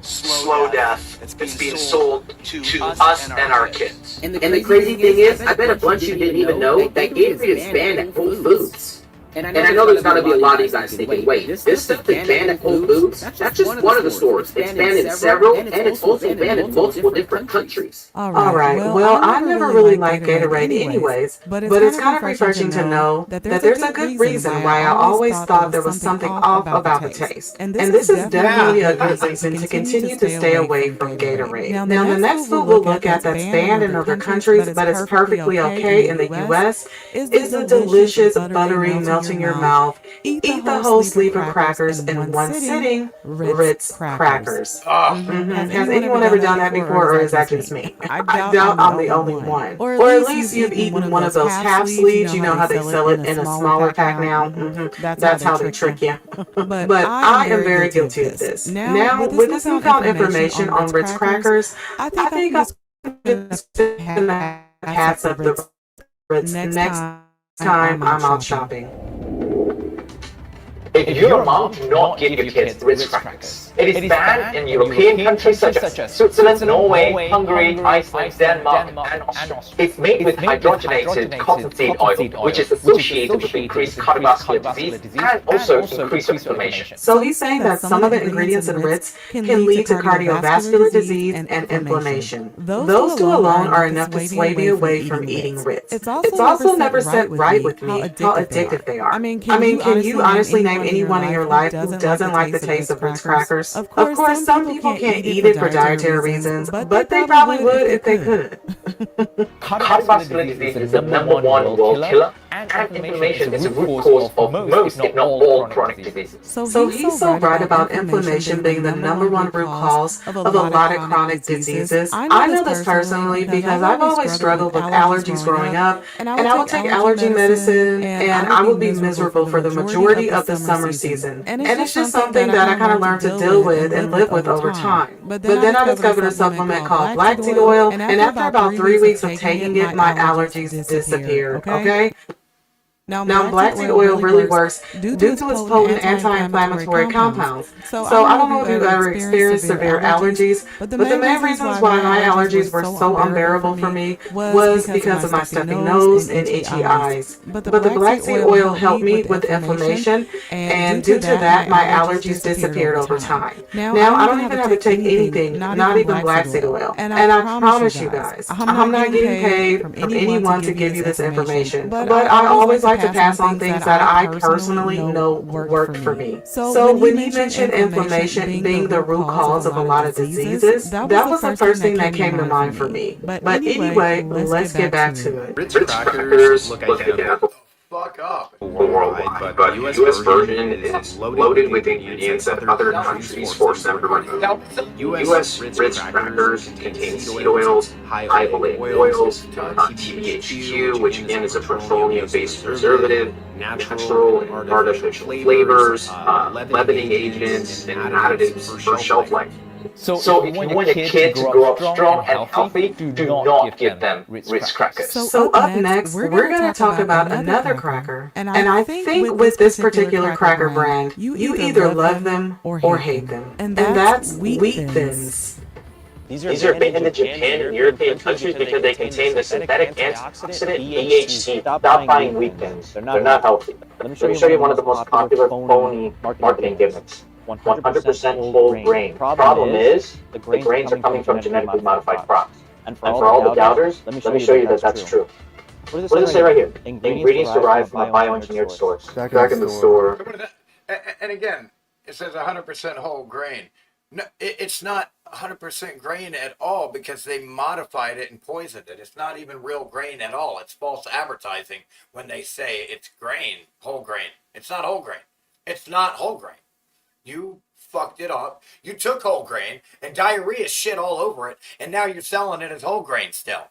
slow death that's being sold to us and our kids. And the crazy thing is, I bet a bunch of you didn't even know that Gatorade is banned at Whole Foods. And I know there's got to be a lot of you guys thinking, wait, this stuff is banned at Whole Foods? That's just one of the stores. It's banned in several, and it's also banned in multiple different countries. Alright, well, I never really liked Gatorade anyways, but it's kind of refreshing to know that there's a good reason why I always thought there was something off about the taste. And this is definitely a good reason to continue to stay away from Gatorade. Now, the next food we'll look at that's banned in other countries, but it's perfectly okay in the US, is the delicious, buttery, melting in your mouth, eat the whole sleeve of crackers in one sitting, Ritz crackers. Has anyone ever done that before, or is that just me? I doubt I'm the only one. Or at least you've eaten one of those half sleeves. You know how they sell it in a smaller pack now? That's how they trick you. But I am very guilty of this. Now, with this newfound information on Ritz crackers, I think I'm just gonna pass up the Ritz next time I'm out shopping. If your mom do not give your kids Ritz crackers, it is banned in European countries such as Switzerland, Norway, Hungary, Iceland, Denmark, and Austria. It's made with hydrogenated cottonseed oil, which is associated with increased cardiovascular disease and also increased inflammation. So he's saying that some of the ingredients in Ritz can lead to cardiovascular disease and inflammation. Those two alone are enough to sway me away from eating Ritz. It's also never set right with me how addictive they are. I mean, can you honestly name anyone in your life who doesn't like the taste of Ritz crackers? Of course, some people can't eat it for dietary reasons, but they probably would if they could. Cardiovascular disease is the #1 world killer, and inflammation is the root cause of most, if not all, chronic diseases. So he's so right about inflammation being the #1 root cause of a lot of chronic diseases. I know this personally because I've always struggled with allergies growing up, and I would take allergy medicine, and I would be miserable for the majority of the summer season. And it's just something that I kind of learned to deal with and live with over time. But then I discovered a supplement called black seed oil, and after about 3 weeks of taking it, my allergies disappeared, okay? Now, black seed oil really works due to its potent anti-inflammatory compounds. So I don't know if you've ever experienced severe allergies, but the main reasons why my allergies were so unbearable for me was because of my stuffy nose and itchy eyes. But the black seed oil helped me with inflammation, and due to that, my allergies disappeared over time. Now, I don't even have to take anything, not even black seed oil. And I promise you guys, I'm not getting paid from anyone to give you this information, but I always like to pass on things that I personally know worked for me. So when he mentioned inflammation being the root cause of a lot of diseases, that was the first thing that came to mind for me. But anyway, let's get back to it. Ritz crackers look identical Fuck up. worldwide, but the US version is loaded with ingredients that other countries force them to remove. US Ritz crackers contain seed oils, high oleic oils, TBHQ, which again is a petroleum-based preservative, natural and artificial flavors, leavening agents, and additives for shelf life. So if you want a kid to grow up strong and healthy, do not give them Ritz crackers. So up next, we're going to talk about another cracker. And I think with this particular cracker brand, you either love them or hate them. And that's Wheat Thins. These are banned in Japan and European countries because they contain the synthetic antioxidant DHC. Stop buying Wheat Thins. They're not healthy. Let me show you one of the most popular phony marketing gimmicks. 100% whole grain. Problem is, the grains are coming from genetically modified crops. And for all the doubters, let me show you that that's true. What does it say right here? Ingredients derived from a bioengineered source. Back in the store. And again, it says 100% whole grain. No, it's not 100% grain at all because they modified it and poisoned it. It's not even real grain at all. It's false advertising when they say it's grain, whole grain. It's not whole grain. It's not whole grain. You fucked it up. You took whole grain and diarrhea shit all over it, and now you're selling it as whole grain still.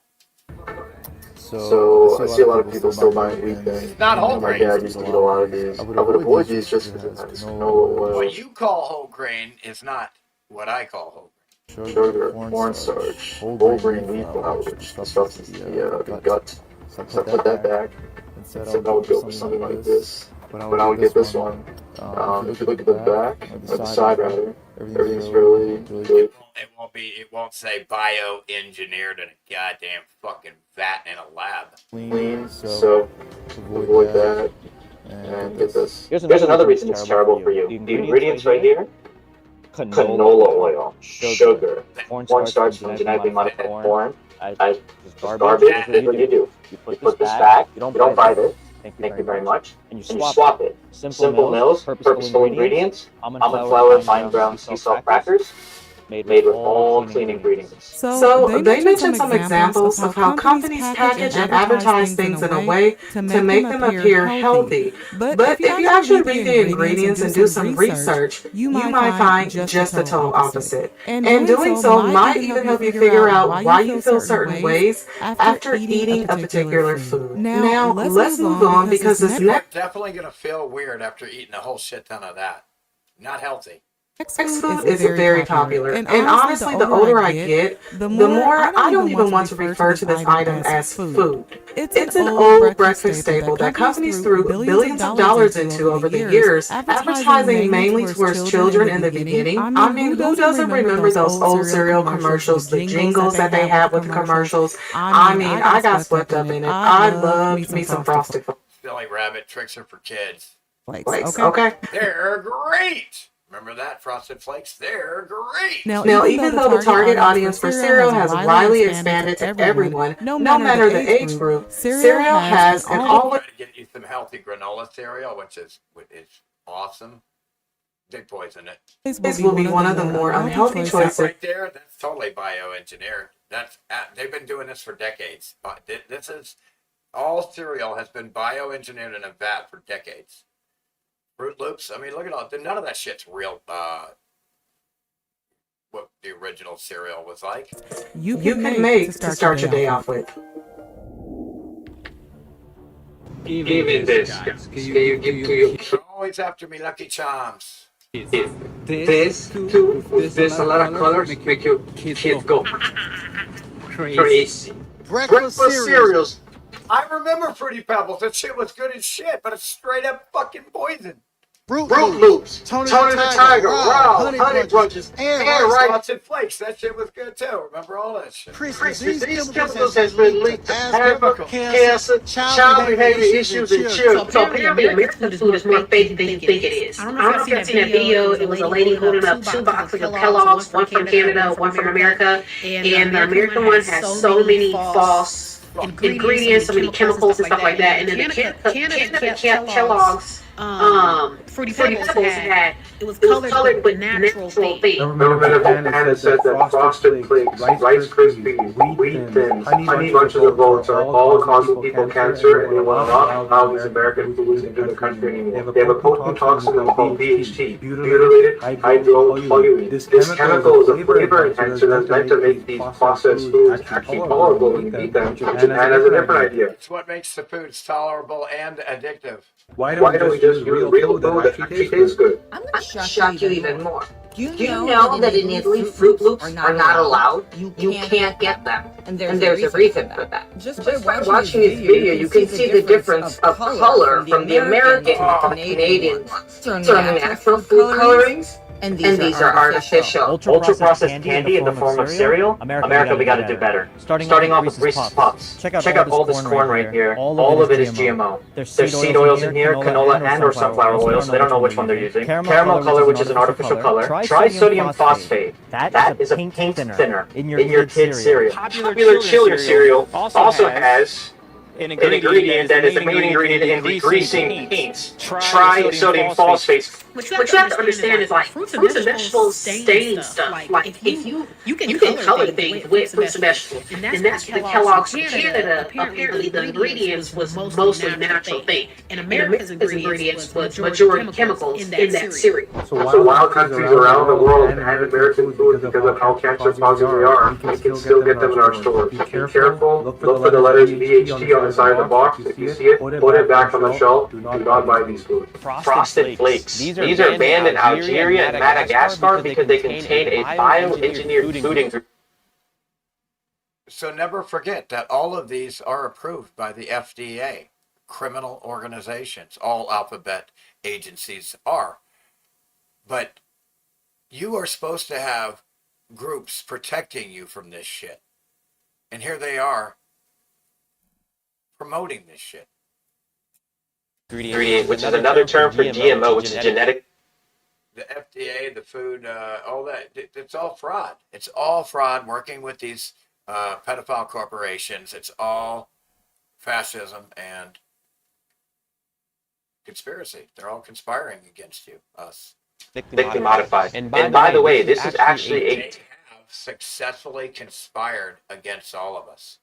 So I see a lot of people still buying Wheat Thins. It's not whole My grain. dad used to eat a lot of these. I would avoid these just because it has no oil. What you call whole grain is not what I call whole grain. Sugar, cornstarch, whole grain wheat flour, which stuffs the gut. So I put that back and said I would go for something like this. But I would get this one. If you look at the back, or the side rather, everything's really good. It won't say bioengineered in a goddamn fucking vat in a lab. Clean, so avoid that. And get this. Here's another reason it's terrible for you. The ingredients right here: canola oil, sugar, cornstarch from genetically modified corn. Just garbage. That's what you do. You put this back. You don't buy this. Thank you very much. And you swap it. Simple Mills, purposeful ingredients, almond flour, fine ground sea salt crackers, made with all clean ingredients. So they mentioned some examples of how companies package and advertise things in a way to make them appear healthy. But if you actually read the ingredients and do some research, you might find just the total opposite. And doing so might even help you figure out why you feel certain ways after eating a particular food. Now, let's move on because this next... Definitely going to feel weird after eating a whole shit ton of that. Not healthy. Sex food is very popular, and honestly, the older I get, the more I don't even want to refer to this item as food. It's an old breakfast staple that companies threw billions of dollars into over the years, advertising mainly towards children in the beginning. I mean, who doesn't remember those old cereal commercials, the jingles that they had with the commercials? I mean, I got swept up in it. I loved me some Frosted Flakes. Silly rabbit tricks are for kids. Flakes, okay. They're great. Remember that? Frosted Flakes? They're great. Now, even though the target audience for cereal has widely expanded to everyone, no matter the age group, cereal has and always... Get you some healthy granola cereal, which is awesome. They poison it. This will be one of the more unhealthy choices. Right there, that's totally bioengineered. They've been doing this for decades. This is all cereal has been bioengineered in a vat for decades. Fruit Loops. I mean, look at all. None of that shit's real. What the original cereal was like. You can make to start your day off with. Even this. Can you give to you? Always after me, Lucky Charms. This a lot of colors make your kids go crazy. Breakfast cereals I remember Fruity Pebbles. That shit was good as shit, but it's straight up fucking poison. Fruit Fruit Loops, Loops, Tony Tony the the Tiger, Tiger, Raw, Raw, Honey Bunches, and Rice Rice. Frosted Flakes. That shit was good too. Remember all that shit? These chemicals has been linked to asthma, cancer, child behavior issues, and children. So apparently American food is more fake than you think it is. I don't know if y'all seen that video. It was a lady holding up two boxes of Kellogg's, one from Canada, one from America. And the American one has so many false ingredients, so many chemicals and stuff like that. And then the Canada Kellogg's Fruity Pebbles had, it was colored with natural things. Government of Japan said that Frosted Flakes, Rice Krispies, Wheat Thins, Honey Bunches of Oats are all causing people cancer, and they will not allow these American foods into the country anymore. They have a potent toxin called BHT, butylated hydrotoluene. This chemical is a flavor enhancer that's meant to make these processed foods actually tolerable when you eat them. Japan has a different idea. It's what makes the foods tolerable and addictive. Why don't we just use real food that actually tastes good? I'm going to shock you even more. Do you know that in Italy, Fruit Loops are not allowed? You can't get them. And there's a reason for that. Just by watching this video, you can see the difference of color from the American to Canadian ones. These are natural food colorings, and these are artificial. Ultra-processed candy in the form of cereal? America, we gotta do better. Starting off with Reese's Puffs. Check out all this corn right here. All of it is GMO. There's seed oils in here, canola and or sunflower oil, so they don't know which one they're using. Caramel color, which is an artificial color. Trisodium phosphate. That is a paint thinner in your kid's cereal. Popular children's cereal also has an ingredient that is the main ingredient in degreasing paints, trisodium phosphate. What you have to understand is like fruits and vegetables stain stuff. Like if you can color things with fruits and vegetables, and that's the Kellogg's Canada. Apparently, the ingredients was mostly natural thing, and America's ingredients was majority chemicals in that cereal. So while countries around the world have American foods because of how cancer positive they are, we can still get them in our stores. So be careful. Look for the letters BHT on the side of the box. If you see it, put it back on the shelf. Do not buy these foods. Frosted Flakes. These are banned in Algeria and Madagascar because they contain a bioengineered food ingredient. So never forget that all of these are approved by the FDA, criminal organizations. All alphabet agencies are. But you are supposed to have groups protecting you from this shit. And here they are promoting this shit. Ingredient, which is another term for GMO, which is genetic. The FDA, the food, all that, it's all fraud. It's all fraud working with these pedophile corporations. It's all fascism and conspiracy. They're all conspiring against you, us. Genetically modified. And by the way, this is actually They have successfully conspired against all of us.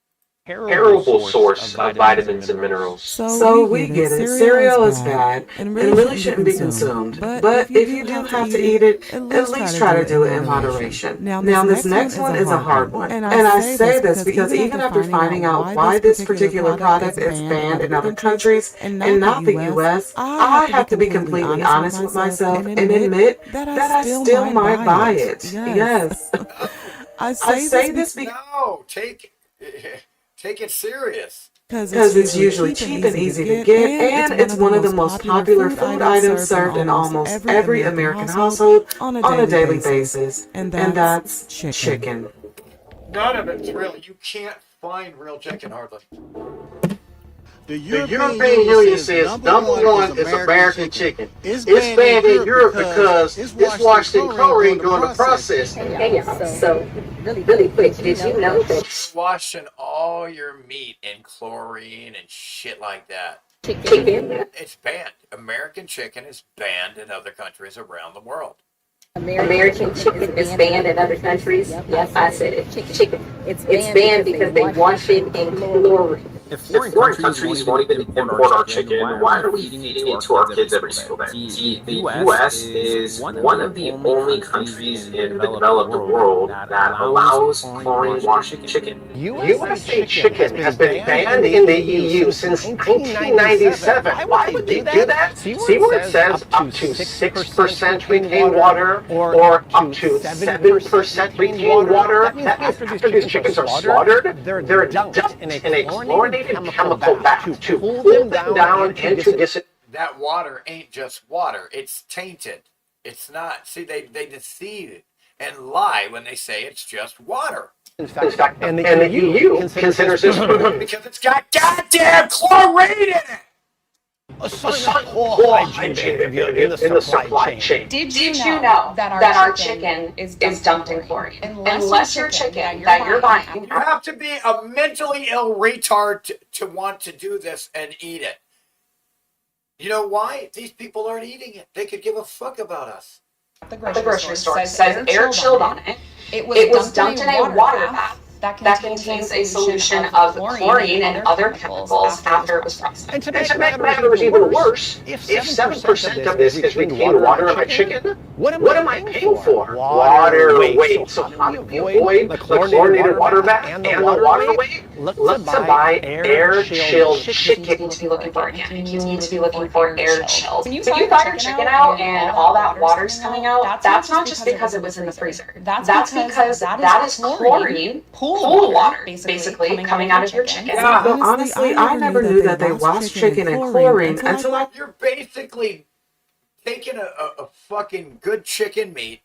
terrible source of vitamins and minerals. So we get it. Cereal is bad and really shouldn't be consumed. But if you do have to eat it, at least try to do it in moderation. Now this next one is a hard one. And I say this because even after finding out why this particular product is banned in other countries and not the US, I have to be completely honest with myself and admit that I still might buy it. Yes. I say this because... No, take it serious. Because it's usually cheap and easy to get, and it's one of the most popular food items served in almost every American household on a daily basis, and that's chicken. None of it's real. You can't find real chicken hardly. The European Union says number one is American chicken. It's banned in Europe because it's washed in chlorine during the process. Hey y'all, so really quick, did you know that Washing all your meat in chlorine and shit like that. chicken? It's banned. American chicken is banned in other countries around the world. American chicken is banned in other countries? Yes, I said it. Chicken. It's banned because they wash it in chlorine. If foreign countries won't even import our chicken, why are we feeding it to our kids every single day? See, the U.S. is one of the only countries in the developed world that allows chlorine-washed chicken. USA chicken has been banned in the EU since 1997. Why would they do that? See where it says up to 6% retained water or up to 7% retained water? After these chickens are slaughtered, they're dumped in a chlorinated chemical bath to cool them down and to dis. That water ain't just water. It's tainted. It's not. See, they deceive and lie when they say it's just water. In fact, and the EU considers this because it's got goddamn chlorine in it. Assign a poor hygiene behavior in the supply chain. Did you know that our chicken is dumped in chlorine? Unless your chicken that you're buying. You have to be a mentally ill retard to want to do this and eat it. You know why? These people aren't eating it. They could give a fuck about us. The grocery store says air chilled on it. It was dumped in a water bath that contains a solution of chlorine and other chemicals after it was processed. And to make matters even worse, if 7% of this is retained water in my chicken, what am I paying for? Water weight. So how do you avoid the chlorinated water bath and the water weight? Look to buy air-chilled chicken. You need to be looking for organic. You need to be looking for air-chilled. When you thaw your chicken out and all that water's coming out, that's not just because it was in the freezer. That's because that is chlorine, pool water, basically, coming out of your chicken. Yeah, but honestly, I never knew that they washed chicken in chlorine until I... You're basically taking a fucking good chicken meat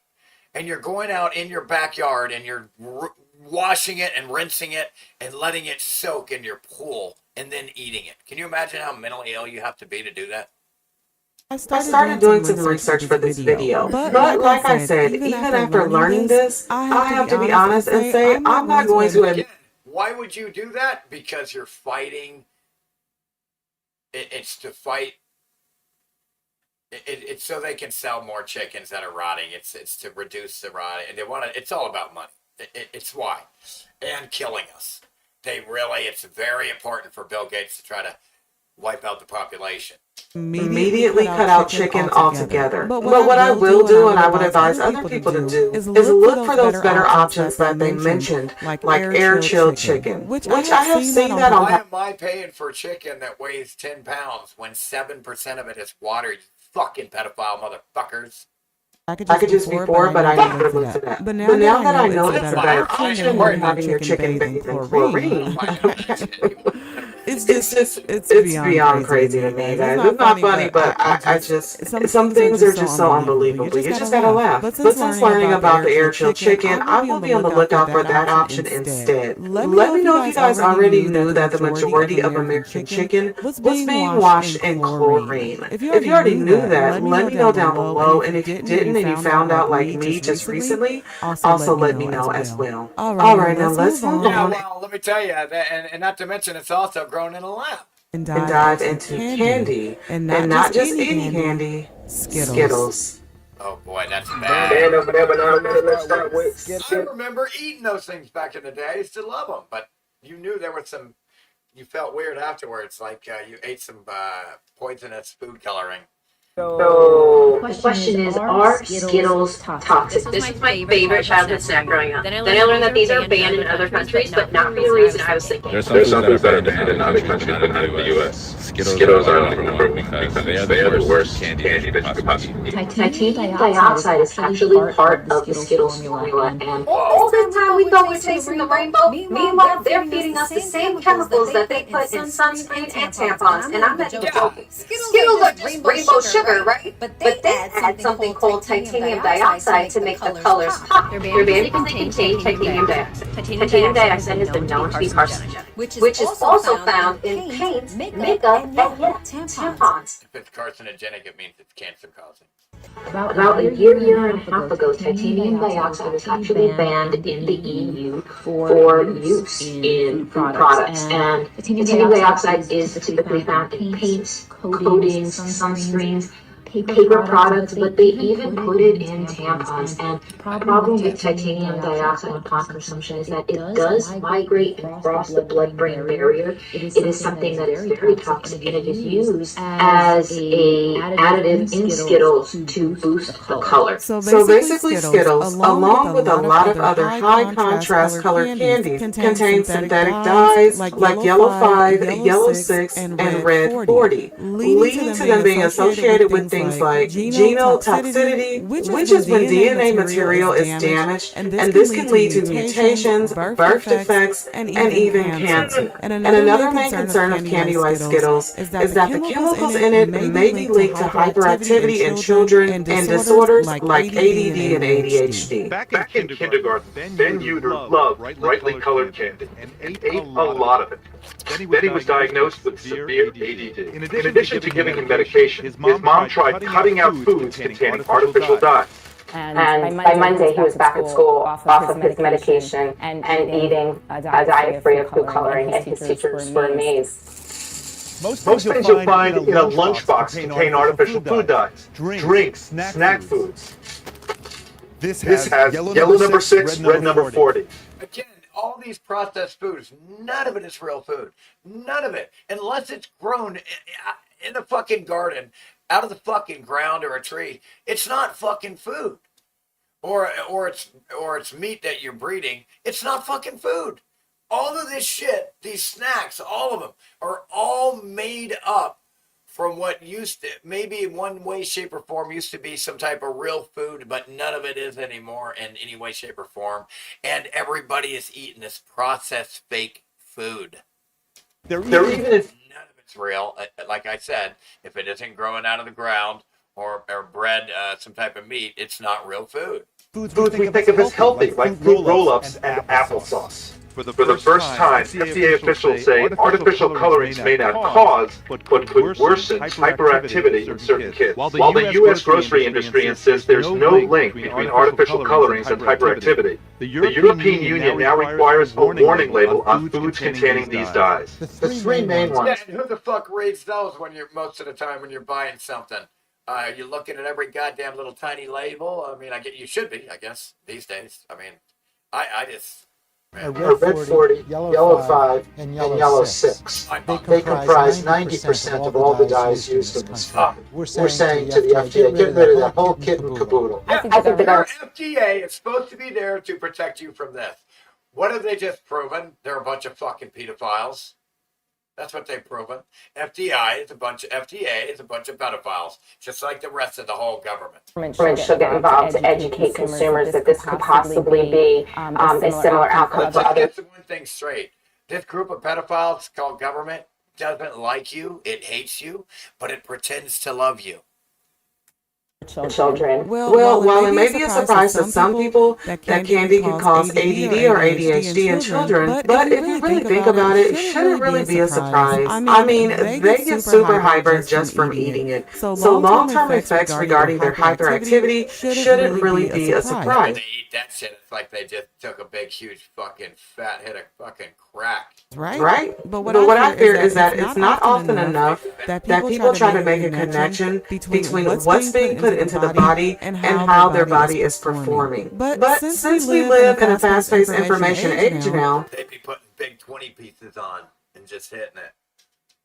and you're going out in your backyard and you're washing it and rinsing it and letting it soak in your pool and then eating it. Can you imagine how mentally ill you have to be to do that? I started doing some research for this video, but like I said, even after learning this, I have to be honest and say I'm not going to admit. Why would you do that? Because you're fighting. It's to fight. It's so they can sell more chickens that are rotting. It's to reduce the rotting. They want to. It's all about money. It's why, and killing us. It's very important for Bill Gates to try to wipe out the population. Immediately cut out chicken altogether. But what I will do, and I would advise other people to do, is look for those better options that they mentioned, like air-chilled chicken, which I have seen that on. Why am I paying for chicken that weighs 10 pounds when 7% of it is water, you fucking pedophile motherfuckers? I could just be bored, but I never looked at that. But now that I know it's a better option than having your chicken bathed in chlorine, it's beyond crazy to me, guys. It's not funny, but I just, some things are just so unbelievable. You just gotta laugh. But since learning about the air-chilled chicken, I will be on the lookout for that option instead. Let me know if you guys already knew that the majority of American chicken was being washed in chlorine. If you already knew that, let me know down below, and if you didn't and you found out like me just recently, also let me know as well. Alright, now let's move on. Well, let me tell you, and not to mention it's also grown in a lab. And dive into candy, and not just any candy, Skittles. Oh boy, that's bad. I remember eating those things back in the day. I used to love them, but you knew there was some, you felt weird afterwards, like you ate some poisonous food coloring. So the question is, are Skittles toxic? This was my favorite childhood snack growing up. Then I learned that these are banned in other countries, but not for the reason I was thinking. There's some foods that are banned in other countries, but not in the U.S. Skittles are number one because they are the worst candy that you could possibly eat. Titanium dioxide is actually part of the Skittles formula, and all the time we thought we were tasting the rainbow. Meanwhile, they're feeding us the same chemicals that they put in sunscreen and tampons, and I'm not even joking. Skittles are just rainbow sugar, right? But they add something called titanium dioxide to make the colors pop. They're banned because they contain titanium dioxide. Titanium dioxide has been known to be carcinogenic, which is also found in paint, makeup, and tampons. If it's carcinogenic, it means it's cancer causing. About a year and a half ago, titanium dioxide was actually banned in the EU for use in food products. And titanium dioxide is typically found in paints, coatings, sunscreens, paper products, but they even put it in tampons. And the problem with titanium dioxide upon consumption is that it does migrate and cross the blood-brain barrier. It is something that is very toxic, and it is used as a additive in Skittles to boost the color. So basically Skittles, along with a lot of other high-contrast color candies, contain synthetic dyes like Yellow 5, Yellow 6, and Red 40, leading to them being associated with things things like genotoxicity, which is when DNA material is damaged, and this can lead to mutations, birth defects, and even cancer. And another main concern of candy-like Skittles is that the chemicals in it may be linked to hyperactivity in children and disorders like ADD and ADHD. Back in kindergarten, Ben Uter loved brightly colored candy and ate a lot of it. Then he was diagnosed with severe ADD. In addition to giving him medication, his mom tried cutting out foods containing artificial dyes. And by Monday, he was back at school off of his medication and eating a diet free of food coloring, and his teachers were amazed. Most things you'll find in a lunchbox contain artificial food dyes, drinks, snack foods. This has yellow number 6, red number 40. Again, all these processed foods, none of it is real food. None of it. Unless it's grown in the fucking garden, out of the fucking ground or a tree, it's not fucking food. Or it's meat that you're breeding. It's not fucking food. All of this shit, these snacks, all of them, are all made up from what used to, maybe in one way, shape, or form, used to be some type of real food, but none of it is anymore in any way, shape, or form. And everybody is eating this processed fake food. None of it's real. Like I said, if it isn't growing out of the ground or bred some type of meat, it's not real food. Foods we think of as healthy, like fruit roll-ups and applesauce. For the first time, FDA officials say artificial colorings may not cause, but could worsen hyperactivity in certain kids. While the U.S. grocery industry insists there's no link between artificial colorings and hyperactivity, the European Union now requires a warning label on foods containing these dyes. The three main ones. Yeah, and who the fuck reads those when you're most of the time when you're buying something? You're looking at every goddamn little tiny label. I mean, you should be, I guess, these days. I mean, I just... A red 40, yellow 5, and yellow 6. They comprise 90% of all the dyes used in this food. We're saying to the FDA, get rid of that whole kit and caboodle. I think the FDA is supposed to be there to protect you from this. What have they just proven? They're a bunch of fucking pedophiles. That's what they've proven. FDA is a bunch of pedophiles, just like the rest of the whole government. Government should get involved to educate consumers that this could possibly be a similar outcome for others. Let's get one thing straight. This group of pedophiles called government doesn't like you, it hates you, but it pretends to love you. Children. Well, while it may be a surprise to some people that candy can cause ADD or ADHD in children, but if you really think about it, it shouldn't really be a surprise. I mean, they get super hyper just from eating it. So long-term effects regarding their hyperactivity shouldn't really be a surprise. They eat that shit, it's like they just took a big, huge fucking fat hit of fucking crack. Right? But what I fear is that it's not often enough that people try to make a connection between what's being put into the body and how their body is performing. But since we live in a fast-paced information age now, they'd be putting big 20 pieces on and just hitting it.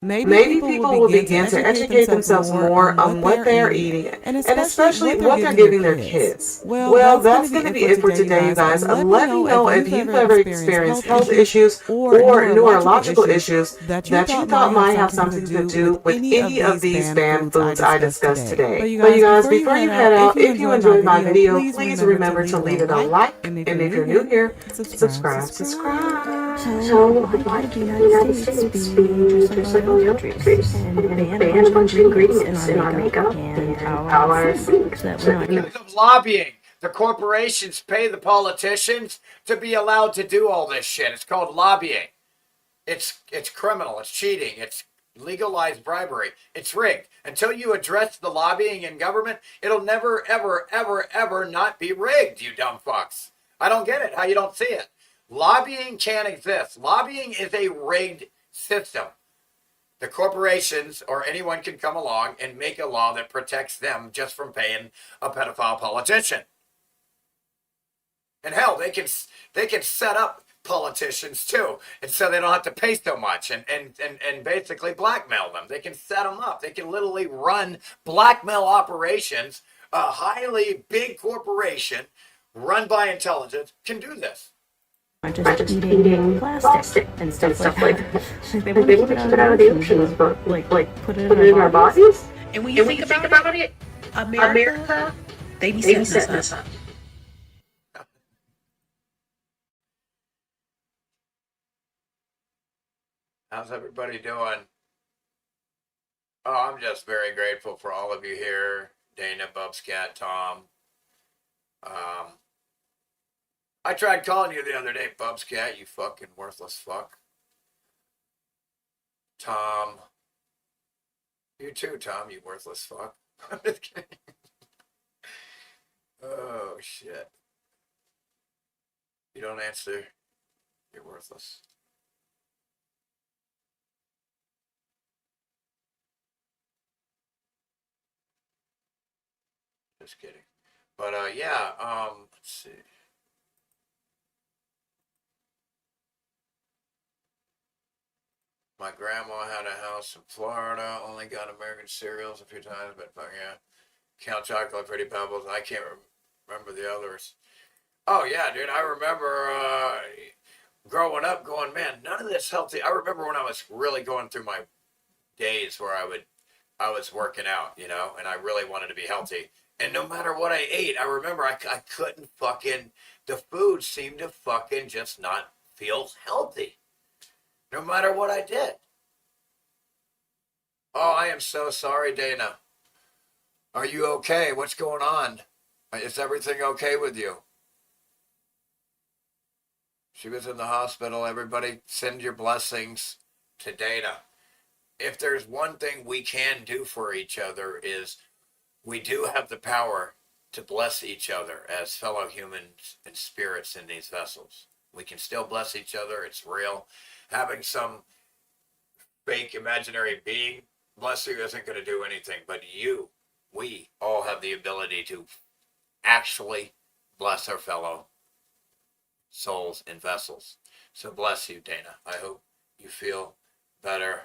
Maybe people will begin to educate themselves more on what they're eating, and especially what they're giving their kids. Well, that's going to be it for today, you guys. Let me know if you've ever experienced health issues or neurological issues that you thought might have something to do with any of these banned foods I discussed today. But you guys, before you head out, if you enjoyed my video, please remember to leave it a like, and if you're new here, subscribe. So, why do the United States be just like all the other countries and ban a bunch of ingredients in our makeup and our food? Because of lobbying. The corporations pay the politicians to be allowed to do all this shit. It's called lobbying. It's criminal. It's cheating. It's legalized bribery. It's rigged. Until you address the lobbying in government, it'll never, ever, ever, ever not be rigged, you dumb fucks. I don't get it, how you don't see it. Lobbying can't exist. Lobbying is a rigged system. The corporations or anyone can come along and make a law that protects them just from paying a pedophile politician. And hell, they can set up politicians too, and so they don't have to pay so much and basically blackmail them. They can set them up. They can literally run blackmail operations. A highly big corporation run by intelligence can do this. Just eating plastic and stuff like that. They want to keep it out of the oceans, but like put it in our bodies. And when you think about it, America, they be setting us up. How's everybody doing? Oh, I'm just very grateful for all of you here. Dana, Bubscat, Tom. I tried calling you the other day, Bubscat, you fucking worthless fuck. Tom. You too, Tom, you worthless fuck. I'm just kidding. Oh, shit. You don't answer. You're worthless. Just kidding. But, yeah, let's see. My grandma had a house in Florida, only got American cereals a few times, but yeah. Count Chocolate, Pretty Pebbles, I can't remember the others. Oh, yeah, dude, I remember growing up going, man, none of this healthy. I remember when I was really going through my days where I was working out, you know, and I really wanted to be healthy. And no matter what I ate, I remember I couldn't fucking, the food seemed to fucking just not feel healthy. No matter what I did. Oh, I am so sorry, Dana. Are you okay? What's going on? Is everything okay with you? She was in the hospital. Everybody send your blessings to Dana. If there's one thing we can do for each other is we do have the power to bless each other as fellow humans and spirits in these vessels. We can still bless each other. It's real. Having some fake imaginary being bless you isn't going to do anything. But we all have the ability to actually bless our fellow souls and vessels. So bless you, Dana. I hope you feel better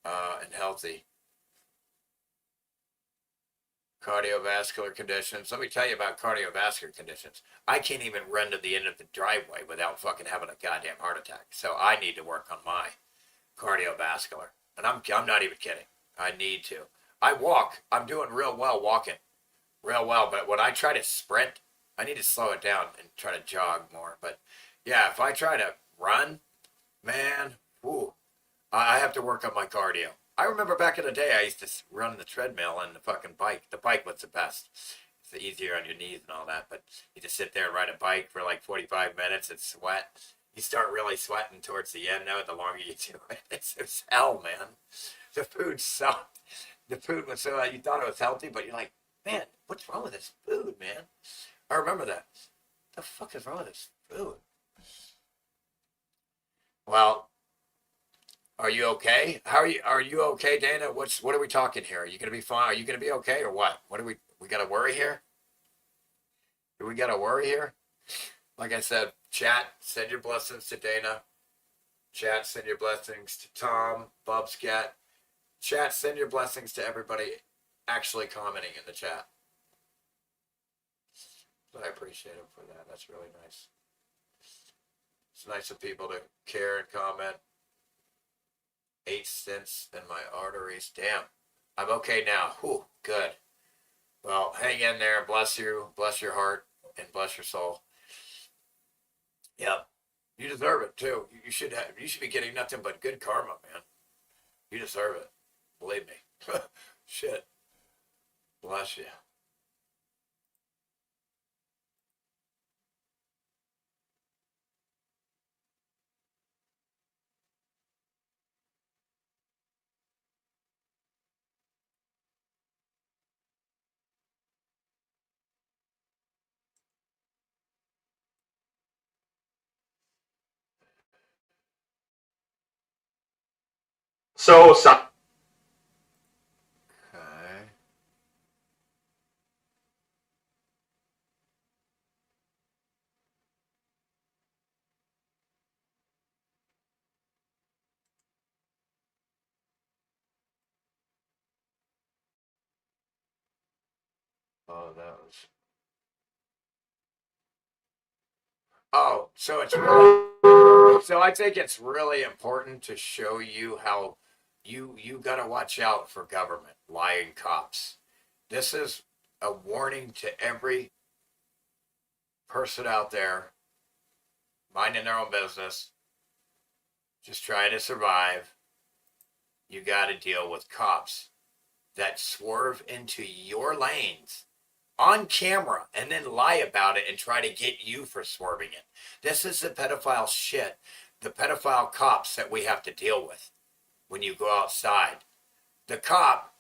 and healthy. Cardiovascular conditions. Let me tell you about cardiovascular conditions. I can't even run to the end of the driveway without fucking having a goddamn heart attack. So I need to work on my cardiovascular. And I'm not even kidding. I need to. I walk. I'm doing real well walking. Real well. But when I try to sprint, I need to slow it down and try to jog more. But yeah, if I try to run, man, I have to work on my cardio. I remember back in the day, I used to run the treadmill and the fucking bike. The bike was the best. It's easier on your knees and all that. But you just sit there and ride a bike for like 45 minutes and sweat. You start really sweating towards the end, though, the longer you do it. It's hell, man. The food sucked. The food was so, you thought it was healthy, but you're like, man, what's wrong with this food, man? I remember that. What the fuck is wrong with this food? Well, are you okay? Are you okay, Dana? What are we talking here? Are you gonna be fine? Are you gonna be okay or what? What do we gotta worry here? Do we gotta worry here? Like I said, chat, send your blessings to Dana. Chat, send your blessings to Tom, Bubscat. Chat, send your blessings to everybody actually commenting in the chat. So I appreciate them for that. That's really nice. It's nice of people to care and comment. 8 stents in my arteries. Damn. I'm okay now. Whew, good. Well, hang in there. Bless you. Bless your heart and bless your soul. Yep. You deserve it too. You should be getting nothing but good karma, man. You deserve it. Believe me. Shit. Bless you. So, okay. Oh, that was. Oh, so it's really. So I think it's really important to show you how you got to watch out for government lying cops. This is a warning to every person out there minding their own business, just trying to survive. You got to deal with cops that swerve into your lanes on camera and then lie about it and try to get you for swerving it. This is the pedophile shit, the pedophile cops that we have to deal with when you go outside. The cop,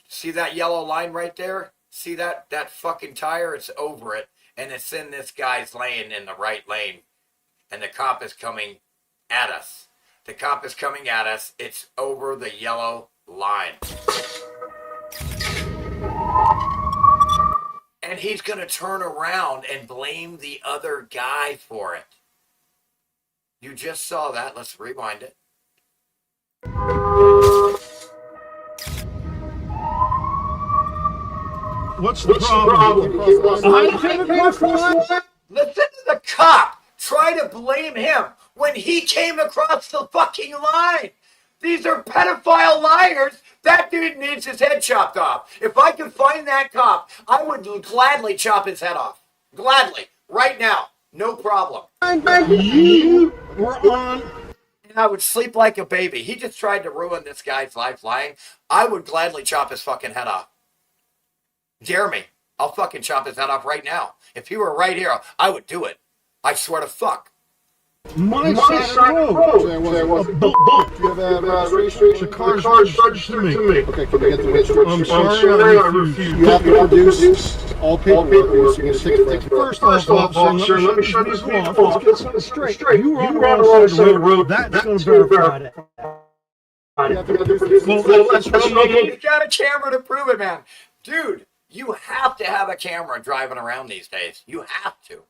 see that yellow line right there? See that fucking tire? It's over it, and it's in this guy's lane in the right lane, and the cop is coming at us. The cop is coming at us. It's over the yellow line. And he's going to turn around and blame the other guy for it. You just saw that. Let's rewind it. What's the problem? Listen to the cop try to blame him when he came across the fucking line. These are pedophile liars. That dude needs his head chopped off. If I could find that cop, I would gladly chop his head off. Gladly. Right now. No problem. You were on. And I would sleep like a baby. He just tried to ruin this guy's life lying. I would gladly chop his fucking head off. Dare me. I'll fucking chop his head off right now. If he were right here, I would do it. I swear to fuck. My side of the road. There was a book. You have the car's registered to me. Okay, can we get the registration? I'm sorry, I refuse. You have to produce all paperwork or you're going to stick it. First off, officer, let me shut this off. Let's get something straight. You were on the wrong side of the road. That's going to verify it. Well, that's you got a camera to prove it, man. Dude, you have to have a camera driving around these days. You have to.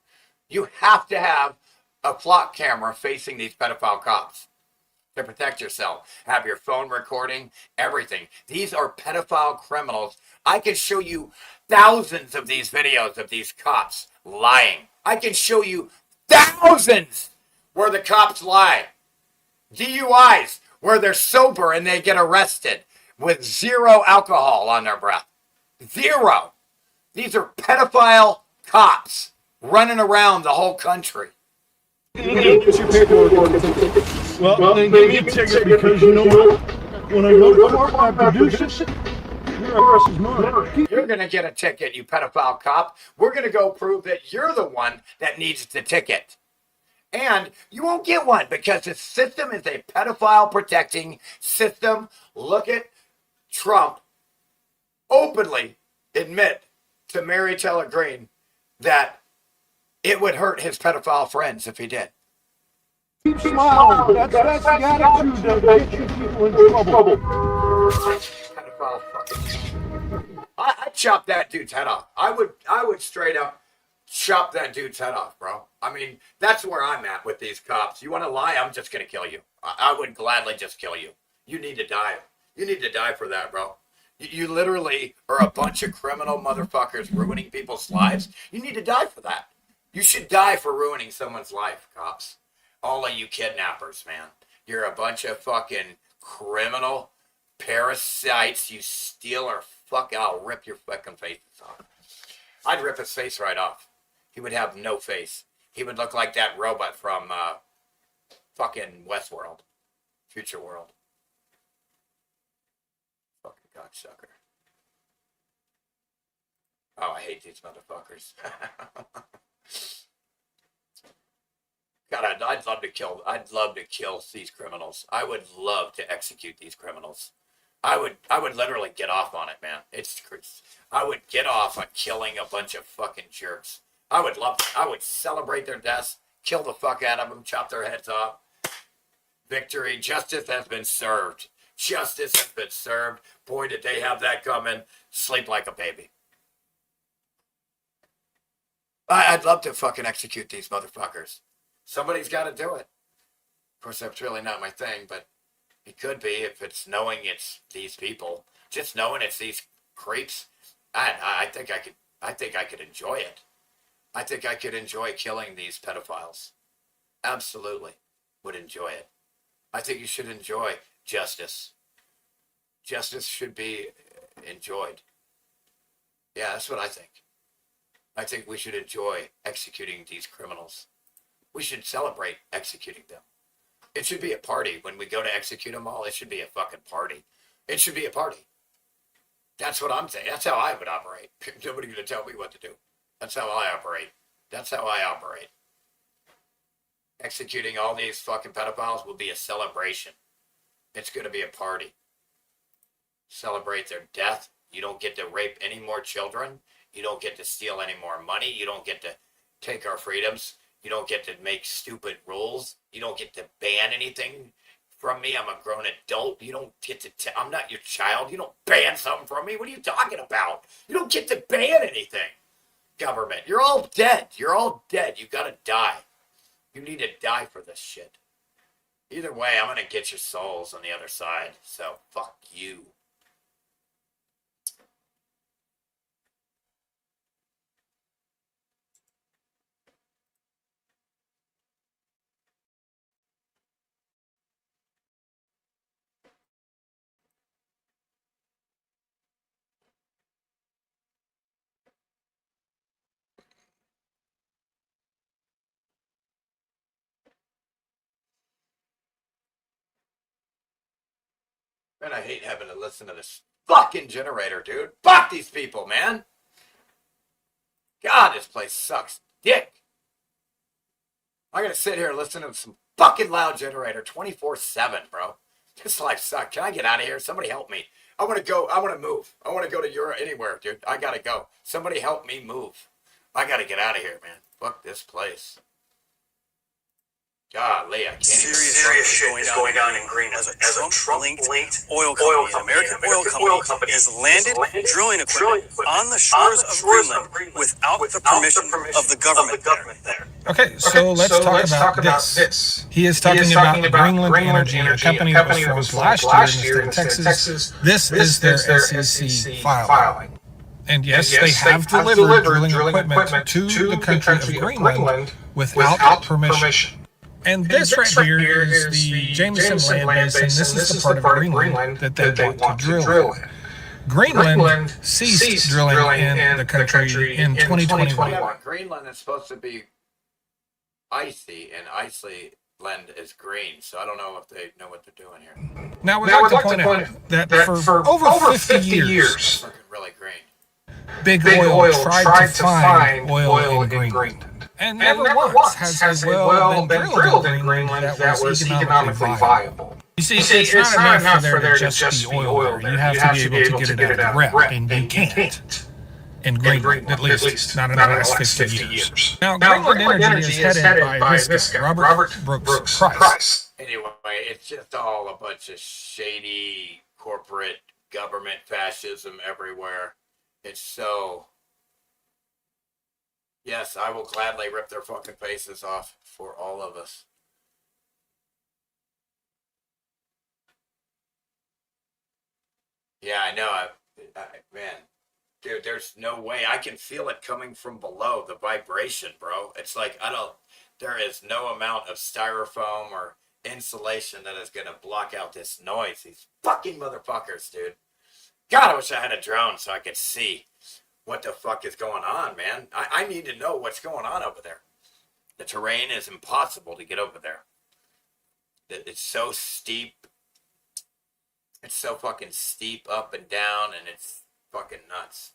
You have to have a flock camera facing these pedophile cops to protect yourself. Have your phone recording, everything. These are pedophile criminals. I can show you thousands of these videos of these cops lying. I can show you thousands where the cops lie. DUIs where they're sober and they get arrested with zero alcohol on their breath. Zero. These are pedophile cops running around the whole country. Get your paperwork. Well, then give me a ticket because you know what? When I go to court, I produce it. Your ass is mine. You're going to get a ticket, you pedophile cop. We're going to go prove that you're the one that needs the ticket. And you won't get one because the system is a pedophile protecting system. Look at Trump openly admit to Mary Taylor Greene that it would hurt his pedophile friends if he did. Keep smiling. That's the attitude that gets you people in trouble. Pedophile fucking. I'd chop that dude's head off. I would straight up chop that dude's head off, bro. I mean, that's where I'm at with these cops. You want to lie? I'm just gonna kill you. I would gladly just kill you. You need to die. You need to die for that, bro. You literally are a bunch of criminal motherfuckers ruining people's lives. You need to die for that. You should die for ruining someone's life, cops. All of you kidnappers, man. You're a bunch of fucking criminal parasites. You steal or fuck, I'll rip your fucking faces off. I'd rip his face right off. He would have no face. He would look like that robot from fucking Westworld. Future World. Fucking cocksucker. Oh, I hate these motherfuckers. God, I'd love to kill these criminals. I would love to execute these criminals. I would literally get off on it, man. I would get off on killing a bunch of fucking jerks. I would celebrate their deaths, kill the fuck out of them, chop their heads off. Victory, justice has been served. Justice has been served. Boy, did they have that coming. Sleep like a baby. I'd love to fucking execute these motherfuckers. Somebody's got to do it. Of course, that's really not my thing, but it could be if it's knowing it's these people. Just knowing it's these creeps. I think I could enjoy it. I think I could enjoy killing these pedophiles. Absolutely would enjoy it. I think you should enjoy justice. Justice should be enjoyed. Yeah, that's what I think. I think we should enjoy executing these criminals. We should celebrate executing them. It should be a party. When we go to execute them all, it should be a fucking party. It should be a party. That's what I'm saying. That's how I would operate. Nobody's going to tell me what to do. That's how I operate. That's how I operate. Executing all these fucking pedophiles will be a celebration. It's going to be a party. Celebrate their death. You don't get to rape any more children. You don't get to steal any more money. You don't get to take our freedoms. You don't get to make stupid rules. You don't get to ban anything from me. I'm a grown adult. You don't get to I'm not your child. You don't ban something from me. What are you talking about? You don't get to ban anything. Government, you're all dead. You're all dead. You gotta die. You need to die for this shit. Either way, I'm gonna get your souls on the other side. So fuck you. Man, I hate having to listen to this fucking generator, dude. Fuck these people, man. God, this place sucks dick. I gotta sit here and listen to some fucking loud generator 24/7, bro. This life sucks. Can I get out of here? Somebody help me. I want to go. I want to move. I want to go to Europe, anywhere, dude. I gotta go. Somebody help me move. I gotta get out of here, man. Fuck this place. Golly, I can't even. Serious shit is going down in Greenland as a Trump-linked oil company, an American oil company, has landed drilling equipment on the shores of Greenland without the permission of the government there. Okay, so let's talk about this. He is talking about Greenland Energy, a company that was formed last year in the state of Texas. This is their SEC filing. And yes, they have delivered drilling equipment to the country of Greenland without permission. And this right here is the Jameson land base, and this is the part of Greenland that they want to drill in. Greenland ceased drilling in the country in 2021. Yeah, but Greenland is supposed to be icy, and Iceland is green, so I don't know if they know what they're doing here. Now, we'd like to point out that for over 50 years, it's looking really green. Big Oil tried to find oil in Greenland. And never once has a well been drilled in Greenland that was economically viable. You see, it's not enough for there to just be oil there. You have to be able to get it out of the ground, and you can't. In Greenland, at least, not in the last 50 years. Now, Greenland Energy is headed by this guy, Robert Brooks Price. Anyway, it's just all a bunch of shady corporate government fascism everywhere. It's so... Yes, I will gladly rip their fucking faces off for all of us. Yeah, I know. Man, dude, there's no way. I can feel it coming from below, the vibration, bro. It's like, there is no amount of styrofoam or insulation that is going to block out this noise. These fucking motherfuckers, dude. God, I wish I had a drone so I could see what the fuck is going on, man. I need to know what's going on over there. The terrain is impossible to get over there. It's so steep. It's so fucking steep up and down, and it's fucking nuts.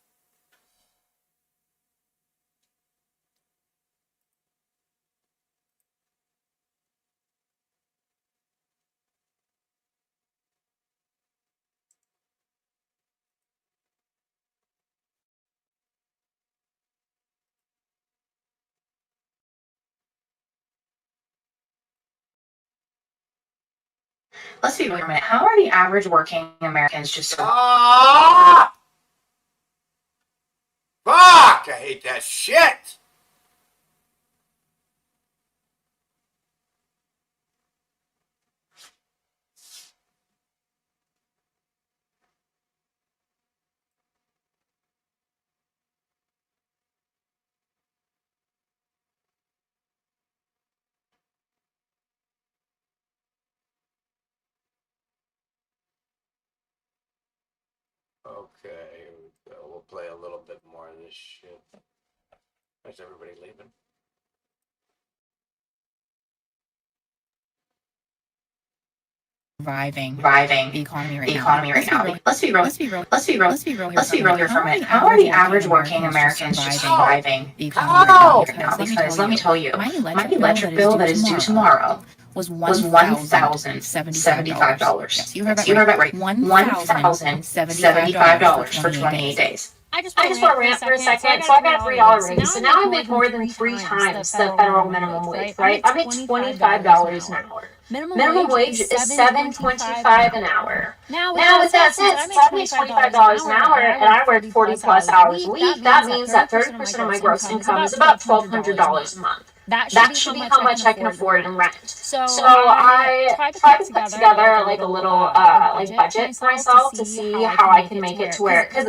Let's be real a minute. How are the average working Americans just so... Ah! Fuck! I hate that shit! Okay. So we'll play a little bit more of this shit. Is everybody leaving? Reviving the economy right now. Let's be real here for a minute. How are the average working Americans just surviving the economy right now? Because let me tell you, my electric bill that is due tomorrow was $1,075. Yes, you heard that right. $1,075 for 28 days. I just want to rant for a second. So I got a $3 raise. So now I make more than 3 times the federal minimum wage, right? I make $25 an hour. Minimum wage is $7.25 an hour. Now, with that said, since I make $25 an hour and I work 40 plus hours a week, that means that 30% of my gross income is about $1,200 a month. That should be how much I can afford in rent. So I tried to put together like a little like budget for myself to see how I can make it to where, because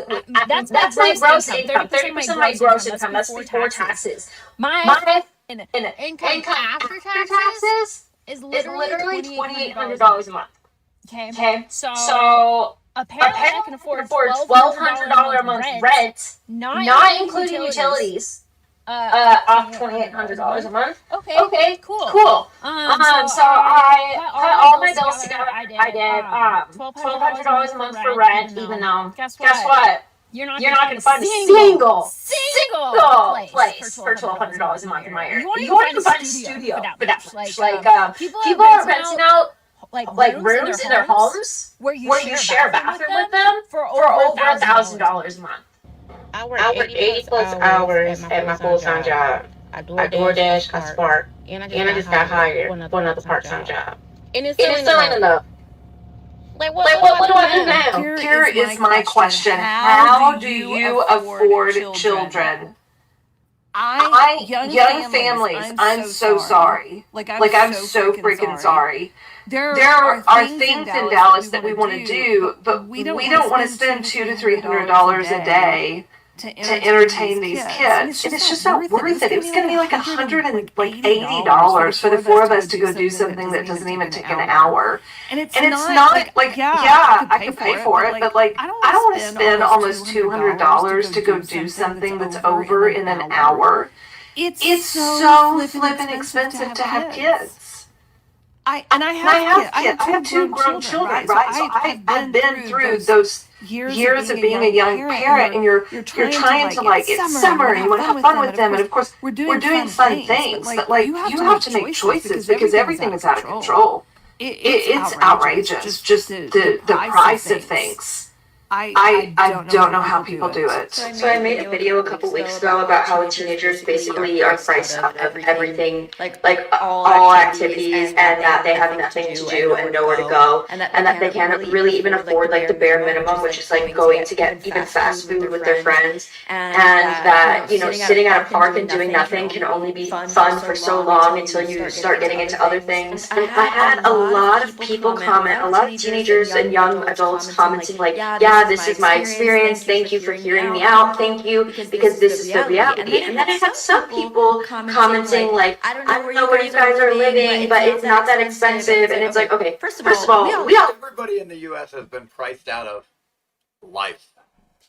that's my gross income, 30% of my gross income, that's before taxes. My income after taxes is literally $2,800 a month. Okay, so apparently I can afford $1,200 a month rent, not including utilities. Off $2,800 a month. Okay, cool. So I put all my bills together. I did $1,200 a month for rent, even though guess what? You're not gonna find a single place for $1,200 a month in my area. You won't even find a studio for that much. Like people are renting out like rooms in their homes where you share a bathroom with them for over $1,000 a month. I work 80 plus hours at my full-time job. I DoorDash, I Spark, and I just got hired for another part-time job. And it's still ain't enough. Like what do I do now? Here is my question. How do you afford children? Young families, I'm so sorry. Like I'm so freaking sorry. There are things in Dallas that we want to do, but we don't want to spend $200 to $300 a day to entertain these kids. And it's just not worth it. It was going to be like $180 for the four of us to go do something that doesn't even take an hour. And it's not like yeah, I could pay for it, but like I don't want to spend almost $200 to go do something that's over in an hour. It's so flippin' expensive to have kids. I have two grown children, right? So I've been through those years of being a young parent, and you're trying to like, it's summer and you want to have fun with them, and of course we're doing fun things, but like you have to make choices because everything is out of control. It's outrageous, just the price of things. I don't know how people do it. So I made a video a couple weeks ago about how teenagers basically are priced out of everything, like all activities, and that they have nothing to do and nowhere to go, and that they can't really even afford like the bare minimum, which is like going to get even fast food with their friends, and that sitting at a park and doing nothing can only be fun for so long until you start getting into other things. And I had a lot of people comment, a lot of teenagers and young adults commenting like, yeah, this is my experience, thank you for hearing me out, thank you, because this is the reality. And then I had some people commenting like, I don't know where you guys are living, but it's not that expensive. And it's like, okay, first of all, everybody in the U.S. has been priced out of life.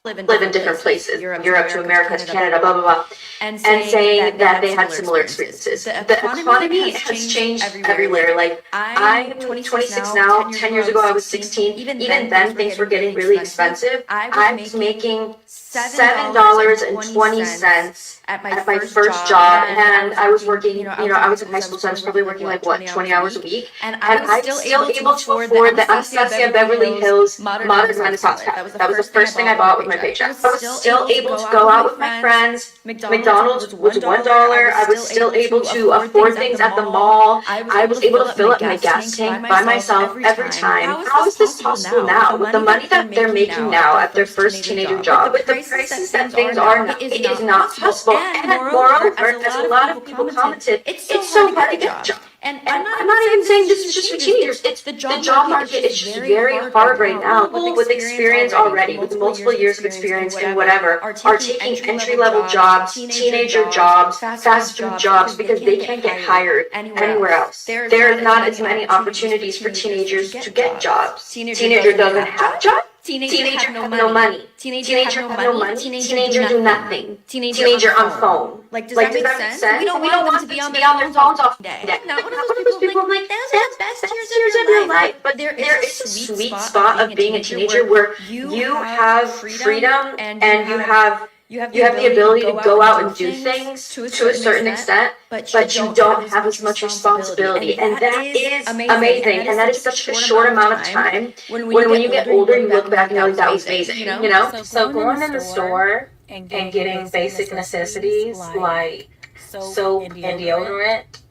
Live in different places, Europe to America to Canada, blah, blah, blah, and saying that they had similar experiences. The economy has changed everywhere. Like, I'm 26 now, 10 years ago I was 16, even then things were getting really expensive. I was making $7.20 at my first job, and I was working, I was in high school, so I was probably working like, 20 hours a week, and I was still able to afford the Anastasia Beverly Hills Modern Renaissance Pack. That was the first thing I bought with my paycheck. I was still able to go out with my friends. McDonald's was $1. I was still able to afford things at the mall. I was able to fill up my gas tank by myself every time. How is this possible now? With the money that they're making now at their first teenager job, with the prices that things are now, it is not possible. And moreover, as a lot of people commented, it's so hard to get a job. And I'm not even saying this is just for teenagers. It's the job market is just very hard right now. People with experience already, with multiple years of experience in whatever, are taking entry-level jobs, teenager jobs, fast food jobs, because they can't get hired anywhere else. There are not as many opportunities for teenagers to get jobs. Teenager doesn't have a job. Teenager have no money. Teenager have no money. Teenager do nothing. Teenager on phone. Like, does Like, that does make that make sense? sense? We don't We don't want them to be on their phones all day. day. I'm not one of Not those people. I'm like, those are the best years of your life. But there is a sweet spot of being a teenager where you have freedom and you have the ability to go out and do things to a certain extent, but you don't have as much responsibility. And that is amazing. And that is such a short amount of time. When you get older, you look back and you're like, that was amazing, you know? So going in the store and getting basic necessities like soap and deodorant.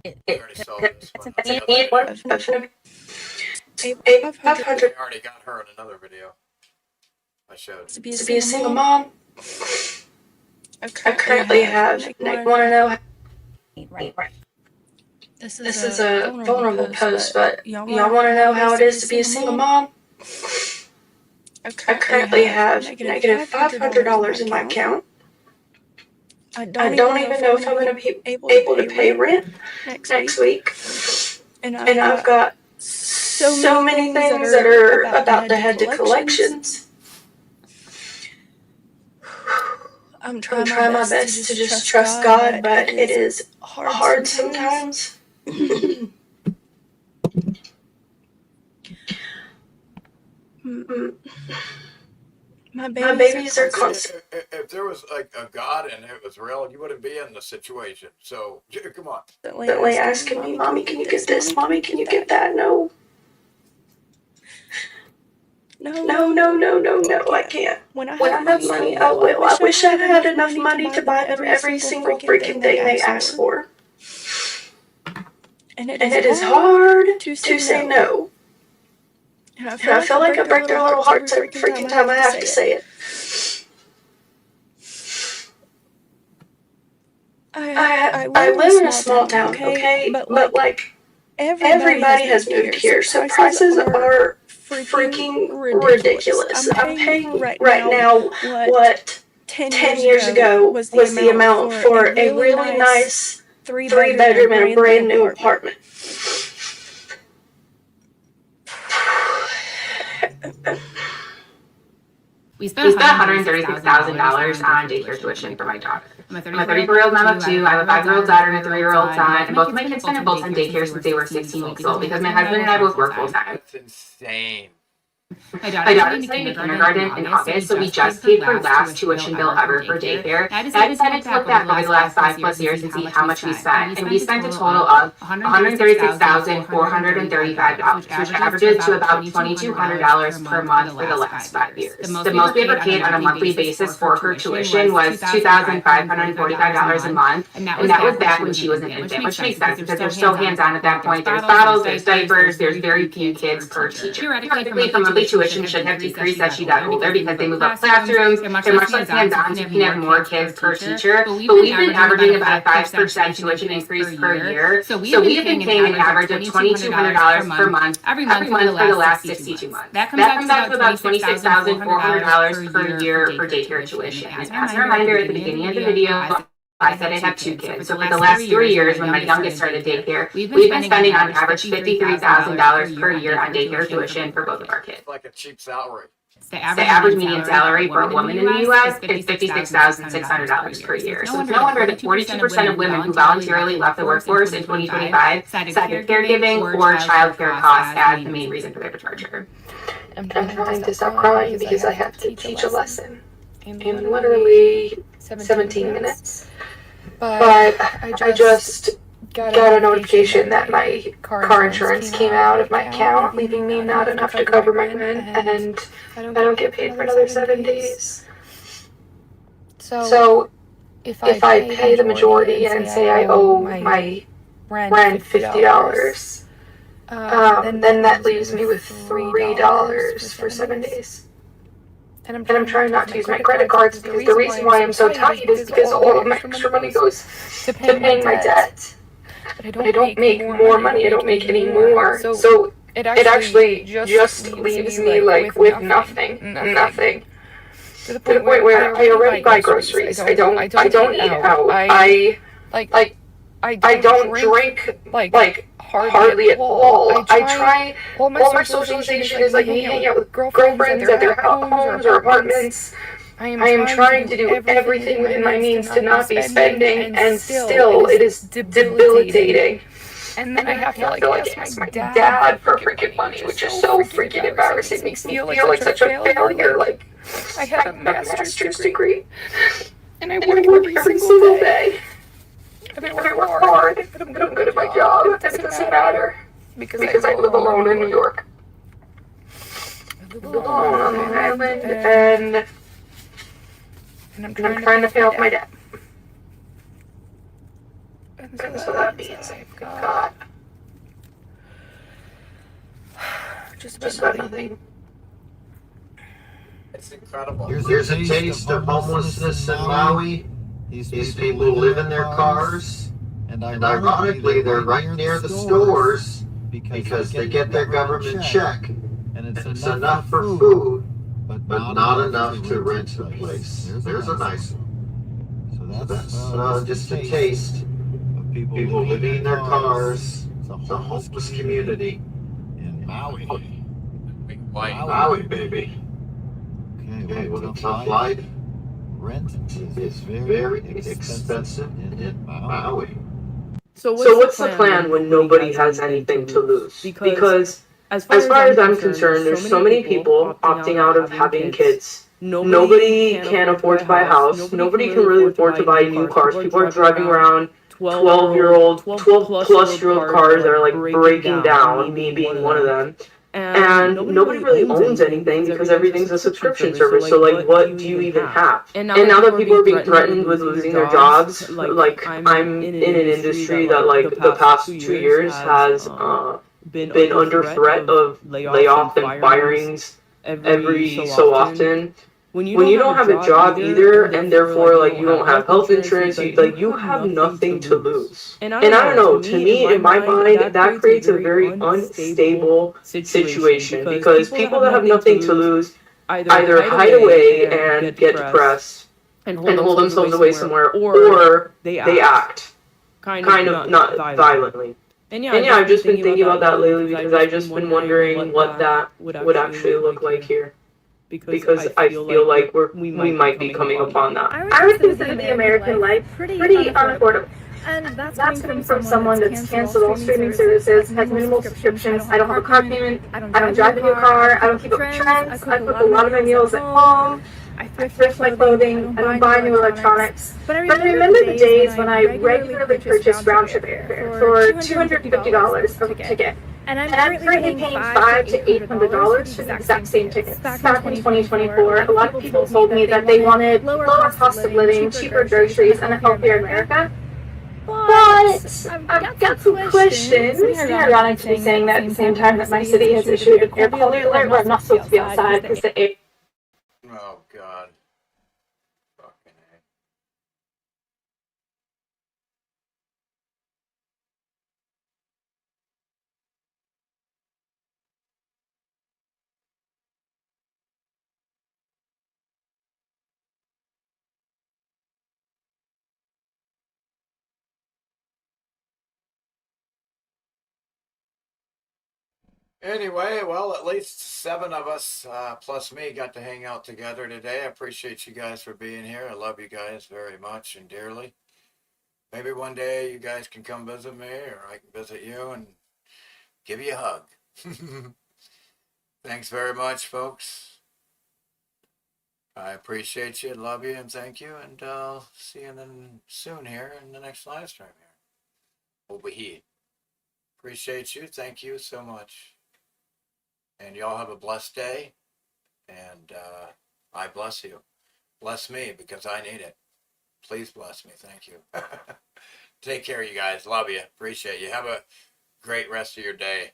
I already got her in another video I showed. To be a single mom, I currently have, want to know, this is a vulnerable post, but y'all want to know how it is to be a single mom? I currently have negative $500 in my account. I don't even know if I'm going to be able to pay rent next week. And I've got so many things that are about to head to collections. I'm trying my best to just trust God, but it is hard sometimes. My babies are constant. If there was like a God and it was real, you wouldn't be in the situation. So come on. Constantly asking me, "Mommy, can you get this? Mommy, can you get that?" No, I can't. When I have money, I will. I wish I had enough money to buy them every single freaking thing they ask for. And it is hard to say no. And I feel like I break their little hearts every freaking time I have to say it. I live in a small town, okay? But like, everybody has moved here, so prices are freaking ridiculous. I'm paying right now what 10 years ago was the amount for a really nice 3-bedroom and a brand new apartment. We spent $136,000 on daycare tuition for my daughter. I'm a 34-year-old mom of two. I have a 5-year-old daughter and a 3-year-old son, and both of my kids spent both on daycare since they were 16 weeks old because my husband and I both work full-time. That's insane. My daughter's starting kindergarten in August, so we just paid her last tuition bill ever for daycare. I decided to look back over the last 5+ years and see how much we spent, and we spent a total of $136,435, which averages to about $2,200 per month for the last 5 years. The most we ever paid on a monthly basis for her tuition was $2,545 a month, and that was back when she was an infant, which makes sense because they're so hands-on at that point. There's bottles, there's diapers, there's very few kids per teacher. Theoretically, the monthly tuition should have decreased as she got older because they move up classrooms, they're much less hands-on, so you can have more kids per teacher. But we've been averaging about a 5% tuition increase per year. So we have been paying an average of $2,200 per month every month for the last 62 months. That comes out to about $26,400 per year for daycare tuition. As a reminder, at the beginning of the video, I said I have 2 kids. So for the last 3 years, when my youngest started daycare, we've been spending on average $53,000 per year on daycare tuition for both of our kids. It's like a cheap salary. The average median salary for a woman in the U.S. is $56,600 per year. So it's no wonder that 42% of women who voluntarily left the workforce in 2025 cited caregiving or childcare costs as the main reason for their departure. I'm trying to stop crying because I have to teach a lesson in literally 17 minutes. But I just got a notification that my car insurance came out of my account, leaving me not enough to cover my rent, and I don't get paid for another 7 days. So if I pay the majority and say I owe my rent $50, then that leaves me with $3 for 7 days. And I'm trying not to use my credit cards because the reason why I'm so tight is because all of my extra money goes to paying my debt. But I don't make more money. I don't make any more. So it actually just leaves me like with nothing. To the point where I already buy groceries. I don't eat out. I don't drink like hardly at all. I try. All my socialization is like me hanging out with girlfriends at their homes or apartments. I am trying to do everything within my means to not be spending, and still it is debilitating. And then I have to like ask my dad for freaking money, which is so freaking embarrassing. It makes me feel like such a failure. Like I have a master's degree, and I work every single day. And I work hard, and I'm good at my job, and it doesn't matter because I live alone in New York. I live alone on Long Island, and I'm trying to pay off my debt. And so that means I've got just about nothing. It's incredible. Here's a taste of homelessness in Maui. These people live in their cars, and ironically, they're right near the stores because they get their government check, and it's enough for food, but not enough to rent the place. There's a nice one. So that's just a taste of people living in their cars. It's a homeless community in Maui. Maui, baby. Okay, with a tough life. Rent is very expensive in Maui. So what's the plan when nobody has anything to lose? Because as far as I'm concerned, there's so many people opting out of having kids. Nobody can afford to buy a house. Nobody can really afford to buy new cars. People are driving around 12-plus-year-old cars that are like breaking down, me being one of them. And nobody really owns anything because everything's a subscription service. So like, what do you even have? And now that people are being threatened with losing their jobs, like I'm in an industry that like the past 2 years has been under threat of layoff and firings every so often. When you don't have a job either, and therefore like you don't have health insurance, you have nothing to lose. And I don't know, to me, in my mind, that creates a very unstable situation because people that have nothing to lose either hide away and get depressed and hold themselves away somewhere, or they act kind of not violently. And yeah, I've just been thinking about that lately because I've just been wondering what that would actually look like here. Because I feel like we might be coming upon that. I would consider the American life pretty unaffordable. And that's coming from someone that's canceled all streaming services, has minimal subscriptions. I don't have a car payment. I don't drive a new car. I don't keep up with trends. I cook a lot of my meals at home. I thrift my clothing. I don't buy new electronics. But I remember the days when I regularly purchased round-trip airfare for $250 of a ticket. And I'm currently paying $500 to $800 for the exact same tickets. Back in 2024, a lot of people told me that they wanted lower cost of living, cheaper groceries, and a healthier America. But I've got some questions. It's ironic to be saying that at the same time that my city has issued an air quality alert where I'm not supposed to be outside because the air... Oh, God. Fucking A. Anyway, well, at least 7 of us, plus me, got to hang out together today. I appreciate you guys for being here. I love you guys very much and dearly. Maybe one day you guys can come visit me, or I can visit you and give you a hug. Thanks very much, folks. I appreciate you, love you, and thank you. And I'll see you then soon here in the next live stream here. Over here. Appreciate you. Thank you so much. And y'all have a blessed day. And I bless you. Bless me because I need it. Please bless me. Thank you. Take care, you guys. Love you. Appreciate you. Have a great rest of your day.